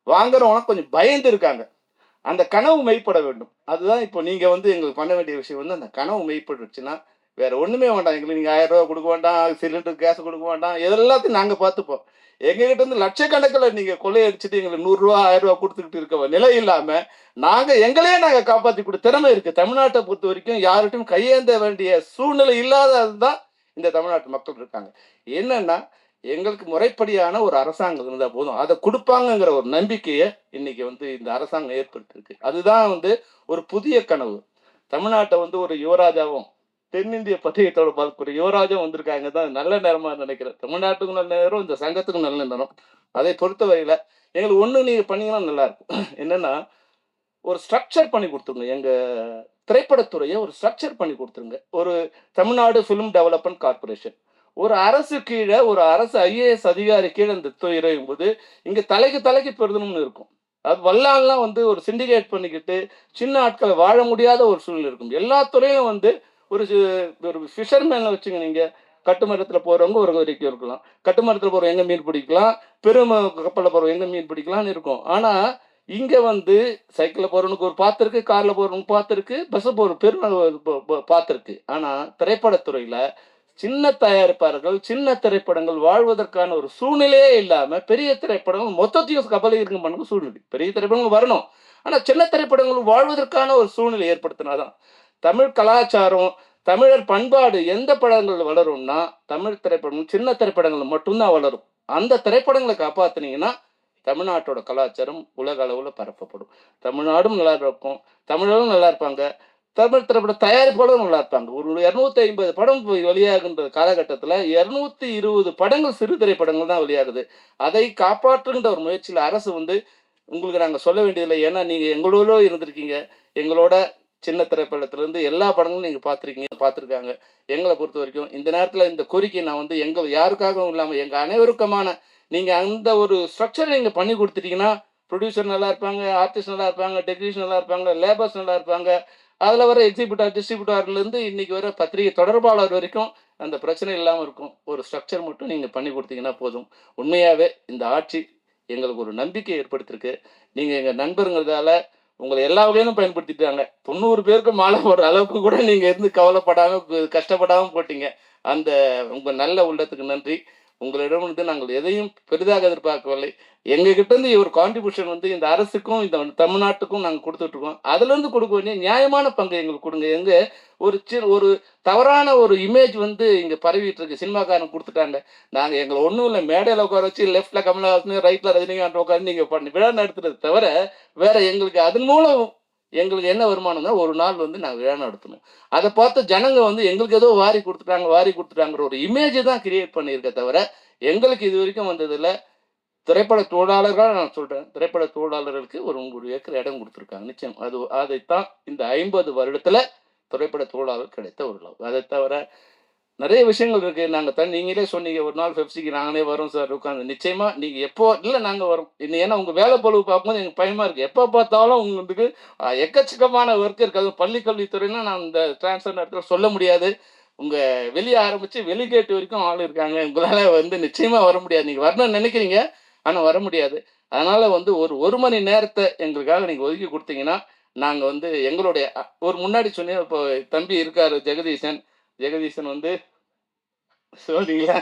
வாங்குறவங்க கொஞ்சம் பயந்து இருக்காங்க. அந்த கனவு மெய்ப்பட வேண்டும். அதுதான் இப்போ நீங்கள் வந்து எங்களுக்கு பண்ண வேண்டிய விஷயம் வந்து அந்த கனவு மெய்ப்பட்டுச்சுன்னா வேற ஒன்றுமே வேண்டாம். எங்களுக்கு நீங்கள் 1000 ரூபா கொடுக்க வேண்டாம், சிலிண்டர் கேஸ் கொடுக்க வேண்டாம், எல்லாத்தையும் நாங்கள் பார்த்துப்போம். எங்ககிட்ட இருந்து லட்சக்கணக்கில் நீங்கள் கொள்ளையடிச்சிட்டு எங்களுக்கு 100 ரூபா 1000 ரூபா கொடுத்துக்கிட்டு இருக்க நிலை இல்லாமல் நாங்கள் காப்பாற்றி கொடுத்த திறமை இருக்குது. தமிழ்நாட்டை பொறுத்த வரைக்கும் யார்கிட்டையும் கையேந்த வேண்டிய சூழ்நிலை இல்லாதது தான் இந்த தமிழ்நாட்டு மக்கள் இருக்காங்க. என்னன்னா எங்களுக்கு முறைப்படியான ஒரு அரசாங்கம் இருந்தால் போதும், அதை கொடுப்பாங்கங்கிற ஒரு நம்பிக்கையை இன்னைக்கு வந்து இந்த அரசாங்கம் ஏற்படுத்திருக்கு. அதுதான் வந்து ஒரு புதிய கனவு. தமிழ்நாட்டை வந்து ஒரு யுவராஜாவும் தென்னிந்திய பத்திரிகைத்தோட பார்க்கக்கூடிய யுவராஜாவும் வந்திருக்காங்க தான் நல்ல நேரமாக நினைக்கிறேன். தமிழ்நாட்டுக்கும் நல்ல நேரம், இந்த சங்கத்துக்கும் நல்ல நேரம். அதை பொறுத்த வரையில் எங்களுக்கு ஒன்று நீங்கள் பண்ணிங்கன்னா நல்லாயிருக்கும். என்னென்னா ஒரு ஸ்ட்ரக்சர் பண்ணி கொடுத்துருங்க, எங்கள் திரைப்படத்துறையை ஒரு ஸ்ட்ரக்சர் பண்ணி கொடுத்துருங்க. ஒரு தமிழ்நாடு ஃபிலிம் டெவலப்மெண்ட் கார்பரேஷன், ஒரு அரசு கீழே ஒரு அரசு ஐஏஎஸ் அதிகாரி கீழே இந்த துறையும் போது இங்கே தலைக்கு பெருதணும்னு இருக்கும். அது வல்லாலாம் வந்து ஒரு சிண்டிகேட் பண்ணிக்கிட்டு சின்ன ஆட்களை வாழ முடியாத ஒரு சூழ்நிலை இருக்கும். எல்லா துறையிலும் வந்து ஒரு ஃபிஷர்மேனை வச்சுங்க. நீங்கள் கட்டுமரத்தில் போகிறவங்க ஒரு வரைக்கும் இருக்கலாம், கட்டுமரத்தில் போகிறவங்க எங்கே மீன் பிடிக்கலாம், பெரும் கப்பலில் போகிறவங்க எங்கே மீன் பிடிக்கலாம்னு இருக்கும். ஆனால் இங்கே வந்து சைக்கிளில் போகிறவனுக்கு ஒரு பாத்திருக்கு, காரில் போகிறவனுக்கு பாத்திருக்கு, பஸ்ஸில் போகிற பெரும் பாத்திருக்கு. ஆனால் திரைப்படத்துறையில் சின்ன தயாரிப்பாளர்கள் சின்ன திரைப்படங்கள் வாழ்வதற்கான ஒரு சூழ்நிலையே இல்லாமல் பெரிய திரைப்படங்கள் மொத்தத்தையும் கபலீகரிக்க பண்ண சூழ்நிலை. பெரிய திரைப்படங்கள் வரணும், ஆனால் சின்ன திரைப்படங்கள் வாழ்வதற்கான ஒரு சூழ்நிலை ஏற்படுத்தினாதான் தமிழ் கலாச்சாரம் தமிழர் பண்பாடு எந்த படங்கள் வளரும்னா தமிழ் திரைப்படங்கள் சின்ன திரைப்படங்கள் மட்டும்தான் வளரும். அந்த திரைப்படங்களை காப்பாற்றினீங்கன்னா தமிழ்நாட்டோட கலாச்சாரம் உலக அளவில் பரப்பப்படும். தமிழ்நாடும் நல்லா இருக்கும், தமிழரும் நல்லா இருப்பாங்க, தமிழ் திரைப்பட தயாரிப்பாளரும் நல்லா இருப்பாங்க. ஒரு 250 படம் வெளியாகின்ற காலகட்டத்தில் 220 படங்கள் சிறு திரைப்படங்கள் தான் வெளியாகுது. அதை காப்பாற்றுகின்ற ஒரு முயற்சியில் அரசு வந்து உங்களுக்கு நாங்கள் சொல்ல வேண்டியதில்லை. ஏன்னா நீங்கள் எங்களோட இருந்திருக்கீங்க, எங்களோட சின்ன திரைப்படத்திலேருந்து எல்லா படங்களும் நீங்கள் பார்த்துருக்காங்க. எங்களை பொறுத்த வரைக்கும் இந்த நேரத்தில் இந்த கோரிக்கை நான் வந்து யாருக்காகவும் இல்லாமல் எங்கள் அனைவருக்குமான நீங்கள் அந்த ஒரு ஸ்ட்ரக்சரை நீங்கள் பண்ணி கொடுத்துட்டீங்கன்னா ப்ரொடியூசர் நல்லா இருப்பாங்க, ஆர்டிஸ்ட் நல்லா இருப்பாங்க, டெக்னீஷியன் நல்லா இருப்பாங்க, லேபர்ஸ் நல்லா இருப்பாங்க, அதில் வர எக்ஸிபியூட்டர் டிஸ்ட்ரிபியூட்டர்லேருந்து இன்றைக்கி வர பத்திரிகை தொடர்பாளர் வரைக்கும் அந்த பிரச்சனை இல்லாமல் இருக்கும். ஒரு ஸ்ட்ரக்சர் மட்டும் நீங்கள் பண்ணி கொடுத்தீங்கன்னா போதும். உண்மையாகவே இந்த ஆட்சி எங்களுக்கு ஒரு நம்பிக்கை ஏற்படுத்தியிருக்கு. நீங்கள் எங்கள் நண்பருங்கிறதால உங்களை எல்லா வகையிலும் பயன்படுத்திட்டாங்க. 90 பேருக்கு மாலை போடுற அளவுக்கு கூட நீங்கள் இருந்து கவலைப்படாமல் கஷ்டப்படாமல் போட்டீங்க. அந்த உங்கள் நல்ல உள்ளத்துக்கு நன்றி. உங்களிடம் வந்து நாங்கள் எதையும் பெரிதாக எதிர்பார்க்கவில்லை. எங்ககிட்ட இருந்து ஒரு கான்ட்ரிபியூஷன் வந்து இந்த அரசுக்கும் இந்த தமிழ்நாட்டுக்கும் நாங்கள் கொடுத்துட்ருக்கோம். அதுலேருந்து கொடுக்க வேண்டிய நியாயமான பங்கு எங்களுக்கு கொடுங்க. ஒரு தவறான ஒரு இமேஜ் வந்து இங்கே பரவிட்டு இருக்கு. சினிமாக்காரன் கொடுத்துட்டாங்க, நாங்கள் எங்களை ஒன்றும் இல்லை மேடையில் உட்கார வச்சு லெஃப்டில் கமலஹாசன் ரைட்டில் ரஜினிகாந்த் உட்காந்து நீங்கள் பண்ணி விழா நடத்துறது தவிர வேற எங்களுக்கு அதன் மூலம் எங்களுக்கு என்ன வருமானம்னா ஒரு நாள் வந்து நாங்கள் விழா நடத்தணும். அதை பார்த்து ஜனங்க வந்து எங்களுக்கு ஏதோ வாரி கொடுத்துட்டாங்கிற ஒரு இமேஜை தான் கிரியேட் பண்ணியிருக்க தவிர எங்களுக்கு இது வரைக்கும் வந்ததில்லை. திரைப்பட தொழிலாளர்கள் நான் சொல்கிறேன், திரைப்பட தொழிலாளர்களுக்கு ஒரு 1 ஏக்கர் இடம் கொடுத்துருக்காங்க. நிச்சயம் அதைத்தான் இந்த 50 வருடத்தில் திரைப்பட தொழிலாளர் கிடைத்த ஒரு லாபம். அதை தவிர நிறைய விஷயங்கள் இருக்குது. நாங்கள் நீங்களே சொன்னீங்க ஒரு நாள் பெப்சிக்கு நாங்களே வரோம் சார் உட்காந்து. நிச்சயமாக நீங்கள் எப்போ இல்லை நாங்கள் வரோம். ஏன்னா உங்கள் வேலை பழுவு பார்க்கும்போது எனக்கு பயமாக இருக்குது. எப்போ பார்த்தாலும் உங்களுக்கு எக்கச்சக்கமான ஒர்க் இருக்குது. பள்ளிக்கல்வித்துறையினா நான் இந்த டிரான்ஸ்ஃபர் நேரத்தில் சொல்ல முடியாது. உங்கள் வெளியே ஆரம்பித்து வெளிகேட்டு வரைக்கும் ஆள் இருக்காங்க. உங்களால் வந்து நிச்சயமாக வர முடியாது. நீங்கள் வரணும்னு நினைக்கிறீங்க, ஆனால் வர முடியாது. அதனால் வந்து ஒரு மணி நேரத்தை எங்களுக்காக நீங்கள் ஒதுக்கி கொடுத்தீங்கன்னா நாங்கள் வந்து எங்களுடைய ஒரு முன்னாடி சொன்னேன், இப்போ தம்பி இருக்கார் ஜெகதீசன் வந்து சொல்றீங்களா?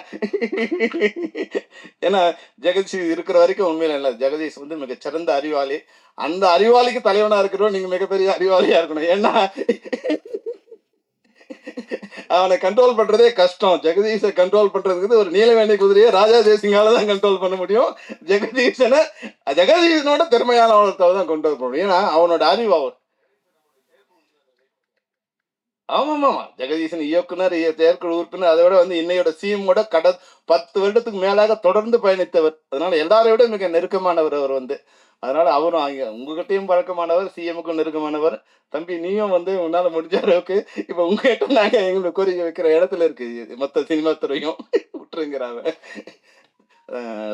ஏன்னா ஜெகதீஷ் இருக்கிற வரைக்கும் உண்மையில இல்லை. ஜெகதீஷ் வந்து மிகச்சிறந்த அறிவாளி. அந்த அறிவாளிக்கு தலைவனாக இருக்கிறோம். நீங்கள் மிகப்பெரிய அறிவாளியாக இருக்கணும். ஏன்னா அவனை கண்ட்ரோல் பண்ணுறதே கஷ்டம். ஜெகதீஷை கண்ட்ரோல் பண்ணுறதுக்கு ஒரு நீலவேணி குதிரையை ராஜா தேசிங்கால தான் கண்ட்ரோல் பண்ண முடியும். ஜெகதீஷனோட திறமையான அவனத்தை தான் கண்ட்ரோல் பண்ண முடியும். ஏன்னா அவனோட அறிவு அவர். ஆமாம், ஜெகதீசன் இயக்குனர், செயற்குழு உறுப்பினர், அதை விட வந்து இன்னையோட சிஎம்மோட 10 வருடத்துக்கு மேலாக தொடர்ந்து பயணித்தவர். அதனால எல்லாரை விட மிக நெருக்கமானவர் அவர் வந்து. அதனால அவரும் உங்ககிட்டையும் பழக்கமானவர், சிஎம்முக்கும் நெருக்கமானவர். தம்பி நீயும் வந்து உன்னால் முடிஞ்ச அளவுக்கு இப்போ உங்ககிட்ட நாங்கள் எங்களை கோரிக்கை வைக்கிற இடத்துல இருக்கு மொத்த சினிமா துறையும் விட்டுருங்கிறாங்க.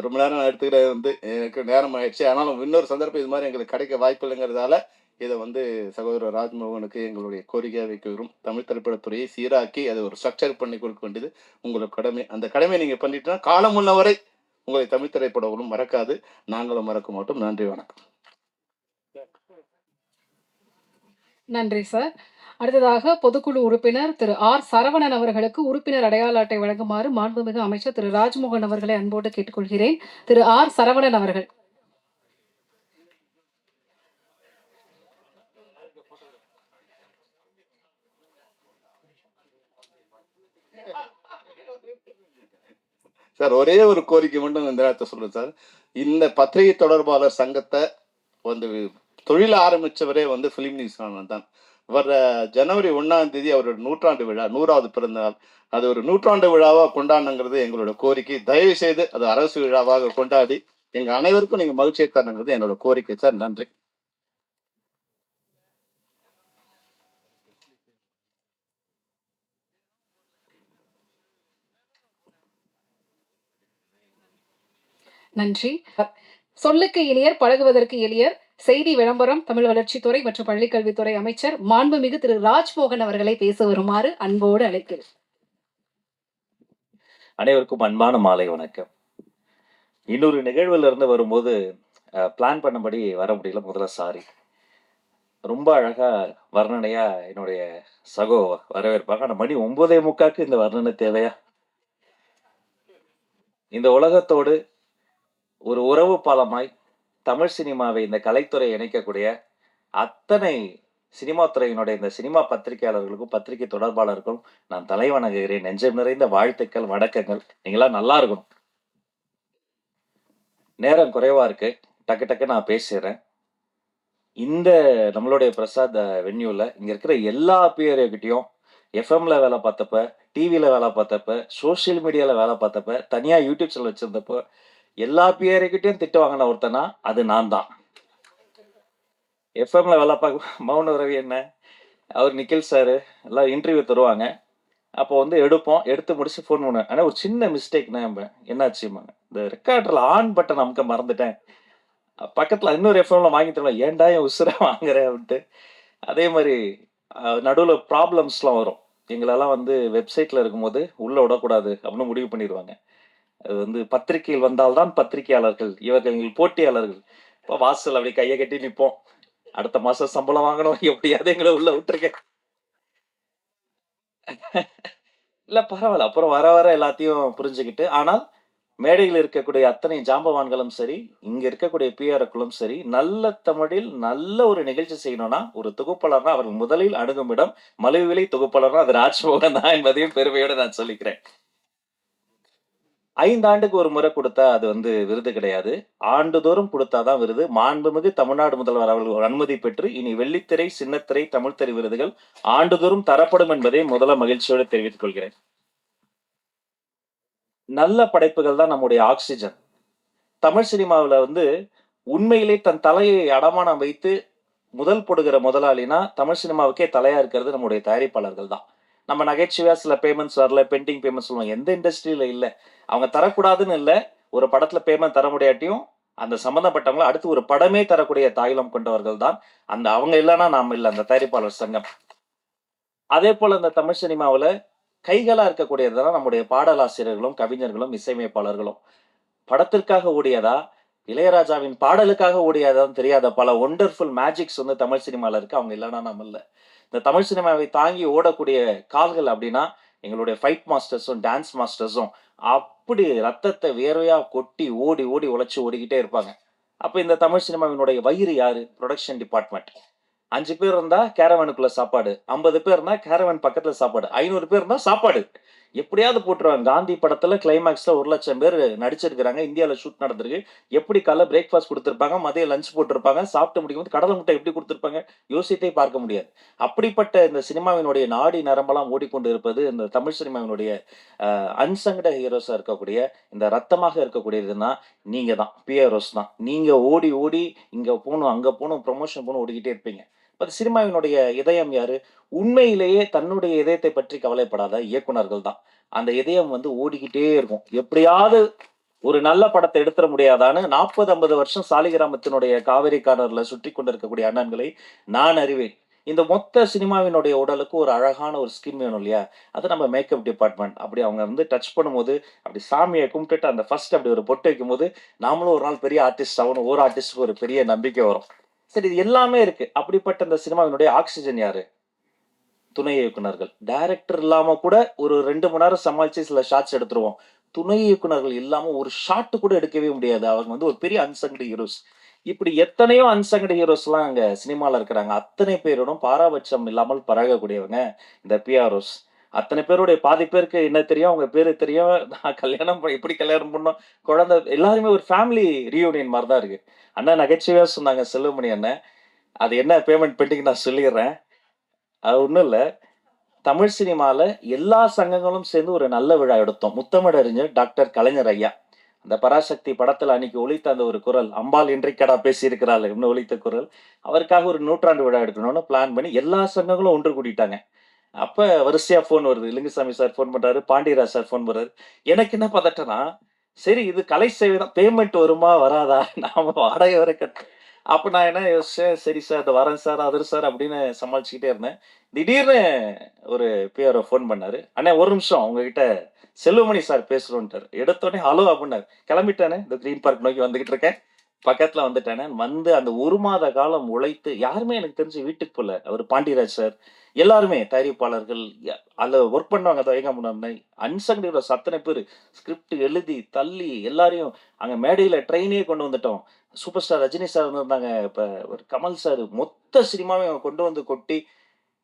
ரொம்ப நேரம் நான் எடுத்துக்கிற வந்து எனக்கு நேரம் ஆயிடுச்சு. ஆனாலும் இன்னொரு சந்தர்ப்பம் இது மாதிரி எங்களுக்கு கிடைக்க வாய்ப்பு இல்லைங்கிறதால இதை வந்து சகோதரர் ராஜ்மோகனுக்கு எங்களுடைய கோரிக்கையாக வைக்கிறோம். தமிழ் திரைப்படத்துறையை சீராக்கி அதை ஒரு ஸ்ட்ரக்சர் பண்ணி கொடுக்க வேண்டியது உங்களோட கடமை. அந்த கடமையை நீங்கள் பண்ணிட்டீங்கன்னா காலம் முன்னவரை உங்களை தமிழ் திரைப்படங்களும் மறக்காது, நாங்களும் மறக்க மாட்டோம். நன்றி, வணக்கம். நன்றி சார். அடுத்ததாக பொதுக்குழு உறுப்பினர் திரு ஆர் சரவணன் அவர்களுக்கு உறுப்பினர் அடையாள அட்டை வழங்குமாறு மாண்புமிகு அமைச்சர் திரு ராஜ்மோகன் அவர்களை அன்போடு கேட்டுக்கொள்கிறேன். திரு ஆர் சரவணன் அவர்கள். சார் ஒரே ஒரு கோரிக்கை மட்டும் இந்த நேரத்தை சொல்றேன் சார். இந்த பத்திரிகை தொடர்பாளர் சங்கத்தை வந்து தொழில் ஆரம்பித்தவரே வந்து ஃபிலிம் நியூஸ் தான். வர ஜனவரி 1ஆம் தேதி அவரோட 100ஆண்டு விழா, 100வது பிறந்த நாள். அது ஒரு 100ஆண்டு விழாவாக கொண்டாடணுங்கிறது எங்களோட கோரிக்கை. தயவு செய்து அது அரசு விழாவாக கொண்டாடி எங்கள் அனைவருக்கும் நீங்கள் மகிழ்ச்சியை தரணுங்கிறது என்னோட கோரிக்கை சார். நன்றி. நன்றி. சொல்லுக்கு இனியர் பழகுவதற்கு எளியர் செய்தி விளம்பரம், தமிழ் வளர்ச்சித்துறை மற்றும் பள்ளிக்கல்வித்துறை அமைச்சர் மாண்புமிகு திரு ராஜ்மோகன் அவர்களை பேச வருமாறு அன்போடு அழைக்கிறேன். அனைவருக்கும் அன்பான மாலை வணக்கம். இன்னொரு நிகழ்வுல இருந்து வரும்போது பிளான் பண்ணபடி வர முடியல. முதல்ல சாரி. ரொம்ப அழகா வர்ணனையா என்னுடைய சகோ வரவேற்பாங்க. ஆனால் மணி 9:45 இந்த வர்ணனை தேவையா? இந்த உலகத்தோடு ஒரு உறவு பாலமாய் தமிழ் சினிமாவை இந்த கலைத்துறை இணைக்கக்கூடிய அத்தனை சினிமா துறையினுடைய இந்த சினிமா பத்திரிகையாளர்களுக்கும் பத்திரிகை தொடர்பாளர்களுக்கும் நான் தலை வணங்குகிறேன். நெஞ்சம் நிறைந்த வாழ்த்துக்கள், வணக்கங்கள். நீங்களாம் நல்லா இருக்கணும். நேரம் குறைவாக இருக்குது, டக்கு டக்கு நான் பேசிடுறேன். இந்த நம்மளுடைய பிரசாத் வென்யூவில் இங்கே இருக்கிற எல்லா பேர்கிட்டையும் எஃப்எம்ல வேலை பார்த்தப்ப, டிவியில் வேலை பார்த்தப்ப, சோஷியல் மீடியாவில் வேலை பார்த்தப்ப, தனியாக யூடியூப் சேனல் வச்சுருந்தப்போ எல்லா பேர்கிட்டையும் திட்டு வாங்கின ஒருத்தனா அது நான் தான். எஃப்எம்ல வேலை பார்க்க மௌன ரவி என்ன, அவர் நிக்கில் சார் எல்லாம் இன்டர்வியூ தருவாங்க. அப்போ வந்து எடுப்போம், எடுத்து முடிச்சு ஃபோன் பண்ணுவேன். ஆனால் ஒரு சின்ன மிஸ்டேக்னா என்னாச்சுமாங்க, இந்த ரெக்கார்டரில் ஆன் பட்டன் அமுக்க மறந்துட்டேன். பக்கத்தில் இன்னொரு எஃப்எம்ல வாங்கி தருவேன், ஏன்டா என் உசுரை வாங்குறேன் அப்படின்ட்டு. அதே மாதிரி நடுவில் ப்ராப்ளம்ஸ்லாம் வரும். எங்களெல்லாம் வந்து வெப்சைட்டில் இருக்கும்போது உள்ளே விடக்கூடாது அப்படின்னு முடிவு பண்ணிடுவாங்க. அது வந்து பத்திரிகையில் வந்தால்தான் பத்திரிகையாளர்கள், இவர்கள் எங்கள் போட்டியாளர்கள். இப்போ வாசல் அப்படி கையை கட்டி நிற்போம், அடுத்த மாதம் சம்பளம் வாங்கணும், எப்படியாவது எங்களை உள்ள விட்டுருக்கேன். இல்ல பரவாயில்ல. அப்புறம் வர வர எல்லாத்தையும் புரிஞ்சுக்கிட்டு, ஆனால் மேடையில் இருக்கக்கூடிய அத்தனை ஜாம்பவான்களும் சரி, இங்க இருக்கக்கூடிய பிஆர்களும் சரி, நல்ல தமிழில் நல்ல ஒரு நிகழ்ச்சி செய்யணும்னா, ஒரு தொகுப்பாளர்னா அவர்கள் முதலில் அணுகும் இடம் மலிவிலை தொகுப்பாளர்னா அது ராஜ்மோகன் தான் என்பதையும் பெருமையோடு நான் சொல்லிக்கிறேன். 5 ஆண்டுக்கு ஒரு முறை கொடுத்தா அது வந்து விருது கிடையாது. ஆண்டுதோறும் கொடுத்தாதான் விருது. மாண்புமிகு தமிழ்நாடு முதல்வர் அவர்கள் அனுமதி பெற்று இனி வெள்ளித்திரை, சின்னத்திரை, தமிழ்த்திரை விருதுகள் ஆண்டுதோறும் தரப்படும் என்பதை முதல்ல மகிழ்ச்சியோடு தெரிவித்துக் கொள்கிறேன். நல்ல படைப்புகள் தான் நம்முடைய ஆக்சிஜன். தமிழ் சினிமாவில் வந்து உண்மையிலே தன் தலையை அடமானம் வைத்து முதல் போடுகிற முதலாளினா தமிழ் சினிமாவுக்கே தலையா இருக்கிறது நம்முடைய தயாரிப்பாளர்கள் தான். நம்ம நகைச்சுவையா சில பேமெண்ட்ஸ் வரல, பெண்டிங் பேமெண்ட்ஸ் சொல்லுவாங்க. எந்த இண்டஸ்ட்ரியில இல்லை, அவங்க தரக்கூடாதுன்னு இல்லை. ஒரு படத்துல பேமெண்ட் தர முடியாட்டியும் அந்த சம்பந்தப்பட்டவங்களை அடுத்து ஒரு படமே தரக்கூடிய தாயிலம் கொண்டவர்கள் தான் அந்த அவங்க இல்லைன்னா நாம் இல்லை, அந்த தயாரிப்பாளர் சங்கம். அதே போல இந்த தமிழ் சினிமாவில் கைகளா இருக்கக்கூடியதுதான் நம்முடைய பாடலாசிரியர்களும் கவிஞர்களும் இசையமைப்பாளர்களும். படத்திற்காக ஓடியதா, இளையராஜாவின் பாடலுக்காக ஓடியதான்னு தெரியாத பல ஒண்டர்ஃபுல் மேஜிக்ஸ் வந்து தமிழ் சினிமாவில் இருக்கு. அவங்க இல்லைன்னா நம்ம இல்லை. இந்த தமிழ் சினிமாவை தாங்கி ஓடக்கூடிய கால்கள் அப்படின்னா எங்களுடைய ஃபைட் மாஸ்டர்ஸும் டான்ஸ் மாஸ்டர்ஸும் அப்படி ரத்தத்தை வேர்வையா கொட்டி ஓடி ஓடி உழைச்சி ஓடிக்கிட்டே இருப்பாங்க. அப்போ இந்த தமிழ் சினிமாவினுடைய வயிறு யாரு? Production department. 5 பேர் இருந்தா கேரவனுக்குள்ள சாப்பாடு, 50 பேர் இருந்தா கேரவன் பக்கத்துல சாப்பாடு, 500 பேர் இருந்தா சாப்பாடு எப்படியாவது போட்டுருவாங்க. காந்தி படத்துல கிளைமேக்ஸ்ல 1,00,000 பேர் நடிச்சிருக்கிறாங்க. இந்தியாவில் ஷூட் நடந்திருக்கு. எப்படி காலைல பிரேக்ஃபாஸ்ட் கொடுத்துருப்பாங்க, மதியம் லஞ்ச் போட்டிருப்பாங்க, சாப்பிட்டு முடிக்கும் போது கடலை முட்டை எப்படி கொடுத்துருப்பாங்க யோசித்தே பார்க்க முடியாது. அப்படிப்பட்ட இந்த சினிமாவினுடைய நாடி நரம்பெல்லாம் ஓடிக்கொண்டு இருப்பது இந்த தமிழ் சினிமாவினுடைய அன்சங்கட ஹீரோஸா இருக்கக்கூடிய இந்த ரத்தமாக இருக்கக்கூடியதுன்னா நீங்க தான், பிஆர்ஓஸ் தான். நீங்க ஓடி ஓடி இங்க போகணும் அங்க போகணும் ப்ரொமோஷன் போகணும் ஓடிக்கிட்டே இருப்பீங்க. இப்போ சினிமாவினுடைய இதயம் யாரு? உண்மையிலேயே தன்னுடைய இதயத்தை பற்றி கவலைப்படாத இயக்குனர்கள் தான். அந்த இதயம் வந்து ஓடிக்கிட்டே இருக்கும். எப்படியாவது ஒரு நல்ல படத்தை எடுத்துட முடியாதான்னு 40-50 வருஷம் சாலிகிராமத்தினுடைய காவேரி கார்னர்ல சுற்றி கொண்டிருக்கக்கூடிய அண்ணன்களை நான் அறிவேன். இந்த மொத்த சினிமாவினுடைய உடலுக்கு ஒரு அழகான ஒரு ஸ்கின் வேணும் இல்லையா? அது நம்ம மேக்கப் டிபார்ட்மெண்ட். அப்படி அவங்க வந்து டச் பண்ணும்போது அப்படி சாமியை கும்பிட்டுட்டு அந்த ஃபர்ஸ்ட் அப்படி ஒரு பொட்டு வைக்கும் போது நாமளும் ஒரு நாள் பெரிய ஆர்டிஸ்ட் ஆகணும், ஒரு ஆர்டிஸ்டுக்கு ஒரு பெரிய நம்பிக்கை வரும். சரி, இது எல்லாமே இருக்கு. அப்படிப்பட்ட இந்த சினிமாவினுடைய ஆக்சிஜன் யாரு? துணை இயக்குனர்கள். டைரக்டர் இல்லாம கூட ஒரு 2 மணி நேரம் சமாளிச்சு சில ஷாட்ஸ் எடுத்துருவோம். துணை இயக்குனர்கள் இல்லாம ஒரு ஷாட் கூட எடுக்கவே முடியாது. அவங்க வந்து ஒரு பெரிய அன்சங்கடு ஹீரோஸ். இப்படி எத்தனையோ அன்சங்கடு ஹீரோஸ் எல்லாம் அங்க சினிமால இருக்கிறாங்க. அத்தனை பேரோடும் பாராபட்சம் இல்லாமல் பழகக்கூடியவங்க இந்த பிஆர்ஓஸ். அத்தனை பேருடைய பாதி பேருக்கு என்ன தெரியும், அவங்க பேரு தெரியும். நான் எப்படி கல்யாணம் பண்ணோம், குழந்தை, எல்லாருமே ஒரு ஃபேமிலி ரீயூனியன் மாதிரி தான் இருக்கு. அண்ணன் நகைச்சுவையா சொன்னாங்க, செல்வமணி அண்ணன். அது என்ன பேமெண்ட் பெண்டிங் நான் சொல்லிடுறேன். அது ஒன்றும் இல்லை, தமிழ் சினிமாவில் எல்லா சங்கங்களும் சேர்ந்து ஒரு நல்ல விழா எடுத்தோம். முத்தமிழறிஞர் டாக்டர் கலைஞர் ஐயா அந்த பராசக்தி படத்தில் அன்னைக்கு ஒலித்த அந்த ஒரு குரல், அம்பாள் இன்றைக்கடா பேசியிருக்கிறாள் இன்னும் ஒலித்த குரல், அவருக்காக ஒரு 100ஆண்டு விழா எடுக்கணும்னு பிளான் பண்ணி எல்லா சங்கங்களும் ஒன்று கூட்டிட்டாங்க. அப்போ வரிசையாக ஃபோன் வருது. லிங்குசாமி சார் ஃபோன் பண்ணுறாரு, பாண்டியராஜ் சார் ஃபோன் பண்ணுறாரு. எனக்கு என்ன பதட்டனா, சரி இது கலை சேவை தான், பேமெண்ட் வருமா வராதா, நாம வாடகை வர கட்ட. அப்போ நான் என்ன யோசிச்சேன், சரி சார் இந்த வரேன் சார் அதர் சார் அப்படின்னு சமாளிச்சுக்கிட்டே இருந்தேன். திடீர்னு ஒரு பிஆர்ஓ ஃபோன் பண்ணாரு. அண்ணே ஒரு நிமிஷம் உங்ககிட்ட செல்வமணி சார் பேசுறோன்ட்டார். எடுத்தோடனே ஹலோ அப்படின்னாரு. கிளம்பிட்டானே, இந்த கிரீன் பார்க் நோக்கி வந்துகிட்டு இருக்கேன். பக்கத்துல வந்துட்டானே. வந்து அந்த 1 மாத காலம் உழைத்து யாருமே எனக்கு தெரிஞ்சு வீட்டுக்கு போல. அவர் பாண்டியராஜ் சார் எல்லாருமே தயாரிப்பாளர்கள் அதில் ஒர்க் பண்ணுவாங்க. தயங்க அன்சங்கட அத்தனை பேர் ஸ்கிரிப்ட் எழுதி தள்ளி எல்லாரையும் அங்கே மேடையில் ட்ரெயினே கொண்டு வந்துட்டோம். சூப்பர் ஸ்டார் ரஜினி சார் வந்திருந்தாங்க, இப்போ ஒரு கமல் சார், மொத்த சினிமாவை அவங்க கொண்டு வந்து கொட்டி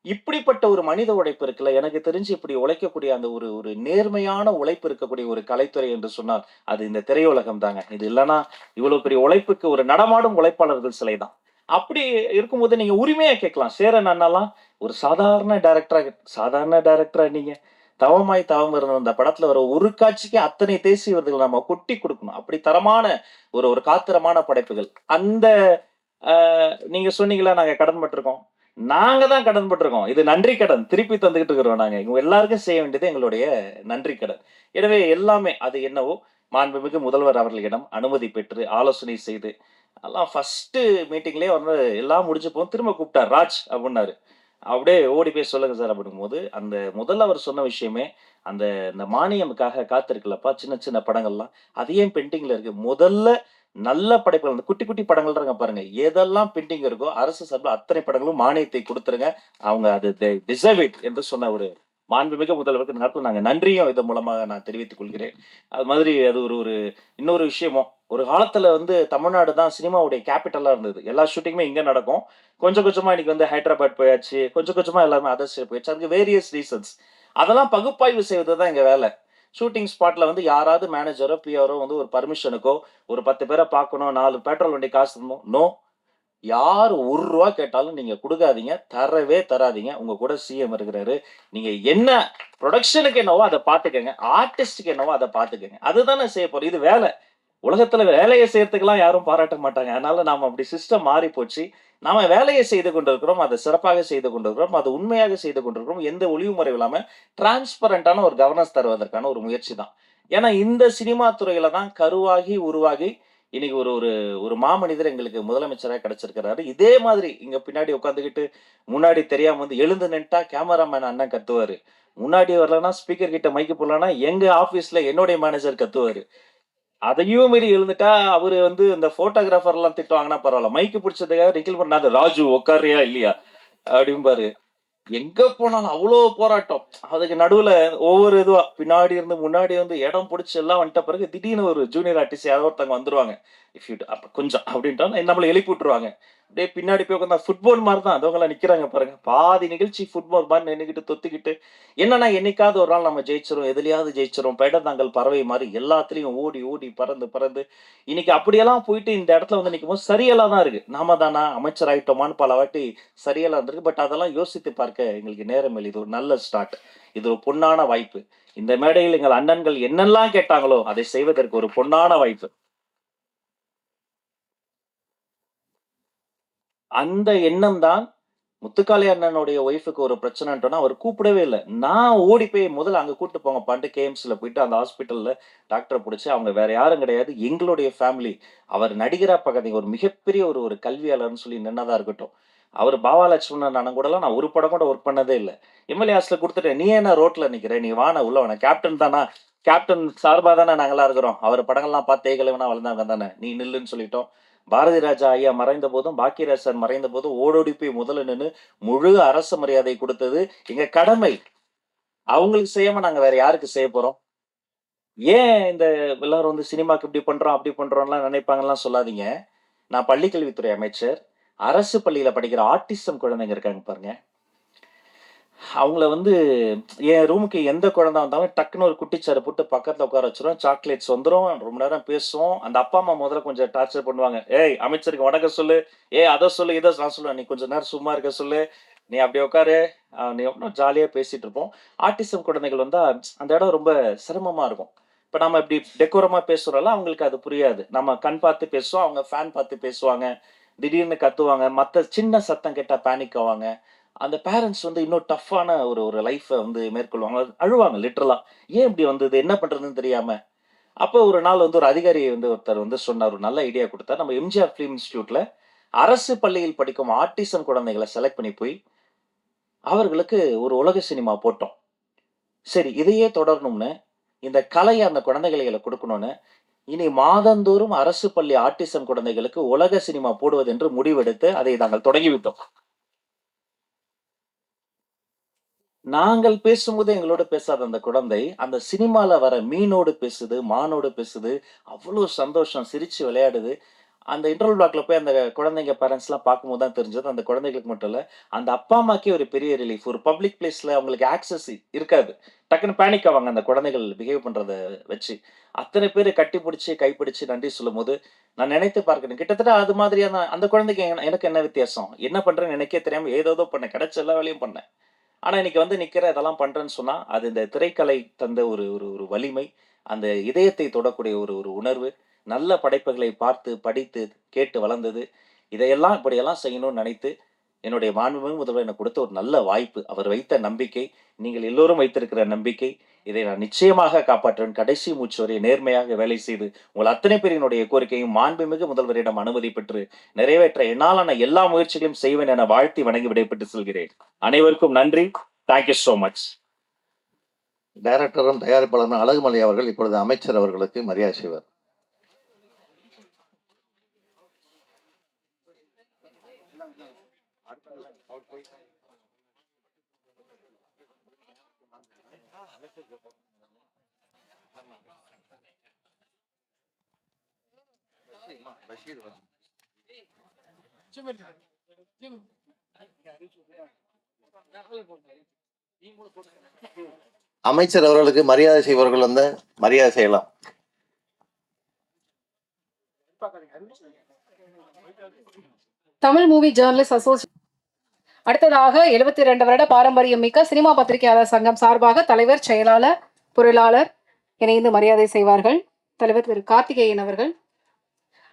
இப்படிப்பட்ட ஒரு மனித உழைப்பு இருக்குல்ல, எனக்கு தெரிஞ்சு இப்படி உழைக்கக்கூடிய அந்த ஒரு ஒரு நேர்மையான உழைப்பு இருக்கக்கூடிய ஒரு கலைத்துறை என்று சொன்னால், அது இந்த திரையுலகம் தாங்க. இது இல்லன்னா, இவ்வளவு பெரிய உழைப்புக்கு ஒரு நடமாடும் உழைப்பாளர்கள் சிலை தான். அப்படி இருக்கும்போது நீங்க உரிமையா கேட்கலாம். சேரன் அண்ணாலாம் ஒரு சாதாரண டைரக்டரா நீங்க? தவமாய் தவம் இருந்த அந்த படத்துல வர ஒரு காட்சிக்கு அத்தனை தேசிய விருதுகள் நம்ம கொட்டி குடுக்கணும். அப்படி தரமான ஒரு ஒரு காத்திரமான படைப்புகள். அந்த நீங்க சொன்னீங்கல்ல, நாங்க கடன்பட்டுருக்கோம். நாங்க தான் கடன்பட்டுருக்கோம். இது நன்றி கடன். திருப்பி தந்துகிட்டு இருக்கிறோம் நாங்க. இவங்க எல்லாருக்கும் செய்ய வேண்டியது எங்களுடைய நன்றி கடன். எனவே எல்லாமே அது என்னவோ மாண்புமிகு முதல்வர் அவர்களிடம் அனுமதி பெற்று, ஆலோசனை செய்து, எல்லாம் ஃபர்ஸ்ட்டு மீட்டிங்லயே வந்து எல்லாம் முடிஞ்சு போகும். திரும்ப கூப்பிட்டார். ராஜ் அப்டின்னாரு. அப்படியே ஓடி போய் சொல்லுங்க சார் அப்படிங்கும்போது, அந்த முதல்ல அவர் சொன்ன விஷயமே, அந்த இந்த மானியமுக்காக காத்திருக்குல்லப்பா சின்ன சின்ன படங்கள்லாம், அது ஏன் பெண்டிங்ல இருக்கு? முதல்ல நல்ல படைப்புகள், அந்த குட்டி குட்டி படங்கள் இருங்க பாருங்க. எதெல்லாம் பெண்டிங் இருக்கோ, அரசு சார்புல அத்தனை படங்களும் மானியத்தை குடுத்துருங்க. அவங்க அது டிசர்வ் இட் என்று சொன்ன ஒரு மாண்புமிகு முதல்வருக்கு இந்த நேரத்துல நாங்க நன்றியும் இதன் மூலமாக நான் தெரிவித்துக் கொள்கிறேன். அது மாதிரி அது ஒரு ஒரு இன்னொரு விஷயமும், ஒரு காலத்துல வந்து தமிழ்நாடு தான் சினிமாவுடைய கேபிட்டலா இருந்தது. எல்லா ஷூட்டிங்குமே இங்க நடக்கும். கொஞ்சம் கொஞ்சமா இன்னைக்கு வந்து ஹைதராபாத் போயாச்சு. கொஞ்சம் கொஞ்சமா எல்லாருமே அதர் ஸ்டேட் போயாச்சு. அதுக்கு வேரியஸ் ரீசன்ஸ். அதெல்லாம் பகுப்பாய்வு செய்வது தான் எங்க வேலை. ஷூட்டிங் ஸ்பாட்ல வந்து யாராவது மேனேஜரோ, பிஆரோ வந்து ஒரு பர்மிஷனுக்கோ, ஒரு 10 பேர பார்க்கணும், 4 பெட்ரோல் வண்டி காசு தரணும். நோ. யார் ரூ. 1 கேட்டாலும் நீங்க குடுக்காதீங்க. தரவே தராதீங்க. உங்க கூட சிஎம் இருக்கிறாரு. நீங்க என்ன புரொடக்ஷனுக்கு என்னவோ அத பார்த்துக்கங்க. ஆர்டிஸ்ட்க்கு என்னவோ அத பார்த்துக்கங்க. அதுதானே செய்ய போறோம். இது வேலை. உலகத்துல வேலைய செய்யறதுக்கெல்லாம் யாரும் பாராட்ட மாட்டாங்க. அதனால நாம அப்படி சிஸ்டம் மாறி போச்சு. நாம வேலைய செய்து கொண்டிருக்கிறோம். அத சிறப்பாக செய்து கொண்டிருக்கிறோம். அது உண்மையாக செய்து கொண்டிருக்கிறோம். எந்த ஒளிவு மறைவும் இல்லாம டிரான்ஸ்பரண்டான ஒரு கவர்னன்ஸ் தருவதற்கான ஒரு முயற்சி தான். ஏன்னா இந்த சினிமா துறையில தான் கருவாகி, உருவாகி இன்னைக்கு ஒரு ஒரு ஒரு மாமனிதர் எங்களுக்கு முதலமைச்சரா கிடைச்சிருக்கிறாரு. இதே மாதிரி இங்க பின்னாடி உட்கார்ந்துகிட்டு, முன்னாடி தெரியாம வந்து எழுந்து நின்னுட்டா கேமராமேன் அண்ணன் கத்துவாரு. முன்னாடி வரலன்னா ஸ்பீக்கர் கிட்ட மைக் போடலன்னா எங்க ஆபீஸ்ல என்னுடைய மேனேஜர் கத்துவாரு. அதையும் மீறி எழுந்துட்டா அவரு வந்து இந்த போட்டோகிராஃபர் எல்லாம் திட்டு வாங்கினா பரவாயில்ல. மைக்கு பிடிச்சதுக்காக நிக்கில் பண்ணாத ராஜு உட்காரியா இல்லையா அப்படிம்பாரு. எங்க போனாலும் அவ்வளோ போராட்டம். அதுக்கு நடுவுல ஒவ்வொரு இதுவா பின்னாடி இருந்து முன்னாடி வந்து இடம் பிடிச்சு எல்லாம் வந்துட்ட பிறகு திடீர்னு ஒரு ஜூனியர் ஆர்டிஸ்ட் யாரோ ஒருத்தவங்க வந்துருவாங்க. இஃப் யூ அப்ப கொஞ்சம் அப்படின்ட்டா நம்மள எழுப்பி விட்டுருவாங்க. அப்படியே பின்னாடி போய் உட்காந்தா ஃபுட்பால் மாதிரி தான் அதவங்க எல்லாம் நிக்கிறாங்க பாருங்க. பாதி நிகழ்ச்சி ஃபுட்பால் மாதிரி நின்னுக்கிட்டு தொத்திக்கிட்டு என்னன்னா என்னைக்காவது ஒரு நாள் நம்ம ஜெயிச்சிரும், எதுலயாவது ஜெயிச்சிரும், பெடதாங்கல் பறவை மாதிரி எல்லாத்துலயும் ஓடி ஓடி பறந்து பறந்து இன்னைக்கு அப்படியெல்லாம் போயிட்டு இந்த இடத்துல வந்து நிக்கும்போது சரியெல்லாம் தான் இருக்கு. நாம தானா அமைச்சர் ஆயிட்டோமான்னு பல வாட்டி சரியெல்லாம் இருந்திருக்கு. பட் அதெல்லாம் யோசித்து பார்க்க எங்களுக்கு நேரம் இல்லை. இது ஒரு நல்ல ஸ்டார்ட். இது ஒரு பொன்னான வாய்ப்பு. இந்த மேடையில் எங்கள் அண்ணன்கள் என்னெல்லாம் கேட்டாங்களோ அதை செய்வதற்கு ஒரு பொன்னான வாய்ப்பு. அந்த எண்ணம் தான் முத்துக்காளி அண்ணனுடைய ஒய்ஃபுக்கு ஒரு பிரச்சனைன்ட்டோன்னா அவர் கூப்பிடவே இல்ல. நான் ஓடி போய் முதல்ல அங்க கூட்டு போங்கப்பான்ட்டு கேஎம்ஸ்ல போயிட்டு அந்த ஹாஸ்பிட்டல்ல டாக்டர புடிச்சு அவங்க வேற யாரும் கிடையாது. எங்களுடைய ஃபேமிலி. அவர் நடிகரா பார்க்காதீங்க. ஒரு மிகப்பெரிய ஒரு ஒரு கல்வியாளர்ன்னு சொல்லி நின்னதா இருக்கட்டும். அவர் பாவா லட்சுமணன் அண்ணன் கூடலாம் நான் ஒரு படம் கூட ஒர்க் பண்ணதே இல்ல. எம்எல்ஏ ஹாஸ்ல குடுத்துட்டேன். நீ என்ன ரோட்ல நிக்கிற? நீ வாண்ணா உள்ள வாண்ணா. கேப்டன் தானா? கேப்டன் சார்பா தானே நாங்கலாம் இருக்கிறோம். அவர் படங்கள்லாம் பார்த்து தேய்கலவனா வளர்ந்தவங்க தானே. நீ நில்லுன்னு சொல்லிட்டோம். பாரதி ராஜா ஐயா மறைந்த போதும், பாக்கியராஜ் சார் மறைந்த போதும் ஓடோடி போய் முதல்ல நின்னு முழு அரசு மரியாதை கொடுத்தது எங்க கடமை. அவங்களுக்கு செய்யாம நாங்க வேற யாருக்கு செய்ய போறோம்? ஏன் இந்த எல்லாரும் வந்து சினிமாக்கு இப்படி பண்றோம், அப்படி பண்றோம்லாம் நினைப்பாங்கலாம் சொல்லாதீங்க. நான் பள்ளிக்கல்வித்துறை அமைச்சர். அரசு பள்ளியில படிக்கிற ஆட்டிசம் குழந்தைங்க இருக்காங்க பாருங்க. அவங்கள வந்து என் ரூமுக்கு எந்த குழந்தை வந்தாலும் டக்குன்னு ஒரு குட்டிச்சாரு போட்டு பக்கத்துல உட்கார வச்சிருவேன். சாக்லேட்ஸ் வந்துரும். ரொம்ப நேரம் பேசுவோம். அந்த அப்பா, அம்மா முதல்ல கொஞ்சம் டார்ச்சர் பண்ணுவாங்க. "ஏய் அமைச்சருக்கு வணக்கம் சொல்லு. ஏய் அத சொல்லு, இத நான் சொல்லுவேன். நீ கொஞ்ச நேரம் சும்மா இருக்க சொல்லு. நீ அப்படியே உட்காரு." நீ இன்னும் ஜாலியா பேசிட்டு இருப்போம். ஆட்டிசம் குழந்தைகள் வந்தா அந்த இடம் ரொம்ப சிரமமா இருக்கும். இப்ப நம்ம இப்படி டெக்கோரமா பேசுறோம்ல, அவங்களுக்கு அது புரியாது. நம்ம கண் பார்த்து பேசுவோம். அவங்க ஃபேன் பார்த்து பேசுவாங்க. திடீர்னு கத்துவாங்க. மத்த சின்ன சத்தம் கேட்டா பேனிக் ஆவாங்க. அந்த பேரண்ட்ஸ் வந்து இன்னும் டஃப்பான ஒரு ஒரு லைஃப வந்து மேற்கொள்வாங்க. அழுவாங்க லிட்டரலா. ஏன் இப்படி வந்தது? என்ன பண்றதுன்னு தெரியாம. அப்போ ஒரு நாள் வந்து ஒரு அதிகாரி வந்து ஒருத்தர் வந்து சொன்னார். ஒரு நல்ல ஐடியா குடுத்தார். நம்ம எம்ஜிஆர் ஃபிலிம் இன்ஸ்டிடியூட்ல அரசு பள்ளியில் படிக்கும் ஆட்டிசம் குழந்தைகள செலக்ட் பண்ணி போய் அவர்களுக்கு ஒரு உலக சினிமா போட்டோம். சரி இதையே தொடரணும்னு, இந்த கலைய அந்த குழந்தைகள குடுக்கணும்னு, இனி மாதந்தோறும் அரசு பள்ளி ஆட்டிசம் குழந்தைகளுக்கு உலக சினிமா போடுவது என்று முடிவெடுத்து அதை நாங்கள் தொடங்கிவிட்டோம். நாங்கள் பேசும்போது எங்களோட பேசாத அந்த குழந்தை, அந்த சினிமால வர மீனோடு பேசுது, மானோடு பேசுது. அவ்வளோ சந்தோஷம். சிரிச்சு விளையாடுது. அந்த இன்டர்வல் பிளாக்ல போய் அந்த குழந்தைங்க பேரண்ட்ஸ்லாம் பார்க்கும்போது தான் தெரிஞ்சது, அந்த குழந்தைகளுக்கு மட்டும் இல்லை, அந்த அப்பா அம்மாக்கே ஒரு பெரிய ரிலீஃப். ஒரு பப்ளிக் பிளேஸில் அவங்களுக்கு ஆக்சஸ் இருக்காது, டக்குன்னு பேனிக் ஆவாங்க அந்த குழந்தைகள் பிஹேவ் பண்ணுறத வச்சு. அத்தனை பேர் கட்டி பிடிச்சி கைப்பிடிச்சு நன்றி சொல்லும் போது நான் நினைத்து பார்க்கிறேன், கிட்டத்தட்ட அது மாதிரியான அந்த குழந்தைக்கு எனக்கு என்ன வித்தியாசம், என்ன பண்ணுறேன்னு எனக்கே தெரியாமல் ஏதோ பண்ணேன், கிடைச்ச எல்லா வேலையும் பண்ணேன். ஆனால் இன்னைக்கு வந்து நிற்கிற இதெல்லாம் பண்ணுறேன்னு சொன்னால் அது இந்த திரைக்கலை தந்த ஒரு ஒரு ஒரு வலிமை, அந்த இதயத்தை தொடக்கூடிய ஒரு ஒரு உணர்வு, நல்ல படைப்புகளை பார்த்து படித்து கேட்டு வளர்ந்தது. இதையெல்லாம் இப்படியெல்லாம் செய்யணும்னு நினைத்து என்னுடைய மாண்புமிகு முதல்வர் எனக்கு கொடுத்த ஒரு நல்ல வாய்ப்பு, அவர் வைத்த நம்பிக்கை, நீங்கள் எல்லோரும் வைத்திருக்கிற நம்பிக்கை, இதை நான் நிச்சயமாக காப்பாற்றுவேன். கடைசி மூச்சு வரை நேர்மையாக வேலை செய்து உங்கள் அத்தனை பேரினுடைய கோரிக்கையும் மாண்புமிகு முதல்வரிடம் அனுமதி பெற்று நிறைவேற்ற என்னாலான எல்லா முயற்சிகளையும் செய்வேன் என வாழ்த்தி வணங்கி விடைபெற்று செல்கிறேன். அனைவருக்கும் நன்றி. Thank you so much. டைரக்டரும் தயாரிப்பாளரும் அழகுமலை அவர்கள் இப்பொழுது அமைச்சர் அவர்களுக்கு மரியாதை செய்வார். அமைச்சர் அவர்களுக்கு மரியாதை செய்பவர்கள் வந்து மரியாதை செய்யலாம். Tamil movie journalist association. அடுத்ததாக 72 வருட பாரம்பரியம் மிக்க சினிமா பத்திரிகையாளர் சங்கம் சார்பாக தலைவர், செயலாளர், பொருளாளர் இணைந்து மரியாதை செய்வார்கள். தலைவர் திரு கார்த்திகேயன் அவர்கள்.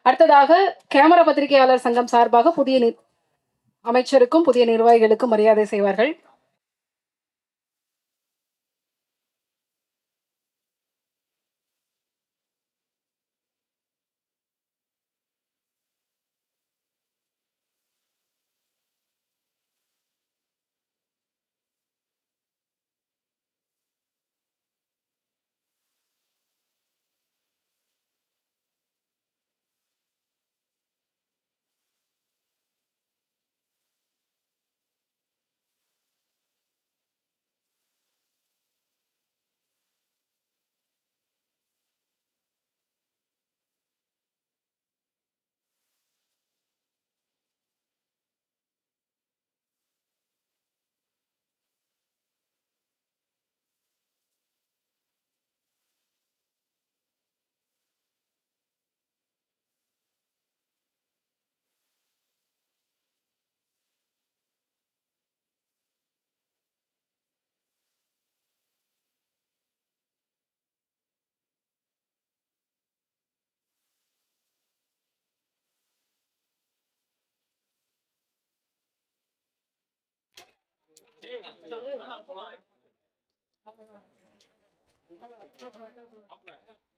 அடுத்ததாக கேமரா பத்திரிகையாளர் சங்கம் சார்பாக புதிய அமைச்சருக்கும் புதிய நிர்வாகிகளுக்கும் மரியாதை செய்வார்கள்.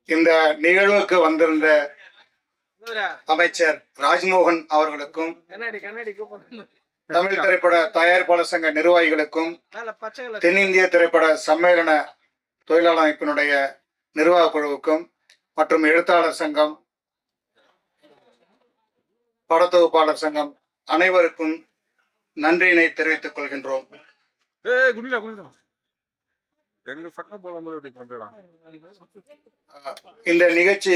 இந்த நிகழ்வுக்கு வந்திருந்த அமைச்சர் ராஜ்மோகன் அவர்களுக்கும், தமிழ் திரைப்பட தயாரிப்பாளர் சங்க நிர்வாகிகளுக்கும், தென்னிந்திய திரைப்பட சம்மேளன தொழிலாளர் அமைப்பினுடைய நிர்வாக குழுவுக்கும் மற்றும் எழுத்தாளர் சங்கம், படத்தொகுப்பாளர் சங்கம் அனைவருக்கும் நன்றியினை தெரிவித்துக் கொள்கின்றோம். இந்த நிகழ்ச்சி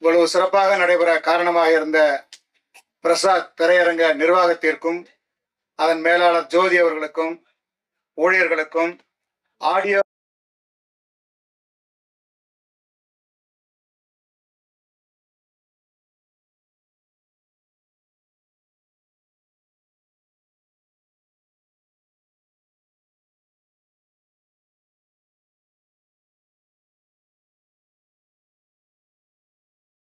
இவ்வளவு சிறப்பாக நடைபெற காரணமாக இருந்த பிரசாத் திரையரங்க நிர்வாகத்திற்கும், அதன் மேலாளர் ஜோதி அவர்களுக்கும், ஊழியர்களுக்கும், ஆடியோ